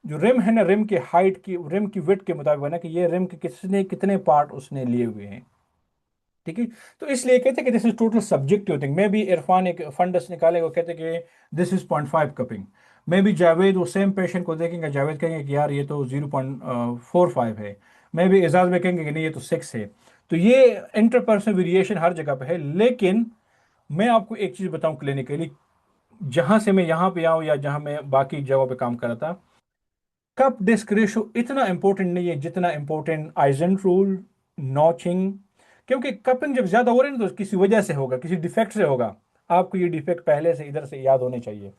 जो रिम है ना, रिम की हाइट की, रिम की विड्थ के मुताबिक बना कि ये रिम के किसने कितने पार्ट उसने लिए हुए हैं। ठीक है। तो इसलिए कहते हैं कि this is total subjective thing. मे भी इरफान एक फंडस निकालेगा, वो कहते हैं कि दिस इज 0.5 कपिंग। मे भी जावेद वो सेम पेशेंट को देखेंगे, जावेद कहेंगे कि यार ये तो 0.45 है। मे भी एजाज में कहेंगे कि नहीं ये तो 6 है। तो ये इंटरपर्सनल वेरिएशन हर जगह पे है। लेकिन मैं आपको एक चीज़ बताऊं क्लिनिकली, जहां से मैं यहाँ पे आऊँ या जहां मैं बाकी जगहों पे काम कर रहा था, कप डिस्क रेशो इतना इंपॉर्टेंट नहीं है जितना इंपॉर्टेंट आइजन रूल, नॉचिंग। क्योंकि कपिंग जब ज्यादा हो रही है ना, तो किसी वजह से होगा, किसी डिफेक्ट से होगा। आपको ये डिफेक्ट पहले से इधर से याद होने चाहिए।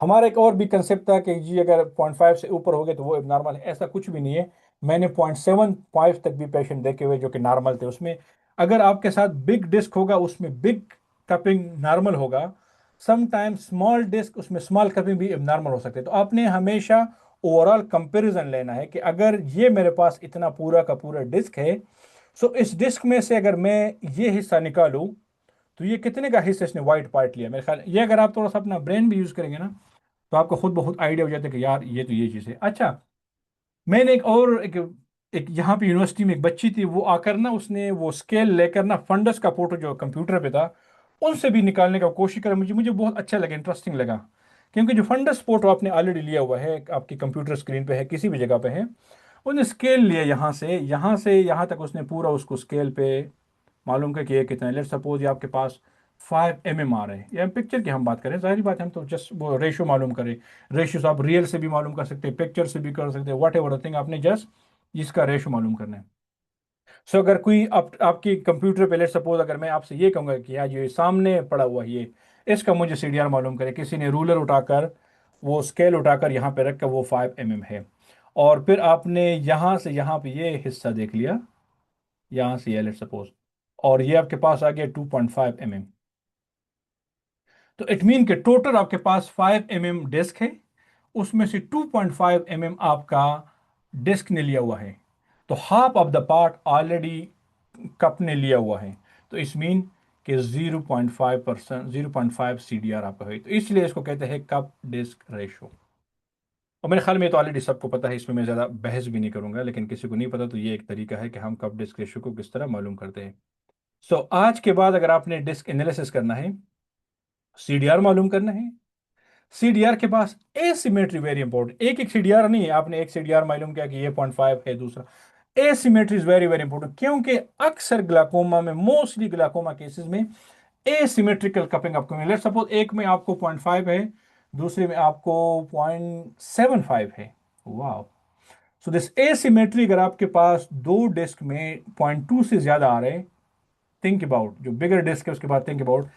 हमारा एक और भी कंसेप्ट था कि जी अगर 0.5 से ऊपर हो गए तो वो नॉर्मल है, ऐसा कुछ भी नहीं है। मैंने 0.75 तक भी पेशेंट देखे हुए जो कि नॉर्मल थे। उसमें अगर आपके साथ बिग डिस्क होगा, उसमें बिग कपिंग नॉर्मल होगा। समटाइम स्मॉल डिस्क, उसमें स्मॉल कपिंग भी नॉर्मल हो सकते हैं। तो आपने हमेशा ओवरऑल कंपैरिजन लेना है कि अगर ये मेरे पास इतना पूरा का पूरा डिस्क है, सो इस डिस्क में से अगर मैं ये हिस्सा निकालूं, तो ये कितने का हिस्सा इसने वाइट पार्ट लिया। मेरे ख्याल ये अगर आप थोड़ा सा अपना ब्रेन भी यूज करेंगे ना, तो आपको खुद बहुत आइडिया हो जाता है कि यार ये तो ये चीज़ है। अच्छा, मैंने एक यहाँ पे यूनिवर्सिटी में एक बच्ची थी, वो आकर ना उसने वो स्केल लेकर ना फंडस का फोटो जो कंप्यूटर पे था उनसे भी निकालने का कोशिश करा। मुझे मुझे बहुत अच्छा लगा, इंटरेस्टिंग लगा। क्योंकि जो फंडस फोटो आपने ऑलरेडी लिया हुआ है, आपकी कंप्यूटर स्क्रीन पे है, किसी भी जगह पे है, उसने स्केल लिया यहाँ से यहाँ तक, उसने पूरा उसको स्केल पे मालूम कर कि ये कितना है। लेट सपोज ये आपके पास 5 mm आ रहे हैं, या पिक्चर की हम बात करें, जाहिर बात है हम तो जस्ट वो रेशो मालूम करें। रेशियो आप रियल से भी मालूम कर सकते हैं, पिक्चर से भी कर सकते हैं, वट एवर थिंग, आपने जस्ट इसका रेशो मालूम करना है। सो अगर कोई आपकी कंप्यूटर पे लेट सपोज अगर मैं आपसे ये कहूँगा कि यार ये सामने पड़ा हुआ है, ये इसका मुझे सीडीआर मालूम करे, किसी ने रूलर उठाकर वो स्केल उठाकर यहाँ पे रख कर वो 5 mm है, और फिर आपने यहाँ से यहाँ पे ये हिस्सा देख लिया, यहाँ से ये लेट सपोज, और ये आपके पास आ गया 2.5 mm। तो इट मीन के टोटल आपके पास 5 mm डिस्क है, उसमें से 2.5 mm आपका डिस्क ने लिया हुआ है। तो half of the part already cup ने लिया हुआ है। तो इस मीन कि 0.5%, 0.5 CDR आपका है। तो इसलिए इसको कहते हैं कप डिस्क रेशो। और मेरे ख्याल में तो ऑलरेडी सबको पता है, इसमें मैं ज़्यादा बहस भी नहीं करूंगा। लेकिन किसी को नहीं पता तो ये एक तरीका है कि हम कप डिस्क रेशो को किस तरह मालूम करते हैं। सो आज के बाद अगर आपने डिस्क एनालिसिस करना है, CDR मालूम करना है, सीडीआर के पास एसिमेट्री वेरी इंपॉर्टेंट। एक एक सीडीआर नहीं है, आपने एक सीडीआर मालूम किया कि ये 0.5 है, दूसरा asymmetry is very very important. क्योंकि अक्सर ग्लाकोमा में, मोस्टली ग्लाकोमा केसेस में एसिमेट्रिकल कपिंग आपको मिले। सपोज एक में आपको 0.5 है, दूसरे में आपको 0.75 है। वाह। सो दिस एसिमेट्री, अगर आपके पास दो डिस्क में 0.2 से ज्यादा आ रहे हैं, थिंक अबाउट जो बिगर डिस्क है उसके बाद थिंक अबाउट।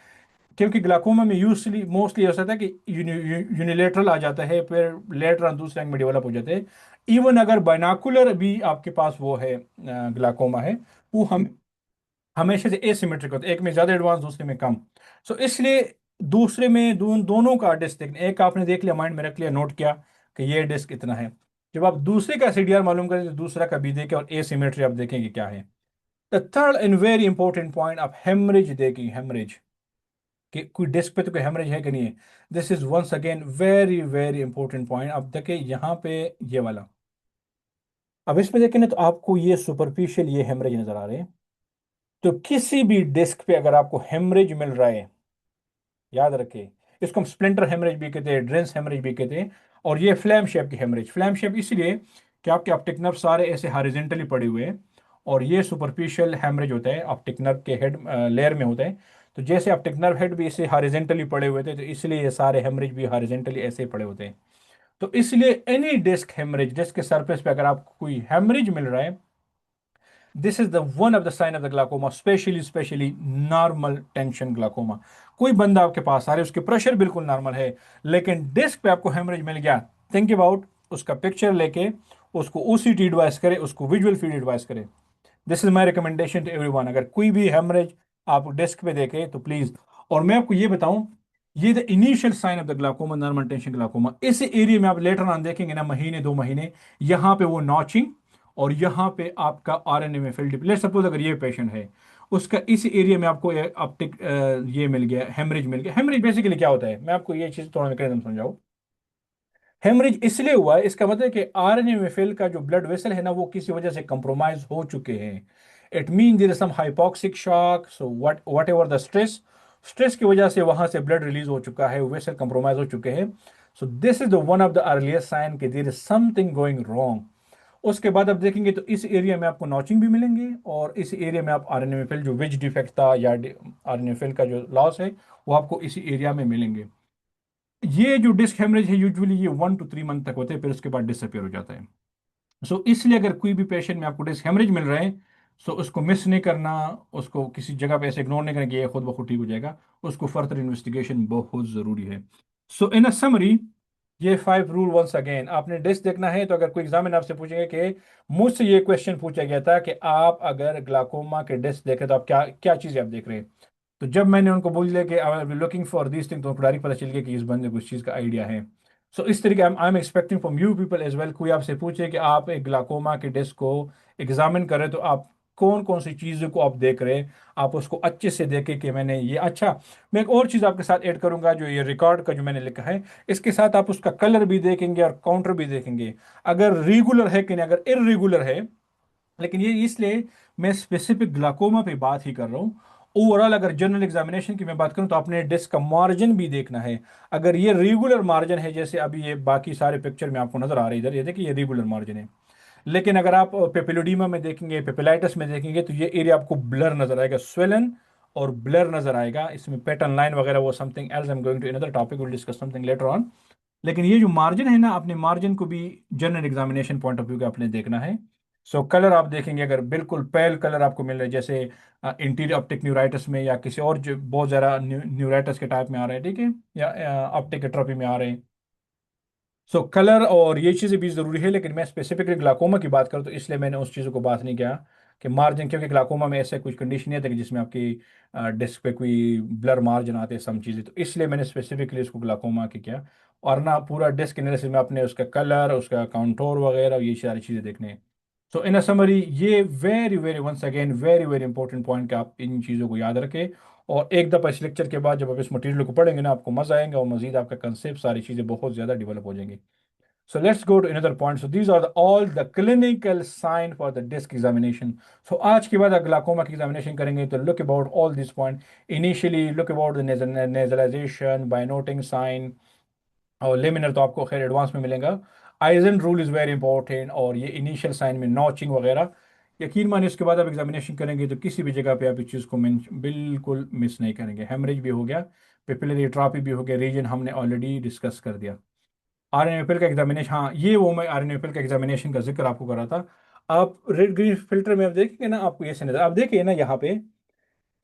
क्योंकि ग्लाकोमा में यूजली मोस्टली ऐसा था कि यूनिलेटरल आ जाता है, फिर लेटर ऑन दूसरे एंग में डेवलप हो जाते हैं। इवन अगर बाइनाकुलर भी आपके पास वो है, ग्लाकोमा है, वो हम हमेशा से एसिमेट्रिक होता है, एक में ज़्यादा एडवांस, दूसरे में कम। सो इसलिए दूसरे में दोनों का डिस्क देखना, एक आपने देख लिया, माइंड में रख लिया, नोट किया कि ये डिस्क इतना है। जब आप दूसरे का सीडीआर मालूम करें तो दूसरा का भी देखें और एसिमेट्री आप देखेंगे क्या है। The third and very important point, आप हेमरेज देखेंगे, हेमरेज कि कोई डिस्क पे तो कोई हेमरेज है कि नहीं है। This is once again very very important point. आप देखें यहाँ पे ये वाला, अब इसमें देखें ना तो आपको ये सुपरफिशियल ये हेमरेज नजर आ रहे हैं। तो किसी भी डिस्क पे अगर आपको हेमरेज मिल रहा है, याद रखें, इसको हम स्प्लिंटर हेमरेज भी कहते हैं, ड्रेंस हेमरेज भी कहते हैं। और ये फ्लैम शेप की हेमरेज, फ्लैम शेप इसलिए कि आपके ऑप्टिक नर्व सारे ऐसे हॉरिजेंटली पड़े हुए हैं, और ये सुपरफिशियल हेमरेज होता है ऑप्टिक नर्व के हेड लेयर में होता है। तो जैसे ऑप्टिक नर्व हेड भी ऐसे हॉरिजेंटली पड़े हुए थे, तो इसलिए ये सारे हेमरेज भी हॉरिजेंटली ऐसे ही पड़े होते हैं। तो इसलिए एनी डिस्क हेमरेज, डिस्क के सरफेस पे अगर आपको कोई हेमरेज मिल रहा है, this is the one of the sign of the glaucoma, especially normal tension glaucoma. कोई बंदा आपके पास आ रहा है, उसके प्रेशर बिल्कुल नॉर्मल है, लेकिन डिस्क पे आपको हेमरेज मिल गया, थिंक अबाउट, उसका पिक्चर लेके उसको ओसीटी एडवाइस करे, उसको विजुअल फील्ड एडवाइस करे। This is my recommendation to everyone. अगर कोई भी हेमरेज आप डेस्क पे देखे तो प्लीज। और मैं आपको ये बताऊं, ये the initial sign of the glaucoma, normal tension glaucoma, इस एरिया में आप लेटर ऑन देखेंगे ना, महीने 2 महीने, यहाँ पे वो नॉचिंग और यहाँ पे आपका आरएनए में फिल्ड, लेट सपोज अगर ये पेशेंट है, उसका इस एरिया में आपको ऑप्टिक ये मिल गया, हेमरेज मिल गया। हेमरेज बेसिकली क्या होता है, मैं आपको ये चीज थोड़ा मैकेनिज्म समझाऊं। हेमरेज इसलिए हुआ है, इसका मतलब है कि आरएनए में फिल का जो ब्लड वेसल है ना, वो किसी वजह से कंप्रोमाइज हो चुके हैं। It mean there is some hypoxic shock, so whatever the stress, stress की वजह से वहां से ब्लड रिलीज हो चुका है, वेसल कंप्रोमाइज हो चुके हैं। So this is the one of the earliest sign that there is something going wrong. उसके बाद आप देखेंगे तो इस एरिया में आपको नॉचिंग भी मिलेंगे, और इस एरिया में आप आरएनए में फिल जो विच डिफेक्ट था या आरएनए फिल का जो लॉस है, वो आपको इसी एरिया में मिलेंगे। ये जो डिस्क हेमरेज है यूजुअली ये 1 to 3 मंथ तक होते हैं, फिर उसके बाद डिसअपियर हो जाता है। सो इसलिए अगर कोई भी पेशेंट में आपको डिस्क हेमरेज मिल रहा है, सो उसको मिस नहीं करना, उसको किसी जगह पे ऐसे इग्नोर नहीं करना कि ये खुद ब खुद ठीक हो जाएगा, उसको फर्दर इन्वेस्टिगेशन बहुत ज़रूरी है। सो इन अ समरी, ये 5 रूल वंस अगेन, आपने डिस्क देखना है तो अगर कोई एग्जामिनर आपसे पूछेंगे कि मुझसे ये क्वेश्चन पूछा गया था कि आप अगर ग्लाकोमा के डिस्क देखें तो आप क्या क्या चीज़ें आप देख रहे हैं, तो जब मैंने उनको बोल दिया कि I am looking for this thing, तो उनको डायरेक्ट पता चल गया कि इस बंदे को इस चीज़ का आइडिया है। सो इस तरीके I am expecting from you people as well, कोई आपसे पूछे कि आप एक ग्लाकोमा के डिस्क को एग्जामिन करें तो आप कौन कौन सी चीज़ों को आप देख रहे हैं, आप उसको अच्छे से देखें कि मैंने ये अच्छा। मैं एक और चीज़ आपके साथ ऐड करूंगा, जो ये रिकॉर्ड का जो मैंने लिखा है, इसके साथ आप उसका कलर भी देखेंगे और काउंटर भी देखेंगे, अगर रेगुलर है कि नहीं, अगर इरेगुलर है। लेकिन ये इसलिए मैं स्पेसिफिक ग्लाकोमा पे बात ही कर रहा हूँ। ओवरऑल अगर जनरल एग्जामिनेशन की मैं बात करूँ तो आपने डिस्क का मार्जिन भी देखना है। अगर ये रेगुलर मार्जिन है, जैसे अभी ये बाकी सारे पिक्चर में आपको नजर आ रही है, इधर ये देखिए ये रेगुलर मार्जिन है। लेकिन अगर आप पेपिलोडीमा में देखेंगे, पेपिलाइटिस में देखेंगे, तो ये एरिया आपको ब्लर नजर आएगा, स्वेलन और ब्लर नजर आएगा, इसमें पैटर्न लाइन वगैरह वो something else, I am going to another topic, will discuss something later on. लेकिन ये जो मार्जिन है ना, अपने मार्जिन को भी general examination point of view का आपने देखना है। सो कलर आप देखेंगे, अगर बिल्कुल पेल कलर आपको मिल रहा है, जैसे इंटीरियर ऑप्टिक न्यूराइटिस में या किसी और जो बहुत ज़्यादा न्यूराइटिस के टाइप में आ रहे हैं, ठीक है, या ऑप्टिक एट्रोपी में आ रहे हैं। सो कलर और ये चीज़ें भी ज़रूरी है, लेकिन मैं स्पेसिफिकली ग्लाकोमा की बात करूँ तो इसलिए मैंने उस चीज़ों को बात नहीं किया कि मार्जिन, क्योंकि ग्लाकोमा में ऐसे कुछ कंडीशन नहीं आती कि जिसमें आपकी डिस्क पे कोई ब्लर मार्जिन आते हैं सम चीज़ें, तो इसलिए मैंने स्पेसिफिकली उसको ग्लाकोमा की किया। और ना पूरा डिस्क एनालिसिस में आपने उसका कलर, उसका काउंटोर वगैरह ये सारी चीज़ें देखने हैं। सो इन अ समरी, ये very very once again very very important point कि आप इन चीज़ों को याद रखें। और एक दफ़ा इस लेक्चर के बाद जब आप इस मटेरियल को पढ़ेंगे ना, आपको मज़ा आएगा और मज़ीद आपका कंसेप्ट सारी चीज़ें बहुत ज़्यादा डेवलप हो जाएंगी। So let's go to another point. So these are all the clinical sign for the disc examination. So आज के बाद अगर ग्लाकोमा की examination करेंगे तो look about all these points. Initially look about the nasalization, binoting sign, और laminar तो आपको खैर एडवांस में मिलेगा। Eigen rule is very important, और ये इनिशियल साइन में नॉचिंग वगैरह, यकीन मानिए उसके बाद आप एग्जामिनेशन करेंगे तो किसी भी जगह पे आप इस चीज़ को बिल्कुल मिस नहीं करेंगे। हेमरेज भी हो गया, पिपिलरी एट्रोफी भी हो गया, रीजन हमने ऑलरेडी डिस्कस कर दिया। आरएनएफएल का एग्जामिनेशन, हाँ ये वो मैं आरएनएफएल का एग्जामिनेशन का जिक्र आपको कर रहा था। आप रेड ग्रीन फिल्टर में आप देखेंगे ना, आपको ऐसे नजर, आप देखिए ना यहाँ पे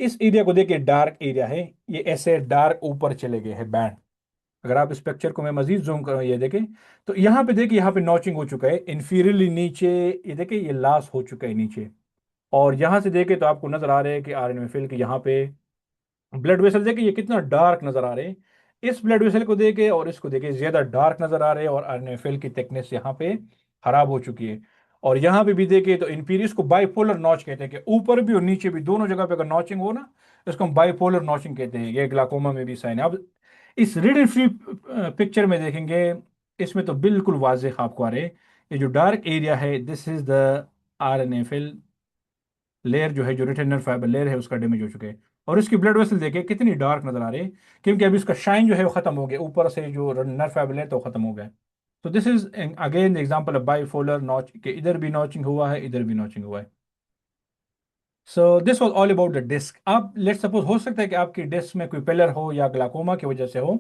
इस एरिया को देखिए, डार्क एरिया है, ये ऐसे डार्क ऊपर चले गए हैं बैंड। अगर आप इस पिक्चर को मैं मजीद जूम करूँ, ये देखें तो यहाँ पे देखिए, यहाँ पे नॉचिंग हो चुका है इंफीरियरली नीचे, ये देखिए ये लॉस हो चुका है नीचे। और यहाँ से देखें तो आपको नजर आ रहा है कि आरएनएफएल के यहाँ पे ब्लड वेसल देखे ये कितना डार्क नजर आ रहे हैं। इस ब्लड वेसल को देखे और इसको देखे, ज्यादा डार्क नजर आ रहे हैं, और आरएनएफएल की थिकनेस यहाँ पे खराब हो चुकी है। और यहाँ पे भी देखे तो इंफीरियस को बाइपोलर नॉच कहते हैं, कि ऊपर भी और नीचे भी दोनों जगह पे अगर नॉचिंग हो ना, इसको हम बाइपोलर नॉचिंग कहते हैं। ये ग्लाकोमा में भी साइन है। अब इस रीड फ्री पिक्चर में देखेंगे, इसमें तो बिल्कुल वाज़ेह आपको आ रहे हैं, ये जो डार्क एरिया है दिस इज द आरएनएफएल लेयर, जो है जो रिटेनर फाइबर लेयर है उसका डैमेज हो चुका है। और इसकी ब्लड वेसल देखिए कितनी डार्क नजर आ रही है, क्योंकि अभी इसका शाइन जो है वो खत्म हो गया, ऊपर से जो नर्व फाइबर लेयर तो खत्म हो गया है। तो this is again example of bipolar notch, के इधर भी नॉचिंग हुआ है, इधर भी नॉचिंग हुआ है। So this was all about the disc. अब लेट सपोज हो सकता है कि आपकी डिस्क में कोई पिलर हो या ग्लाकोमा की वजह से हो,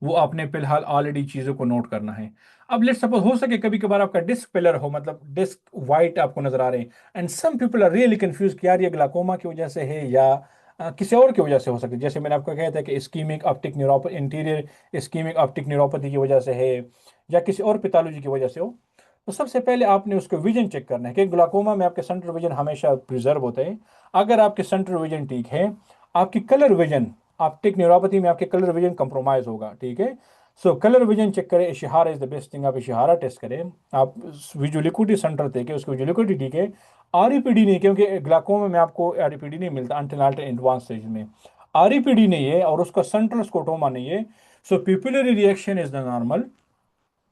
वो आपने फिलहाल ऑलरेडी चीज़ों को नोट करना है। अब लेट सपोज हो सके कभी कभार आपका डिस्क पिलर हो, मतलब डिस्क वाइट आपको नजर आ रहे हैं, and some people are really confuse कि यार ये ग्लाकोमा की वजह से है या किसी और की वजह से हो सकती है। जैसे मैंने आपको कहा था कि ischaemic optic neuropathy, interior ischaemic optic neuropathy की वजह से है, या किसी और पैथोलॉजी की वजह से हो। तो सबसे पहले आपने उसको विजन चेक करना है कि ग्लाकोमा में आपके सेंट्रल विजन हमेशा प्रिजर्व होते हैं। अगर आपके सेंट्रल विजन ठीक है, आपकी कलर विजन, ऑप्टिक न्यूरोपैथी में आपके कलर विजन कंप्रोमाइज होगा, ठीक है। सो कलर विजन चेक करें, इशारा इज द बेस्ट थिंग, आप इशारा टेस्ट करें। आप विजुअलिटी सेंटर थे कि उसकी विजुअलिटी ठीक है, आरईपीडी नहीं, क्योंकि ग्लाकोमा में आपको आरईपीडी नहीं मिलता अंटिल एडवांस स्टेज में। आरईपीडी नहीं है और उसका सेंट्रल स्कोटोमा नहीं है। So pupillary reaction is the normal,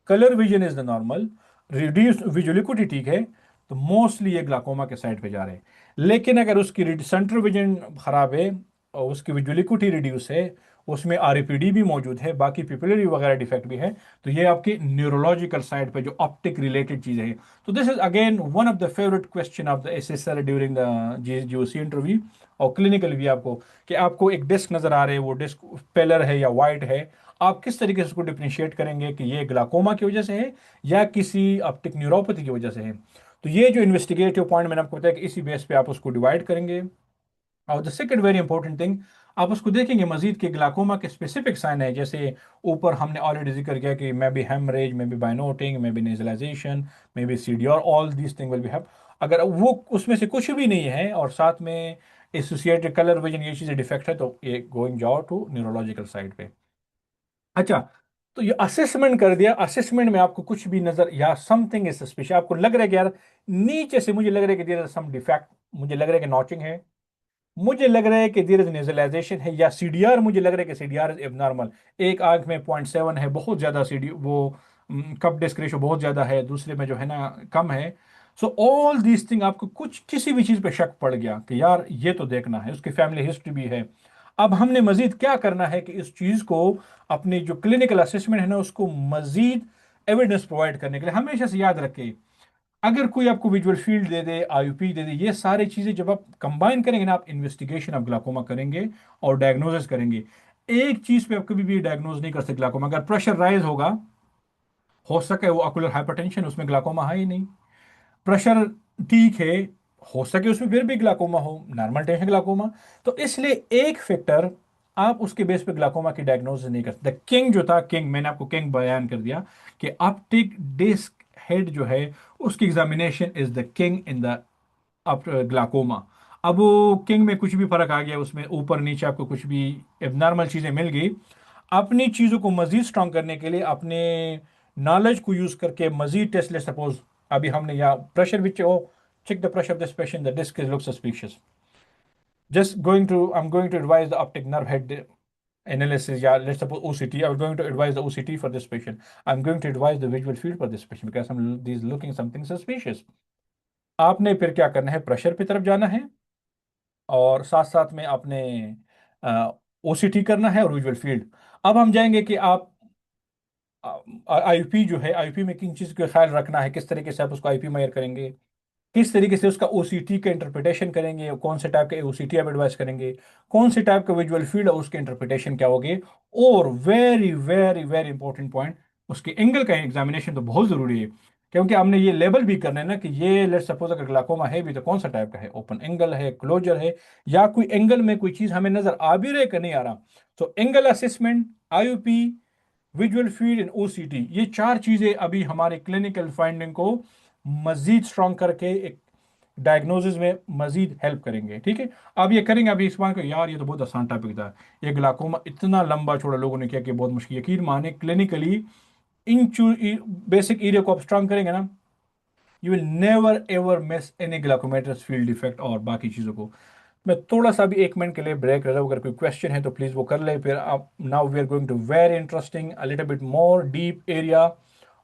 colour vision is the normal, reduce visuality ठीक है, तो मोस्टली ये ग्लाकोमा के साइड पे जा रहे हैं। लेकिन अगर उसकी सेंट्रल विजन खराब है और उसकी विजुअलिटी रिड्यूस है, उसमें आरईपीडी भी मौजूद है, बाकी पिपुलरी वगैरह डिफेक्ट भी है, तो ये आपकी न्यूरोलॉजिकल साइड पे जो ऑप्टिक रिलेटेड चीजें हैं। तो this is again one of the favourite question of the SSR during the GOC interview और क्लिनिकल भी आपको, कि आपको एक डिस्क नजर आ रहे हैं, वो डिस्क पेलर है या वाइट है, आप किस तरीके से उसको डिफरेंशिएट करेंगे कि ये ग्लाकोमा की वजह से है या किसी ऑप्टिक न्यूरोपैथी की वजह से है। तो ये जो इन्वेस्टिगेटिव पॉइंट मैंने आपको बताया कि इसी बेस पे आप उसको डिवाइड करेंगे। और the second very important thing, आप उसको देखेंगे मजीद के ग्लाकोमा के स्पेसिफिक साइन है, जैसे ऊपर हमने ऑलरेडी जिक्र किया कि maybe haemorrhage, maybe bayoneting, maybe nasalization, maybe CDR, all these thing will be have. अगर वो उसमें से कुछ भी नहीं है और साथ में एसोसिएटेड कलर विजन ये चीज़ें डिफेक्ट है, तो ये गोइंग जाओ टू न्यूरोलॉजिकल साइड पे। अच्छा, तो ये असेसमेंट कर दिया, असेसमेंट में आपको कुछ भी नजर या समथिंग इज सस्पिशियस, आपको लग रहा है कि यार नीचे से मुझे लग रहा है कि देयर इज सम डिफेक्ट, मुझे लग रहा है कि नॉचिंग है, मुझे लग रहा है कि देयर इज नेजलाइजेशन है, या सीडीआर मुझे लग रहा है कि सीडीआर इज एबनॉर्मल, एक आंख में 0.7 है, बहुत ज्यादा सीडी वो कप डिस्क रेशो बहुत ज्यादा है, दूसरे में जो है ना कम है। सो ऑल दीज थिंग, आपको कुछ किसी भी चीज पे शक पड़ गया कि यार ये तो देखना है, उसकी फैमिली हिस्ट्री भी है। अब हमने मजीद क्या करना है कि इस चीज को, अपनी जो क्लिनिकल असेसमेंट है ना, उसको मजीद एविडेंस प्रोवाइड करने के लिए हमेशा से याद रखें, अगर कोई आपको विजुअल फील्ड दे दे, आईयूपी दे दे, ये सारी चीजें जब आप कंबाइन करेंगे ना, आप इन्वेस्टिगेशन ऑफ ग्लाकोमा करेंगे और डायग्नोसिस करेंगे। एक चीज पे आप कभी भी डायग्नोज नहीं कर सकते ग्लाकोमा, अगर प्रेशर राइज होगा, हो सके वो ऑकुलर हाइपरटेंशन, उसमें ग्लाकोमा है ही नहीं। प्रेशर ठीक है, हो सके उसमें फिर भी ग्लाकोमा हो, नॉर्मल टेंशन ग्लाकोमा। तो इसलिए एक फैक्टर आप उसके बेस पे ग्लाकोमा की डायग्नोसिस नहीं कर सकते। किंग जो था, किंग मैंने आपको किंग बयान कर दिया कि ऑप्टिक डिस्क हेड जो है, उसकी examination is the king in the glaucoma. अब वो किंग में कुछ भी फर्क आ गया, उसमें ऊपर नीचे आपको कुछ भी एबनॉर्मल चीजें मिल गई, अपनी चीजों को मजीद स्ट्रांग करने के लिए अपने नॉलेज को यूज करके मजीद टेस्ट ले। सपोज अभी हमने यहाँ प्रेशर विच ओ check the pressure of this patient, the disc looks suspicious, just going to I'm going to advise the optic nerve head analysis, yeah, let's suppose OCT, I'm going to advise the OCT for this patient, I'm going to advise the visual field for this patient because these looking something suspicious। आपने फिर क्या करना है, pressure की तरफ जाना है और साथ साथ में आपने ओसीटी करना है और विजुअल फील्ड। अब हम जाएंगे कि आप आईपी जो है, आईपी में किन चीज़ का ख्याल रखना है, किस तरीके से आप उसको आईपी मेजर करेंगे, किस तरीके से उसका ओसीटी का इंटरप्रिटेशन करेंगे, कौन से टाइप के ओसीटी आप एडवाइस करेंगे, कौन से टाइप का विजुअल फील्ड और उसके इंटरप्रिटेशन क्या होगी। और very very very important point, उसके एंगल का एग्जामिनेशन तो बहुत जरूरी है, क्योंकि हमने ये लेबल भी करना है ना कि ये लेट सपोज अगर ग्लाकोमा है भी तो कौन सा टाइप का है, ओपन एंगल है, क्लोजर है, या कोई एंगल में कोई चीज हमें नजर आ भी रहे कि नहीं आ रहा। तो angle assessment, IUP, visual field and OCT, ये चार चीजें अभी हमारे क्लिनिकल फाइंडिंग को मजीद स्ट्रॉन्ग करके एक डायग्नोसिस में मजीद हेल्प करेंगे, ठीक है। अब ये करेंगे, अभी इस बात को यार ये तो बहुत आसान टॉपिक था, ये ग्लाकोमा इतना लंबा चौड़ा लोगों ने किया कि बहुत मुश्किल, यकीन माने क्लिनिकली इन बेसिक एरिया को आप स्ट्रॉन्ग करेंगे ना, you will never ever miss any glaucomatous field defect और बाकी चीज़ों को। मैं थोड़ा सा भी एक मिनट के लिए ब्रेक ले रहा हूँ, अगर कोई क्वेश्चन है तो प्लीज़ वो कर ले, फिर आप now we are going to very interesting a little bit more deep area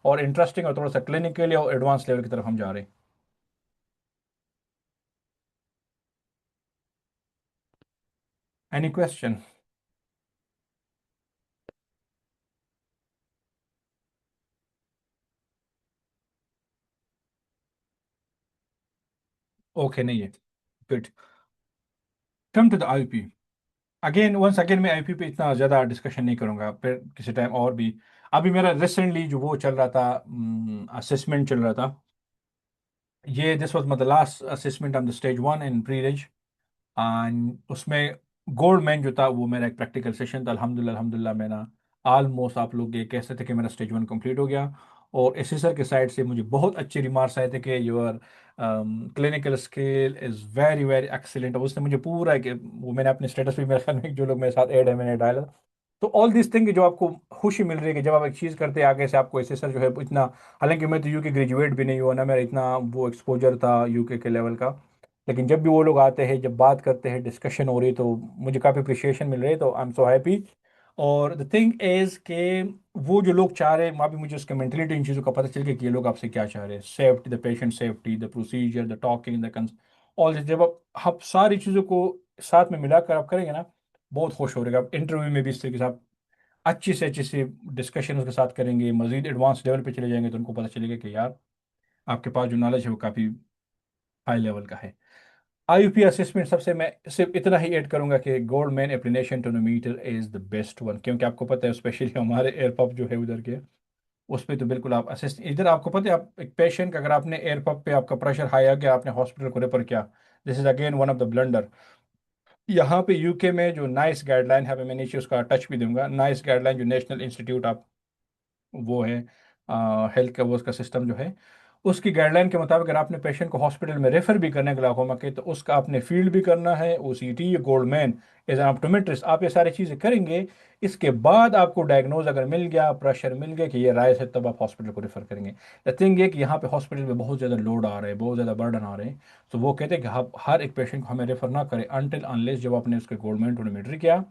और इंटरेस्टिंग और थोड़ा सा क्लिनिकल और एडवांस लेवल की तरफ हम जा रहे हैं। Any question? ओके नहीं है, good. Come to the IP. Again once again मैं आईपी पे इतना ज़्यादा डिस्कशन नहीं करूँगा, फिर किसी टाइम और भी। अभी मेरा रिसेंटली जो वो चल रहा था, असेसमेंट चल रहा था, ये this was my last assessment on the stage 1 in pre raise. एंड उसमें गोल्ड मैन जो था वो मेरा एक प्रैक्टिकल सेशन था। अल्हम्दुलिल्लाह अल्हम्दुलिल्लाह मेरा ऑलमोस्ट आप लोग ये कह सकते थे कि मेरा स्टेज 1 कंप्लीट हो गया। और एसेसर के साइड से मुझे बहुत अच्छे रिमार्क्स आए थे कि your clinical skill is very very excellent. उसने मुझे पूरा वो मैंने अपने स्टेटस पे, मेरे ख्याल में जो लोग मेरे साथ ऐड है मैंने डाला। तो ऑल दिस थिंग जो आपको खुशी मिल रही है कि जब आप एक चीज़ करते हैं आगे से आपको एसेसर जो है इतना, हालांकि मैं तो यूके ग्रेजुएट भी नहीं हुआ ना, मेरा इतना वो एक्सपोजर था यूके के लेवल का, लेकिन जब भी वो लोग आते हैं, जब बात करते हैं, डिस्कशन हो रही है, तो मुझे काफ़ी अप्रिशिएशन मिल रही है, तो आई एम सो हैप्पी। और द थिंग इज के वो जो लोग चाह रहे हैं, वहाँ भी मुझे उसके मेंटलिटी इन चीज़ों का पता चल गया कि ये लोग आपसे क्या चाह रहे हैं। Safety, the patient safety, the procedure, the talking, the all, जब आप सारी चीज़ों को साथ में मिलाकर आप करेंगे ना, बहुत खुश हो रहेगा। आप इंटरव्यू में भी इस तरीके से आप अच्छी से डिस्कशन उसके साथ करेंगे, मजीद एडवांस लेवल पे चले जाएंगे, तो उनको पता चलेगा कि यार आपके पास जो नॉलेज है वो काफ़ी हाई लेवल का है। आईयूपी असेसमेंट सबसे, मैं सिर्फ इतना ही ऐड करूंगा कि Goldmann applanation tonometer is the best one, क्योंकि आपको पता है स्पेशली हमारे एयर पब जो है उधर के, उस पर तो बिल्कुल आप असिस्ट, इधर आपको पता है आप एक पेशेंट का, अगर आपने एयर पब पे आपका प्रेशर हाई आ गया, आपने हॉस्पिटल को रेफर किया, this is again one of the blunder. यहाँ पे यूके में जो नाइस गाइडलाइन है, मैं नीचे उसका टच भी दूंगा, नाइस गाइडलाइन जो नेशनल इंस्टीट्यूट ऑफ वो है हेल्थ का, वो उसका सिस्टम जो है, उसकी गाइडलाइन के मुताबिक अगर आपने पेशेंट को हॉस्पिटल में रेफर भी करने ग्लाकोमा के, तो उसका आपने फील्ड भी करना है, OCT, Goldmann, as an optometrist, आप ये सारी चीज़ें करेंगे। इसके बाद आपको डायग्नोज अगर मिल गया, प्रेशर मिल गया कि ये राइस है, तब आप हॉस्पिटल को रेफर करेंगे। द थिंग ये कि यहाँ पे हॉस्पिटल में बहुत ज़्यादा लोड आ रहा है, बहुत ज़्यादा बर्डन आ रहे हैं, तो वो कहते हैं कि आप हर एक पेशेंट को हमें रेफर ना करें अनटिल अनलेस जब आपने उसके गोल्डमैन टोनोमेट्री किया,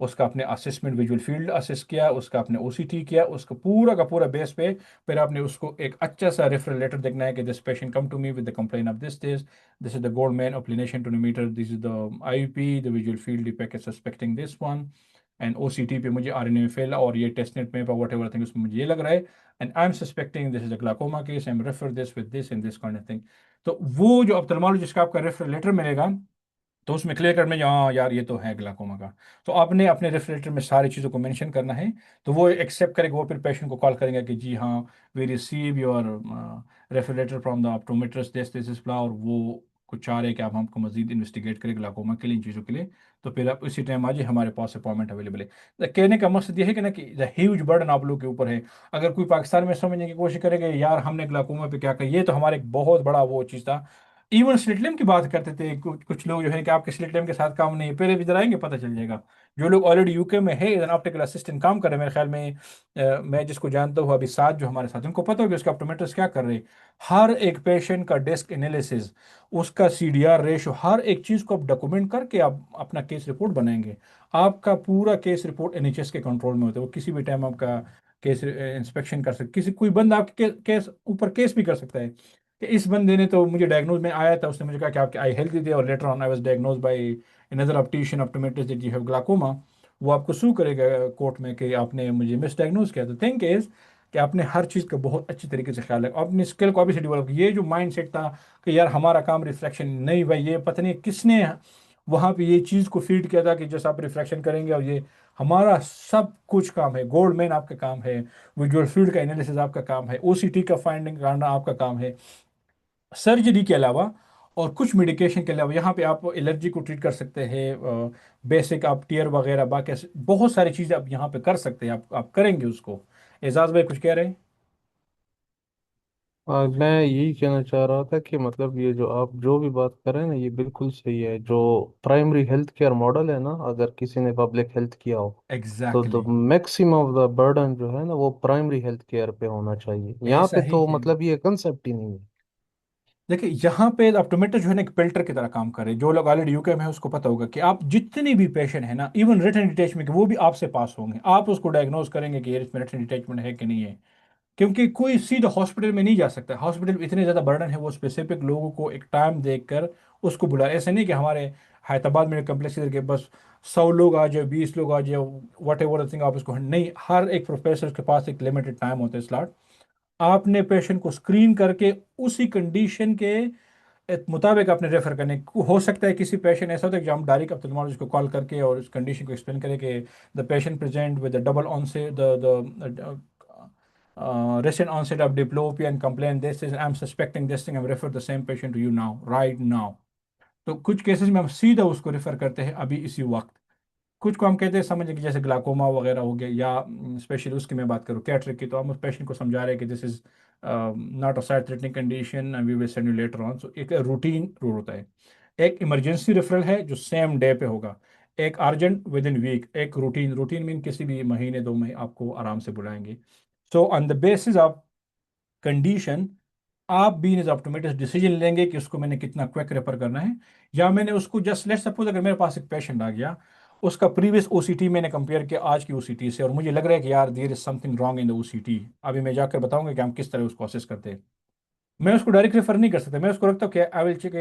उसका आपने असेसमेंट विजुअल फील्ड असेस किया, उसका आपने ओसीटी किया, उसका पूरा का पूरा बेस पे फिर आपने उसको एक अच्छा सा रेफरल लेटर देखना है कि this patient come to me with the complain of this is the Goldmann applanation tonometer, this is the IUP, the visual field defect suspecting this one, and OCT पे मुझे RNA में fail, और ये test नेट में whatever thing उसमें मुझे ये लग रहा है, and I am suspecting this is a glaucoma case, I am refer this with this and this kind of thing. तो वो जो ऑप्थेल्मोलॉजिस्ट का आपका रेफरल लेटर मिलेगा, तो उसमें क्लियर कट में हाँ यार ये तो है ग्लाकोमा का, तो आपने अपने रेफरेटर में सारी चीज़ों को मेंशन करना है, तो वो एक्सेप्ट करेगा, वो फिर पेशेंट को कॉल करेंगे कि जी हाँ we receive your referrer from the optometrist this is blah, और वो कुछ चाह रहे हैं कि आप हमको मजीद इन्वेस्टिगेट करें ग्लाकोमा के लिए, इन चीज़ों के लिए, तो फिर आप उसी टाइम आ जाइए, हमारे पास अपॉइंटमेंट अवेलेबल है। तो कहने का मकसद ये है कि ना कि द ह्यूज बर्डन आप लोग के ऊपर है। अगर कोई पाकिस्तान में समझने की कोशिश करेगा यार हमने ग्लाकोमा पे क्या किया, ये तो हमारे एक बहुत बड़ा वो चीज़ था। इवन स्लिटलेम की बात करते थे कुछ लोग जो है कि आपके स्लिटलेम के साथ काम नहीं है, पहले इधर आएंगे पता चल जाएगा। जो लोग ऑलरेडी यूके में है एन ऑप्टिकल असिस्टेंट काम कर रहे हैं, मेरे ख्याल में मैं जिसको जानता हूँ अभी साथ जो हमारे साथ, उनको पता होगा उसके ऑप्टोमेट्रिस्ट क्या कर रहे हैं। हर एक पेशेंट का डेस्क एनालिसिस, उसका सीडीआर रेशो, हर एक चीज़ को आप डॉक्यूमेंट करके आप अपना केस रिपोर्ट बनाएंगे। आपका पूरा केस रिपोर्ट एनएचएस के कंट्रोल में होता है, वो किसी भी टाइम आपका केस इंस्पेक्शन कर सकते, किसी कोई बंदा आपके केस ऊपर केस भी कर सकता है कि इस बंदे ने तो मुझे डायग्नोज में आया था, उसने मुझे कहा कि आपके आई हेल्थी थे, और later on I was diagnose by another optician optometrist that you have glaucoma, वो आपको सू करेगा कोर्ट में कि आपने मुझे मिस डायग्नोज किया। तो थिंक इज कि आपने हर चीज़ का बहुत अच्छी तरीके से ख्याल रखा, अपनी स्किल को अभी से डेवलप किया। ये जो माइंड सेट था कि यार हमारा काम रिफ्लेक्शन नहीं, भाई ये पता नहीं किसने वहाँ पे ये चीज़ को फीड किया था कि जैसे आप रिफ्लेक्शन करेंगे, और ये हमारा सब कुछ काम है, गोल्ड मैन आपका काम है, विजुअल फील्ड का एनालिसिस आपका काम है, ओसीटी का फाइंडिंग करना आपका काम है, सर्जरी के अलावा और कुछ मेडिकेशन के अलावा यहाँ पे आप एलर्जी को ट्रीट कर सकते हैं, बेसिक आप टीयर वगैरह बाकी बहुत सारी चीज़ें आप यहाँ पे कर सकते हैं, आप करेंगे उसको। एजाज भाई कुछ कह रहे हैं? मैं यही कहना चाह रहा था कि मतलब ये जो आप जो भी बात कर रहे हैं ना, ये बिल्कुल सही है। जो प्राइमरी हेल्थ केयर मॉडल है ना, अगर किसी ने पब्लिक हेल्थ किया हो, तो the exactly maximum of the burden जो है ना वो प्राइमरी हेल्थ केयर पे होना चाहिए। यहाँ ऐसा पे ही तो है। मतलब ये कंसेप्ट ही नहीं है। देखिए यहाँ पे ऑप्टोमेट्र जो है ना एक फिल्टर की तरह काम कर रहे हैं, जो लोग ऑलरेडी यूके में है उसको पता होगा कि आप जितने भी पेशेंट है ना, इवन रिटन डिटेचमेंट के, वो भी आपसे पास होंगे, आप उसको डायग्नोज करेंगे कि ये इसमें रिटन डिटेचमेंट है कि नहीं है। क्योंकि कोई सीधा हॉस्पिटल में नहीं जा सकता, हॉस्पिटल में इतने ज़्यादा बर्डन है, वो स्पेसिफिक लोगों को एक टाइम देखकर उसको बुला, ऐसे नहीं कि हमारे हैदराबाद में कम्प्लेक्स के बस 100 लोग आ जाए, 20 लोग आ जाए, वट एवर थिंग आप उसको, नहीं, हर एक प्रोफेसर के पास एक लिमिटेड टाइम होता है स्लॉट। आपने पेशेंट को स्क्रीन करके उसी कंडीशन के मुताबिक आपने रेफर करने हो सकता है किसी पेशेंट ऐसा होता है कि हम डायरेक्ट ऑप्थेल्मोलॉजिस्ट को कॉल करके और इस कंडीशन को एक्सप्लेन करें कि the patient present with the double onset the recent onset of diplopia and complaint this is I'm suspecting this thing I'm refer the same patient to you now right now। तो कुछ cases में हम सीधा उसको refer करते हैं अभी इसी वक्त। कुछ को हम कहते हैं समझ कि जैसे ग्लाकोमा वगैरह हो गया या स्पेशली उसकी मैं बात करूँ कैटरेक्ट की, तो हम उस पेशेंट को समझा रहे हैं कि this is not a sight threatening condition we will send you letter on. So एक रूटीन रूल होता है, एक इमरजेंसी रेफरल है जो सेम डे पे होगा, एक अर्जेंट विद इन वीक, एक रूटीन। रूटीन मीन किसी भी महीने 2 महीने आपको आराम से बुलाएंगे। So on the basis of condition आप भी एज ऑप्टोमेट्रिस्ट डिसीजन लेंगे कि उसको मैंने कितना क्विक रेफर करना है, या मैंने उसको जस्ट लेट सपोज अगर मेरे पास एक पेशेंट आ गया, उसका प्रीवियस ओसीटी मैंने कंपेयर किया आज की ओसीटी से और मुझे लग रहा है कि यार there is something wrong in the OCT, अभी मैं जाकर बताऊंगा कि हम किस तरह उसको असेस करते हैं। मैं उसको डायरेक्ट रेफर नहीं कर सकता, मैं उसको रखता हूँ कि आई विल चेक।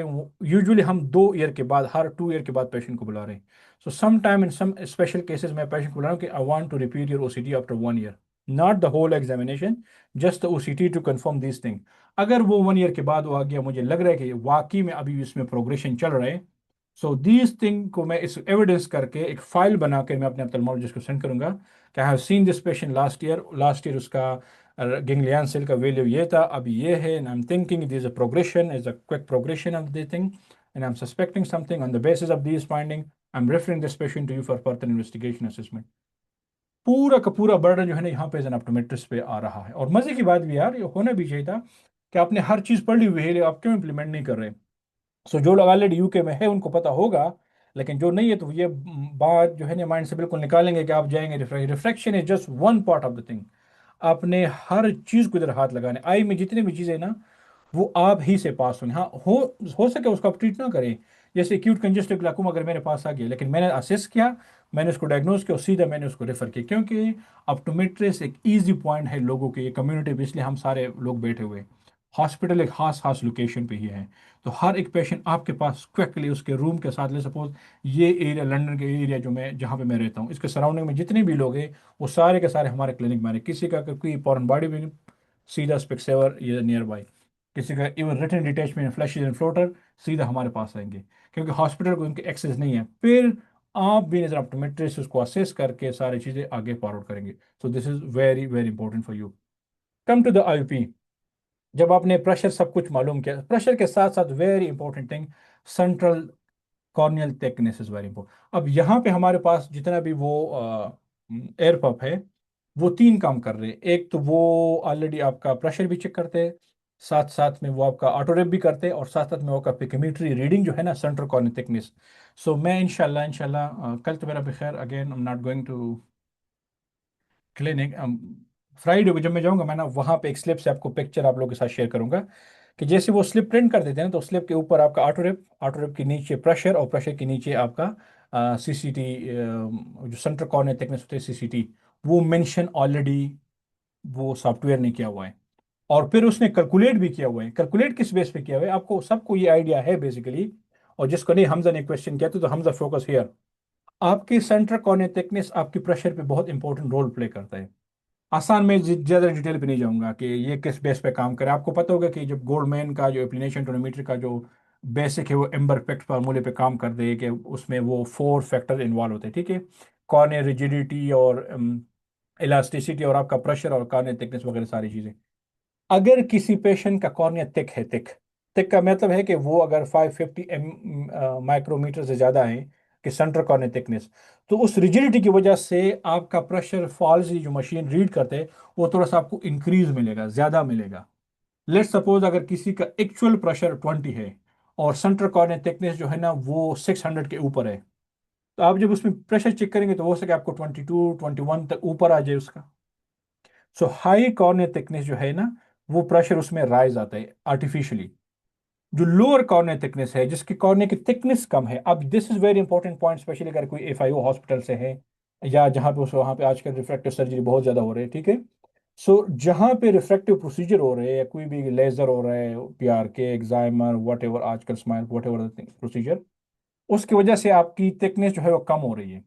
यूजुअली हम 2 ईयर के बाद, हर 2 ईयर के बाद पेशेंट को बुला रहे हैं। So some time in some special cases मैं पेशेंट को बुला रहा हूँ कि I want to repeat your OCT after 1 year, not the whole examination, just the OCT to confirm this thing. अगर वो 1 ईयर के बाद वो आ गया, मुझे लग रहा है कि वाकई में अभी इसमें प्रोग्रेशन चल रहा है, सो दिस थिंग को मैं इस एविडेंस करके एक फाइल बना के मैं अपने ऑप्थेल्मोलॉजिस्ट को सेंड करूंगा कि I have seen this patient last year उसका ganglion cell का वैल्यू ये था, अभी ये है, and I'm thinking it is a progression, is a quick progression of the thing, and I'm suspecting something on the basis of these finding, I'm referring this patient to you for further investigation assessment। पूरा का पूरा burden जो है ना यहाँ पे N optometrist पे आ रहा है। और मजे की बात भी यार, ये होना भी चाहिए था कि आपने हर चीज पढ़ ली हुई है, आप क्यों इंप्लीमेंट नहीं कर रहे। सो जो लोग ऑलरेडी यूके में है उनको पता होगा, लेकिन जो नहीं है तो ये बात जो है ना माइंड से बिल्कुल निकालेंगे कि आप जाएंगे। Refraction is just one part of the thing. आपने हर चीज को इधर हाथ लगाने, आई में जितनी भी चीजें ना वो आप ही से पास होंगे। हाँ, हो सके उसको आप ट्रीट ना करें। जैसे एक्यूट कंजेस्टिव ग्लाइकोमा अगर मेरे पास आ गया, लेकिन मैंने असेस किया, मैंने उसको डायग्नोज किया और सीधा मैंने उसको रेफर किया, क्योंकि ऑप्टोमेट्रिस्ट एक इजी पॉइंट है लोगों के, ये कम्युनिटी पे, इसलिए हम सारे लोग बैठे हुए। हॉस्पिटल एक खास खास लोकेशन पे ही है, तो हर एक पेशेंट आपके पास क्विकली उसके रूम के साथ, ले सपोज ये एरिया लंदन के एरिया जो मैं जहाँ पे मैं रहता हूँ, इसके सराउंडिंग में जितने भी लोग हैं वो सारे के सारे हमारे क्लिनिक में आ रहे हैं। किसी का कोई फॉरेन बॉडी भी सीधा स्पेक्सेवर ये नियर बाई, किसी का even retinal detachment flashes and floater सीधा हमारे पास आएंगे, क्योंकि हॉस्पिटल को उनके एक्सेस नहीं है। फिर आप भी एज ऑप्टोमेट्रिस्ट उसको असेस करके सारी चीज़ें आगे फॉरवर्ड करेंगे। So this is very very important for you. Come to the IP. जब आपने प्रेशर सब कुछ मालूम किया, प्रेशर के साथ साथ very important thing central corneal thickness is very important. अब यहाँ पे हमारे पास जितना भी वो एयर पप है, वो 3 काम कर रहे हैं। एक तो वो ऑलरेडी आपका प्रेशर भी चेक करते हैं, साथ साथ में वो आपका ऑटोरेप भी करते हैं, और साथ साथ में वो आपका पिकोमेट्री रीडिंग जो है ना सेंट्रल कॉर्नियल थिकनेस। सो मैं इंशाल्लाह इंशाल्लाह कल तो मेरा बखैर again I am not going to clinic, Friday को जब मैं जाऊंगा मैं ना वहाँ पे एक स्लिप से आपको पिक्चर आप लोगों के साथ शेयर करूंगा कि जैसे वो स्लिप प्रिंट कर देते हैं ना, तो स्लिप के ऊपर आपका ऑटोरेप के नीचे प्रेशर, और प्रेशर के नीचे आपका सीसीटी, जो सेंट्रल कॉर्नियल थिकनेस होते हैं सीसीटी, वो मेंशन ऑलरेडी वो सॉफ्टवेयर ने किया हुआ है। और फिर उसने कैलकुलेट भी किया हुआ है। कैलकुलेट किस बेस पे किया हुआ है आपको सबको ये आइडिया है बेसिकली। और जिसको नहीं, हमजा ने क्वेश्चन किया तो हमजा फोकस हियर। आपकी सेंट्रल कॉर्नियल थिकनेस आपकी प्रेशर पे बहुत इंपॉर्टेंट रोल प्ले करता है। आसान में ज़्यादा डिटेल पे नहीं जाऊंगा कि ये किस बेस पे काम करे। आपको पता होगा कि जब गोल्डमैन का जो एप्लीनेशन टोनोमीटर का जो बेसिक है वो एम्बर इफेक्ट फार्मूले पे काम कर दे, कि उसमें वो 4 फैक्टर इन्वॉल्व होते हैं, ठीक है। कॉर्नियल रिजिडिटी और इलास्टिसिटी और आपका प्रेशर और कॉर्नियल थिकनेस वगैरह सारी चीज़ें। अगर किसी पेशेंट का कॉर्निया थिक है, थिक थिक का मतलब है कि वो अगर 550 माइक्रोमीटर से ज़्यादा है कि सेंट्रल कॉर्निया थिकनेस, तो उस रिजिडिटी की वजह से आपका प्रेशर फॉल्स जो मशीन रीड करते हैं वो थोड़ा सा आपको इंक्रीज मिलेगा, ज़्यादा मिलेगा। लेट सपोज अगर किसी का एक्चुअल प्रेशर 20 है और सेंट्रल कॉर्निया थिकनेस जो है ना वो 600 के ऊपर है, तो आप जब उसमें प्रेशर चेक करेंगे तो हो सके आपको 22 21 तक ऊपर आ जाए उसका। सो हाई कॉर्निया थिकनेस जो है ना, वो प्रेशर उसमें राइज आता है आर्टिफिशियली। जो लोअर कॉर्निया थिकनेस है, जिसकी कॉर्निया की थिकनेस कम है, अब this is very important point, specially अगर कोई एफआईओ हॉस्पिटल से है या जहाँ पे उस वहाँ पे आजकल रिफ्रैक्टिव सर्जरी बहुत ज़्यादा हो रही है, ठीक है। सो जहाँ पे रिफ्रैक्टिव प्रोसीजर हो रहे हैं या कोई भी लेजर हो रहा है, पीआर के एग्जाइमर वट एवर, आजकल स्माइल वट एवर प्रोसीजर, उसकी वजह से आपकी थिकनेस जो है वो कम हो रही है।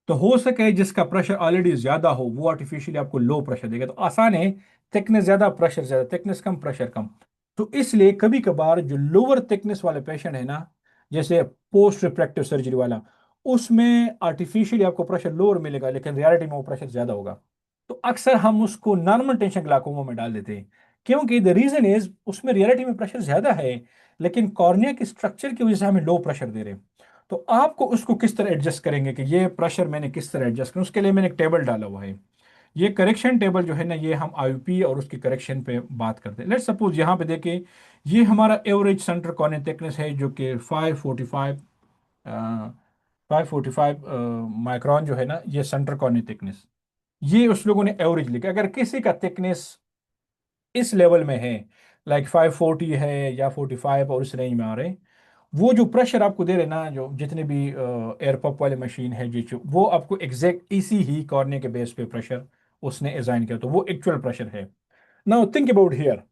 तो हो सके जिसका प्रेशर ऑलरेडी ज्यादा हो वो आर्टिफिशियली आपको लो प्रेशर देगा। तो आसान है, थिकनेस ज्यादा प्रेशर ज्यादा, थिकनेस कम प्रेशर कम। तो इसलिए कभी कभार जो लोअर थिकनेस वाले पेशेंट है ना, जैसे पोस्ट रिफ्रैक्टिव सर्जरी वाला, उसमें आर्टिफिशियली आपको प्रेशर लोअर मिलेगा लेकिन रियलिटी में वो प्रेशर ज्यादा होगा। तो अक्सर हम उसको नॉर्मल टेंशन ग्लाकोमा में डाल देते हैं, क्योंकि द रीजन इज उसमें रियलिटी में प्रेशर ज्यादा है लेकिन कॉर्निया के स्ट्रक्चर की वजह से हमें लो प्रेशर दे रहे हैं। तो आपको उसको किस तरह एडजस्ट करेंगे कि ये प्रेशर मैंने किस तरह एडजस्ट करूँ, उसके लिए मैंने एक टेबल डाला हुआ है। ये करेक्शन टेबल जो है ना, ये हम आईयूपी और उसकी करेक्शन पे बात करते हैं। लेट्स सपोज यहाँ पे देखें, ये हमारा एवरेज सेंटर कॉर्निया थिकनेस है जो कि 545 माइक्रोन जो है ना, ये सेंटर कॉर्निया थिकनेस। ये उस लोगों ने एवरेज लिखा। अगर किसी का थिकनेस इस लेवल में है, लाइक 540 है या 45 और इस रेंज में आ रहे हैं, वो जो प्रेशर आपको दे रहे हैं ना, जो जितने भी एयर पम्प वाले मशीन है जी, वो आपको एग्जैक्ट इसी ही कॉर्निया के बेस पे प्रेशर उसने डिजाइन किया, तो वो एक्चुअल प्रेशर है। नाउ थिंक अबाउट हियर,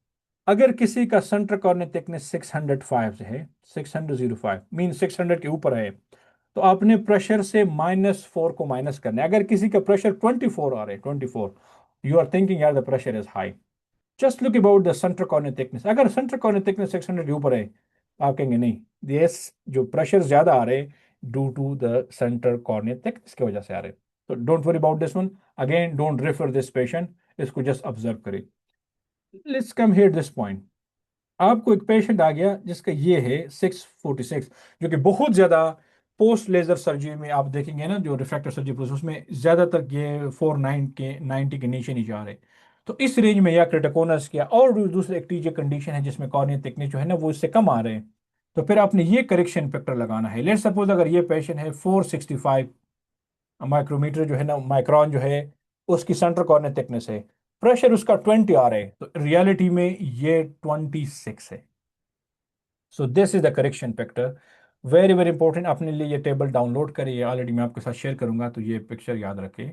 अगर किसी का सेंटर कॉर्निया थिकनेस 605 है, 605 मीन 600 के ऊपर है, तो आपने प्रेशर से -4 को माइनस करना है। अगर किसी का प्रेशर 24 आ रहा है, 24, यू आर थिंकिंग यार the pressure is high, just look about the centre cornea thickness. अगर सेंटर कॉर्निया थिकनेस 600 के ऊपर है, आप कहेंगे नहीं, यस, जो प्रेशर ज्यादा आ रहे due to the centre cornea thickness की वजह से आ रहे। तो don't worry about this one, again don't refer this patient, इसको जस्ट ऑब्जर्व करें। Let's come here this point. आपको एक पेशेंट आ गया जिसका ये है 646, जो कि बहुत ज्यादा पोस्ट लेजर सर्जरी में आप देखेंगे ना, जो रिफ्रैक्टिव सर्जरी प्रोसेस, उसमें ज्यादातर ये 49 के 90 के नीचे नहीं जा रहे। तो इस रेंज में या क्रिटिकोनस या और दूसरे एक टीजे कंडीशन है जिसमें कॉर्निया थिकनेस जो है ना वो इससे कम आ रहे हैं, तो फिर आपने ये करेक्शन फैक्टर लगाना है। लेट्स सपोज अगर ये पेशेंट है 465 माइक्रोमीटर जो है ना, माइक्रोन जो है उसकी सेंटर कॉर्निया थिकनेस है, प्रेशर उसका 20 आ रहा है, तो रियलिटी में ये 26 है। So this is the correction factor, very very important. अपने लिए ये टेबल डाउनलोड करिए, ऑलरेडी मैं आपके साथ शेयर करूंगा, तो ये पिक्चर याद रखें।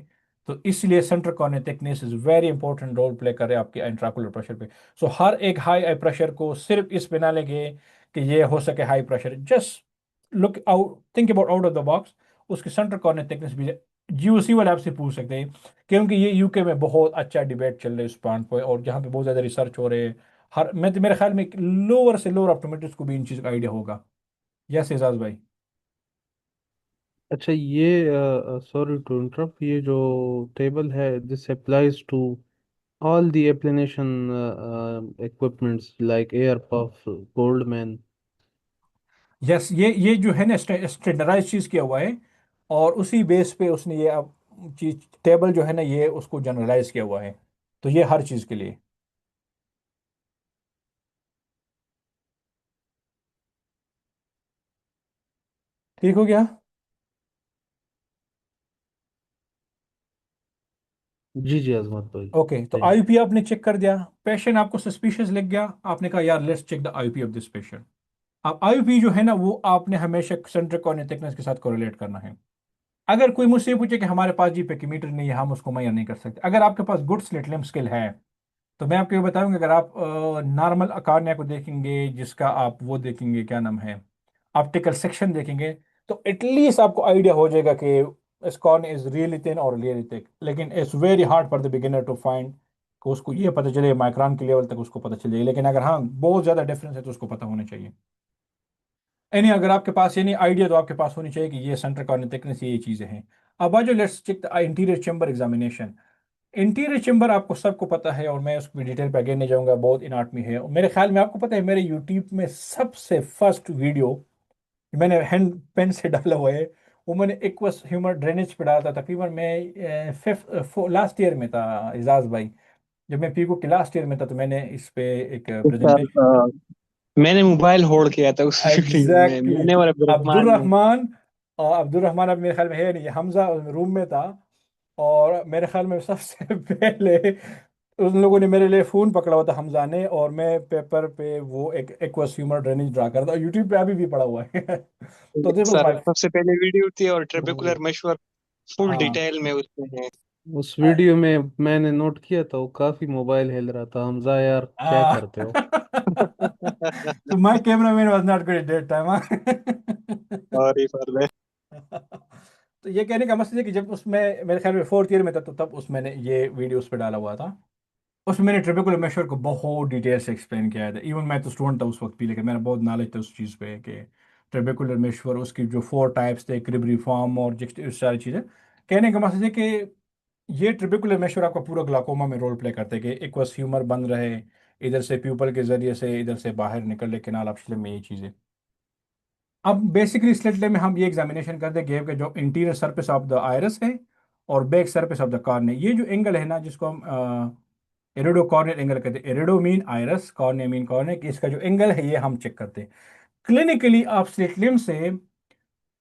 तो इसलिए centre cornea thickness is very important role play करे आपके इंट्राकुलर प्रेशर पे। सो हर एक हाई आई प्रेशर को सिर्फ इस पे ना लेंगे कि ये हो सके high pressure, just look out, think about out of the box. उसकी सेंटर कॉर्निया थिकनेस भी जीओसी वाले आपसे पूछ सकते हैं, क्योंकि ये यूके में बहुत अच्छा डिबेट चल रहा है इस पॉइंट पर, और जहाँ पे बहुत ज़्यादा रिसर्च हो रहे हैं। हर मैं तो मेरे ख्याल में लोअर से लोअर ऑप्टोमेट्रिस्ट को भी इन चीज़ का आइडिया होगा। यस एजाज भाई। अच्छा, ये सॉरी टू इंटरप्ट, ये जो टेबल है this applies to all the application equipments like air puff, Goldman. Yes, ये जो है ना स्टैंडर्डाइज चीज़ किया हुआ है, और उसी बेस पे उसने ये अब चीज टेबल जो है ना ये उसको जनरलाइज किया हुआ है, तो ये हर चीज़ के लिए ठीक हो गया। जी जी अजमत भाई। ओके, तो जी जी। आईयूपी आपने चेक कर दिया, पेशेंट आपको सस्पिशियस लग गया, आपने कहा यार let's check the IUP of this patient. अब आईयूपी जो है ना वो आपने हमेशा सेंट्रिक कॉर्निया थिकनेस के साथ कोरिलेट करना है। अगर कोई मुझसे ये पूछे कि हमारे पास जी पेकीमीटर नहीं है, हम उसको मुहैया नहीं कर सकते, अगर आपके पास गुड स्लिट लिम्ब स्किल है, तो मैं आपको ये बताऊंगा, अगर आप नॉर्मल अकॉर्निया को देखेंगे, जिसका आप वो देखेंगे क्या नाम है, ऑप्टिकल सेक्शन देखेंगे, तो एटलीस्ट आपको आइडिया हो जाएगा कि इस कॉर्निया इज रियली थिन और रियली थिक। लेकिन it's very hard for the beginner to find, कि उसको ये पता चले माइक्रोन के लेवल तक उसको पता चल जाएगा। लेकिन अगर हाँ बहुत ज़्यादा डिफरेंस है तो उसको पता होना चाहिए। यानी अगर आपके पास ये नहीं आइडिया, तो आपके पास होनी चाहिए कि ये सेंटर कॉर्निया थिकनेस ये चीज़ें हैं। अब आज let's check the interior chamber examination. Interior chamber आपको सबको पता है, और मैं उसकी डिटेल पे आगे नहीं जाऊंगा, बहुत इनाटमी है। और मेरे ख्याल में आपको पता है, मेरे यूट्यूब में सबसे फर्स्ट वीडियो मैंने हैंड पेन से डाला हुआ है, वो मैंने एक्वस ह्यूमर ड्रेनेज पे डाला था, तकरीबन मैं फिफ्थ लास्ट ईयर में था एजाज भाई। जब मैं पीकू के लास्ट ईयर में था, तो मैंने इस पे एक सर प्रेजेंटेशन। मैंने मोबाइल होल्ड किया था उस वीडियो में, एग्जैक्टली, मैंने और अब्दुलरहमान ने। अब्दुलरहमान, और अब्दुलरहमान अब मेरे ख्याल में है नहीं, हमजा रूम में था। और मेरे ख्याल में सबसे पहले उन लोगों ने मेरे लिए फ़ोन पकड़ा हुआ था, हमजा ने, और मैं पेपर पे वो एक एक्वस ह्यूमर ड्रेनेज ड्रा कर था, यूट्यूब पे अभी भी पड़ा हुआ है। तो दिस वाज सर माय, सबसे पहले वीडियो थी और ट्रेबेकुलर मशवर फुल हाँ। डिटेल में उसमें है। उस वीडियो में मैंने नोट किया था वो काफी मोबाइल हिल रहा था। हमजा यार क्या आ, करते हो? तो my cameraman was not good at that time. Sorry for that. तो ये कहने का मकसद है कि जब उसमें मेरे ख्याल में फोर्थ ईयर में था, तो तब उस मैंने ये वीडियो उस पर डाला हुआ था। उसमें मैंने ट्रेबेकुलर मेशर को बहुत डिटेल से एक्सप्लेन किया था। इवन मैं तो स्टूडेंट था उस वक्त भी, लेकिन मेरा बहुत नॉलेज था उस चीज़ पे कि ट्रेबेकुलर मेशर, उसकी जो 4 टाइप्स थे, क्रिबरी फॉर्म और जिक्स, सारी चीज़ें। कहने का मकसद है कि ये ट्रिबिकुलर मेशर आपका पूरा ग्लाकोमा में रोल प्ले करते हैं कि एक्वस ह्यूमर बन रहे, इधर से प्यूपल के जरिए से इधर से बाहर निकल रहे केनाल ऑप्शन में, ये चीज़ें। अब बेसिकली स्लिट लेब में हम ये एग्जामिनेशन करते हैं कि जो interior surface of the iris है और back surface of the cornea, ये जो एंगल है ना, जिसको हम इरिडो कॉर्नियल एंगल कहते हैं, irido mean iris, cornea mean cornea, कि इसका जो एंगल है ये हम चेक करते हैं क्लिनिकली। आप स्लिट लिम्ब से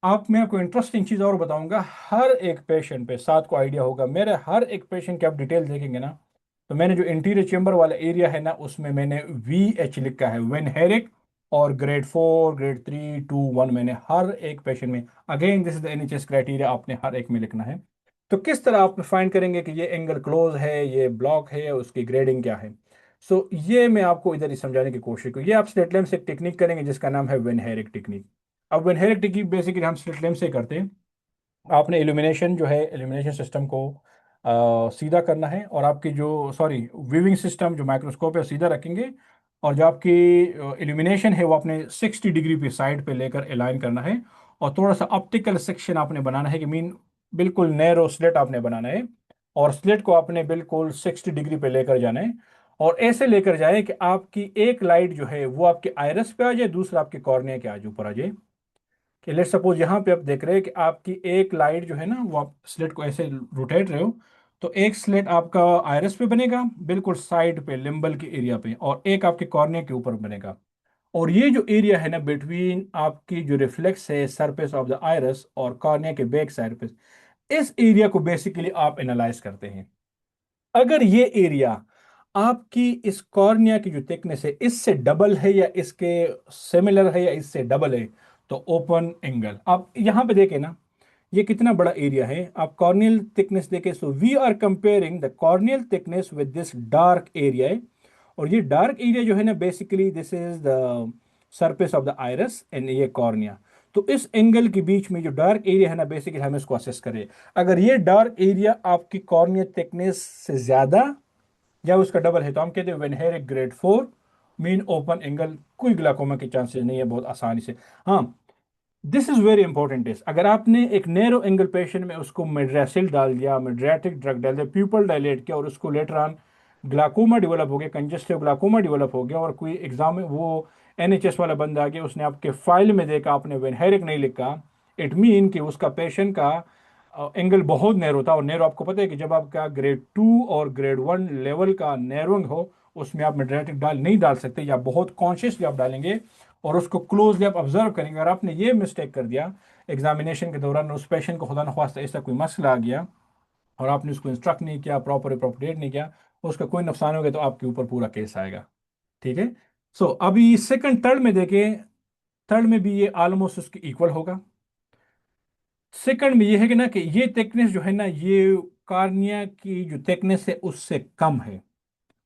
आप, मैं आपको इंटरेस्टिंग चीज़ और बताऊंगा, हर एक पेशेंट पे साथ को आइडिया होगा, मेरे हर एक पेशेंट की आप डिटेल देखेंगे ना, तो मैंने जो इंटीरियर चेंबर वाला एरिया है ना, उसमें मैंने VH लिखा है, वेन हेरिक, और ग्रेड 4, ग्रेड 3, 2, 1, मैंने हर एक पेशेंट में, again this is the NHS criteria, आपने हर एक में लिखना है। तो किस तरह आप फाइंड करेंगे कि ये एंगल क्लोज है, ये ब्लॉक है, उसकी ग्रेडिंग क्या है। सो ये मैं आपको इधर ही समझाने की कोशिश करूँ। ये आप स्लिट लैम्प से एक टेक्निक करेंगे जिसका नाम है वेन हेरिक टेक्निक। अब वेन हेरिक टेक्निक बेसिकली हम स्लिट लैम्प से करते हैं। आपने इल्यूमिनेशन जो है, इल्यूमिनेशन सिस्टम को सीधा करना है, और आपकी जो, सॉरी, वीविंग सिस्टम जो माइक्रोस्कोप है सीधा रखेंगे, और जो आपकी इल्यूमिनेशन है वो आपने 60 डिग्री पे साइड पे लेकर अलाइन करना है, और थोड़ा सा ऑप्टिकल सेक्शन आपने बनाना है, कि मीन बिल्कुल नैरो स्लिट आपने बनाना है, और स्लिट को आपने बिल्कुल 60 डिग्री पे लेकर जाना है, और ऐसे लेकर जाए कि आपकी एक लाइट जो है वो आपके आयरस पे आ जाए, दूसरा आपके कॉर्निया के आज ऊपर आ जाए। कि लेट सपोज यहाँ पे आप देख रहे हैं कि आपकी एक लाइट जो है ना, वो आप स्लेट को ऐसे रोटेट रहे हो, तो एक स्लेट आपका आयरस पे बनेगा बिल्कुल साइड पे लिम्बल के एरिया पे, और एक आपके कॉर्निया के ऊपर बनेगा। और ये जो एरिया है ना बिटवीन आपकी जो रिफ्लेक्स है सरफेस ऑफ द आयरस और कॉर्निया के बैक साइड पे, इस एरिया को बेसिकली आप एनालाइज करते हैं। अगर ये एरिया आपकी इस कॉर्निया की जो थिकनेस है इससे डबल है, या इसके सिमिलर है, या इससे डबल है, तो ओपन एंगल। आप यहाँ पे देखें ना, ये कितना बड़ा एरिया है, आप कॉर्नियल थिकनेस देखें, so we are comparing the corneal thickness with this dark area. और ये डार्क एरिया जो है ना, basically this is the surface of the iris and ये कॉर्निया। तो इस एंगल के बीच में जो डार्क एरिया है ना, बेसिकली हम इसको असेस करें। अगर ये डार्क एरिया आपकी कॉर्निया थिकनेस से ज्यादा या उसका डबल है, तो हम कहते हैं when here grade 4 mean open angle, कोई ग्लाकोमा के चांसेस नहीं है बहुत आसानी से। हाँ, this is very important is, अगर आपने एक नैरो एंगल पेशेंट में उसको मेड्रासिल डाल दिया, मेड्राटिक ड्रग डाल दिया, प्यूपल डायलेट किया, और उसको लेटर ऑन ग्लाकोमा डेवलप हो गया, कंजेस्टिव ग्लाकोमा डेवलप हो गया, और कोई एग्जाम में वो NHS वाला बंदा आ गया, उसने आपके फाइल में देखा आपने वेनहेरिक नहीं लिखा, इट मीन कि उसका पेशेंट का एंगल बहुत नैरो था। और नैरो आपको पता है कि जब आपका ग्रेड 2 और ग्रेड 1 लेवल का नैरोइंग हो, उसमें आप मेड्राटिक डाल नहीं डाल सकते, या बहुत कॉन्शियसली आप डालेंगे और उसको क्लोजली आप ऑब्जर्व करेंगे। अगर आपने ये मिस्टेक कर दिया एग्जामिनेशन के दौरान, उस पेशेंट को खुदा न खास्ता ऐसा कोई मसला आ गया, और आपने उसको इंस्ट्रक्ट नहीं किया, प्रॉपर अप्रोप्रिएट नहीं किया, उसका कोई नुकसान हो गया, तो आपके ऊपर पूरा केस आएगा। ठीक है। सो अभी सेकंड, थर्ड में देखें, थर्ड में भी ये ऑलमोस्ट उसकी इक्वल होगा। सेकंड में ये है कि ना, कि ये थिकनेस जो है ना, ये कार्निया की जो थिकनेस है उससे कम है,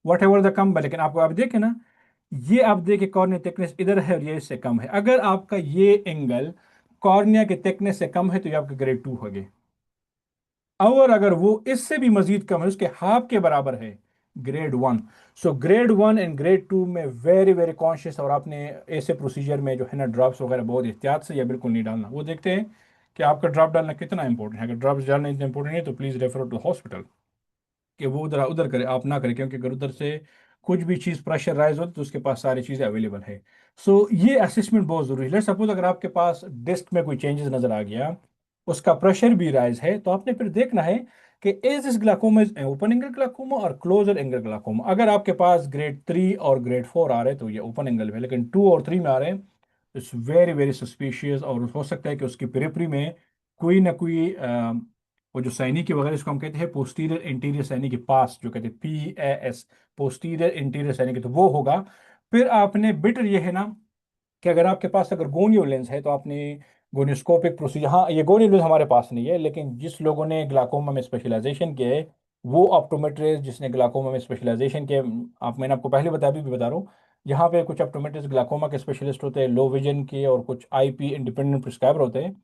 वट एवर द कम। लेकिन आपको आप देखें ना, ये आप देखिए कॉर्निया थिकनेस इधर है और ये इससे कम है। अगर आपका ये एंगल कॉर्निया के थिकनेस से कम है, तो ये आपका ग्रेड 2 हो गया। और अगर वो इससे भी मजीद कम है, उसके हाफ के बराबर है, grade 1। So grade 1 and grade 2 में वेरी वेरी कॉन्शियस, और आपने ऐसे प्रोसीजर में जो है ना ड्रॉप्स वगैरह बहुत एहतियात से या बिल्कुल नहीं डालना। वो देखते हैं कि आपका ड्रॉप डालना कितना इंपॉर्टेंट है। अगर ड्रॉप्स डालना इतना इंपॉर्टेंट है तो प्लीज़ रेफर टू हॉस्पिटल, कि वो उधर उधर करे, आप ना करें, क्योंकि अगर उधर से कुछ भी चीज़ प्रेशर राइज हो तो उसके पास सारी चीज़ें अवेलेबल है। सो ये असेसमेंट बहुत ज़रूरी है। लेट्स सपोज अगर आपके पास डिस्क में कोई चेंजेस नज़र आ गया, उसका प्रेशर भी राइज है, तो आपने फिर देखना है कि is this glaucoma is open angle glaucoma और क्लोजर एंगल ग्लाकोमा। अगर आपके पास ग्रेड 3 और ग्रेड 4 आ रहे हैं तो ये ओपन एंगल है, लेकिन 2 और 3 में आ रहे हैं, इट्स वेरी वेरी सस्पिशियस, और हो सकता है कि उसकी पेरिफेरी में कोई ना कोई वो जो सैनिक वगैरह, इसको हम कहते हैं पोस्टीरियर इंटीरियर सैनिक के पास, जो कहते हैं PAS, पोस्टीरियर इंटीरियर सैनिक, तो वो होगा। फिर आपने बेटर ये है ना, कि अगर आपके पास अगर गोनियो लेंस है, तो आपने गोनियोस्कोपिक प्रोसीजर, हाँ ये गोनियो लेंस हमारे पास नहीं है, लेकिन जिस लोगों ने ग्लाकोमा में स्पेशलाइजेशन किया है, वो ऑप्टोमेट्रिस्ट जिसने ग्लाकोमा में स्पेशलाइजेशन किया, आप, मैंने आपको पहले बताया, भी बता रहा हूँ, यहाँ पे कुछ ऑप्टोमेट्रिस्ट ग्लाकोमा के स्पेशलिस्ट होते हैं, लो विजन के, और कुछ IP इंडिपेंडेंट प्रिस्क्राइबर होते हैं।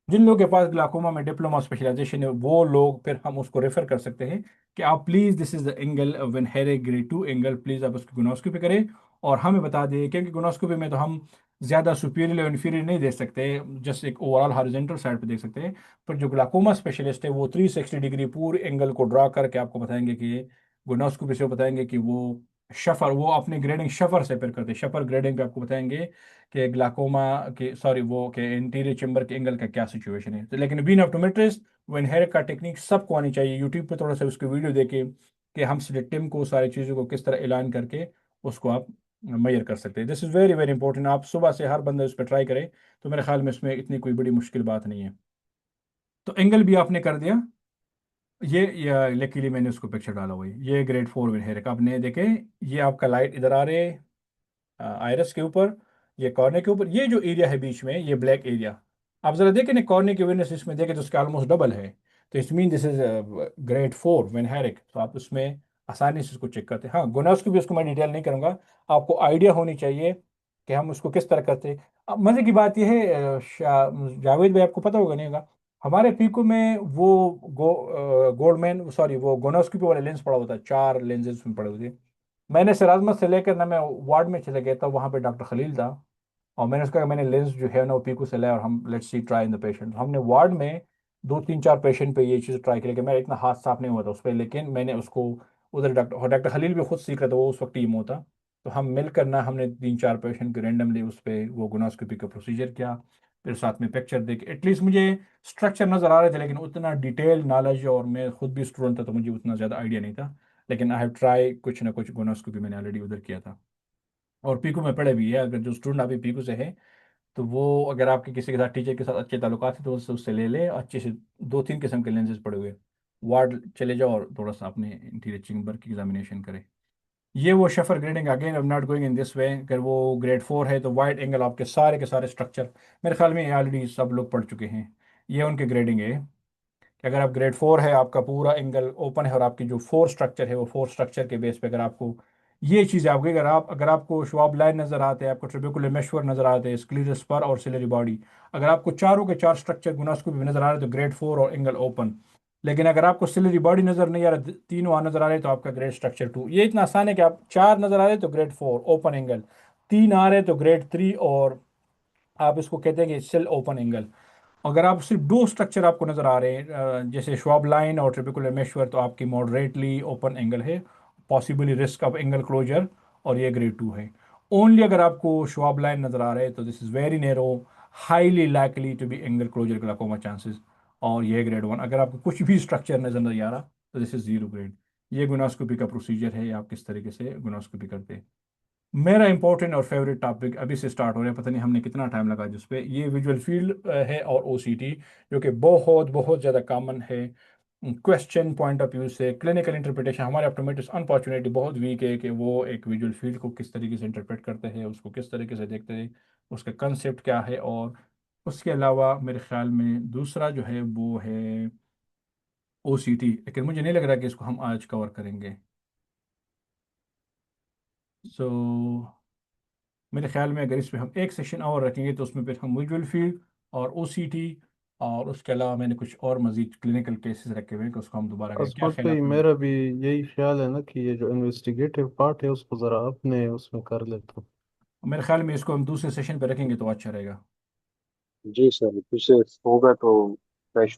जिन लोगों के पास ग्लाकोमा में डिप्लोमा स्पेशलाइजेशन है वो लोग फिर हम उसको रेफर कर सकते हैं कि आप please this is the angle when here grade 2 angle, please आप उसकी गुनोस्कोपी करें और हमें बता दें, क्योंकि गुनोस्कोपी में तो हम ज़्यादा सुपीरियर और इन्फीरियर नहीं देख सकते, जस्ट एक ओवरऑल हॉरिजॉन्टल साइड पे देख सकते हैं। पर जो ग्लाकोमा स्पेशलिस्ट है वो 360 डिग्री पूरे एंगल को ड्रा करके आपको बताएंगे कि ये गुनोस्कोपी से बताएंगे कि वो अपनी ग्रेडिंग शफर से फिर करते हैं, शफर ग्रेडिंग पे आपको बताएंगे कि ग्लाकोमा के सॉरी वो के इंटीरियर चेम्बर के एंगल का क्या सिचुएशन है। तो लेकिन बीन ऑप्टोमेट्रिस्ट वन हेयर का टेक्निक सबको आनी चाहिए। यूट्यूब पे थोड़ा सा उसकी वीडियो देके कि हम स्लिटिम को सारी चीज़ों को किस तरह ऐलान करके उसको आप मैयर कर सकते हैं। This is very very important. आप सुबह से हर बंदा इस पर ट्राई करे तो मेरे ख्याल में इसमें इतनी कोई बड़ी मुश्किल बात नहीं है। तो एंगल भी आपने कर दिया। ये लकीली मैंने उसको पिक्चर डाला हुआ है, ये ग्रेड 4 वन हेयर का आपने देखे। ये आपका लाइट इधर आ रहे है आयरस के ऊपर, ये कॉर्ने के ऊपर, ये जो एरिया है बीच में ये ब्लैक एरिया, आप जरा देखें ना कॉर्ने की विटनेस इसमें देखें तो उसका ऑलमोस्ट डबल है। तो it mean this is grade 4 when Herrick. तो आप उसमें आसानी से उसको चेक करते हैं। हाँ गुनास की भी उसको मैं डिटेल नहीं करूंगा, आपको आइडिया होनी चाहिए कि हम उसको किस तरह करते हैं। अब मज़े की बात यह है जावेद भाई आपको पता होगा नहीं होगा, हमारे पीको में वो गोल्डमैन सॉरी वो गोनोस्कोपी वाले लेंस पड़ा होता है, 4 लेंसेज उसमें पड़े होते हैं। मैंने सिराजमत से लेकर ना मैं वार्ड में चले गया था, वहाँ पे डॉक्टर खलील था और मैंने उसका मैंने लेंस जो है ना वो पीकू से लाया और हम let's see try in the patient. हमने वार्ड में 2 3 4 पेशेंट पे ये चीज़ ट्राई की, लेकिन मेरा इतना हाथ साफ नहीं हुआ था उस पर, लेकिन मैंने उसको उधर डॉक्टर खलील भी खुद सीख रहा था, वो उस वक्त टीम होता। तो हम मिलकर ना हमने 3 4 पेशेंट के रेंडमली उस पर वो गुनास्कोपी का प्रोसीजर किया, फिर साथ में पिक्चर देख एटलीस्ट मुझे स्ट्रक्चर नज़र आ रहे थे, लेकिन उतना डिटेल नॉलेज और मैं खुद भी स्टूडेंट था तो मुझे उतना ज़्यादा आइडिया नहीं था। लेकिन आई हैव ट्राई कुछ ना कुछ गोनोस्कोपी मैंने ऑलरेडी उधर किया था और पीकू में पढ़े भी है। अगर जो स्टूडेंट अभी पीकू से है तो वो अगर आपके किसी के साथ टीचर के साथ अच्छे ताल्लुकात हैं तो उससे ले ले, अच्छे से 2 3 किस्म के लेंसेज पड़े हुए, वार्ड चले जाओ और थोड़ा सा अपने इंटीरियर चेम्बर की एग्जामिनेशन करें। ये वो Shaffer grading again I am not going in this way. अगर वो ग्रेड 4 है तो वाइड एंगल आपके सारे के सारे स्ट्रक्चर मेरे ख्याल में ऑलरेडी सब लोग पढ़ चुके हैं, ये उनके ग्रेडिंग है कि अगर आप ग्रेड 4 है आपका पूरा एंगल ओपन है और आपकी जो 4 स्ट्रक्चर है वो 4 स्ट्रक्चर के बेस पे अगर आपको ये चीज़ आपकी अगर आपको श्वाब लाइन नज़र आते हैं, आपको ट्रिबिकुलर मेशवर नज़र आते हैं, स्क्लीरस स्पर और सिलरी बॉडी, अगर आपको चारों के चार स्ट्रक्चर गुनास्कोपी में नज़र आ रहे हैं तो ग्रेड 4 और एंगल ओपन। लेकिन अगर आपको सिलरी बॉडी नज़र नहीं आ रहा, तीनों वहाँ नज़र आ रहे हैं तो आपका ग्रेड स्ट्रक्चर 2। ये इतना आसान है कि आप चार नज़र आ रहे हैं तो ग्रेड 4 ओपन एंगल, 3 आ रहे हैं तो ग्रेड 3 और आप इसको कहते हैं कि सेल ओपन एंगल। अगर आप सिर्फ 2 स्ट्रक्चर आपको नज़र आ रहे हैं जैसे श्वाब लाइन और ट्रिपिकुलर मेशवर तो आपकी मॉडरेटली ओपन एंगल है, possibly risk of angle closure, और ये ग्रेड 2 है। ओनली अगर आपको श्वाब लाइन नज़र आ रहे हैं तो this is very narrow, highly likely to be angle closure glaucoma chances, और ये ग्रेड 1। अगर आपको कुछ भी स्ट्रक्चर नज़र नहीं आ रहा तो दिस इज़ 0 ग्रेड। ये गुनास्कोपी का प्रोसीजर है, आप किस तरीके से गुनास्कोपी करते हैं। मेरा इंपॉर्टेंट और फेवरेट टॉपिक अभी से स्टार्ट हो रहा है, पता नहीं हमने कितना टाइम लगा जिस पे, ये विजुअल फील्ड है और ओसीटी, जो कि बहुत बहुत ज़्यादा कॉमन है। क्वेश्चन पॉइंट ऑफ व्यू से क्लिनिकल इंटरप्रिटेशन हमारे ऑप्टोमेट्रिस्ट अनफॉर्चुनेटली बहुत वीक है कि वो एक विजुअल फील्ड को किस तरीके से इंटरप्रेट करते हैं, उसको किस तरीके से देखते हैं, उसका कंसेप्ट क्या है। और उसके अलावा मेरे ख्याल में दूसरा जो है वो है ओसीटी, लेकिन मुझे नहीं लग रहा कि इसको हम आज कवर करेंगे। सो मेरे ख्याल में अगर इसमें हम एक सेशन और रखेंगे तो उसमें फिर हम विजुअल फील्ड और ओसीटी और उसके अलावा मैंने कुछ और मजीद क्लिनिकल केसेस रखे हुए हैं कि उसको हम दोबारा करें। क्या असमत ख्याल है भाई आपका? मेरा भी यही ख्याल है ना कि ये जो इन्वेस्टिगेटिव पार्ट है उसको ज़रा अपने उसमें कर लेता हूँ। मेरे ख्याल में इसको हम दूसरे सेशन पर रखेंगे तो अच्छा रहेगा। जी सर, फिर से होगा तो फ्रेश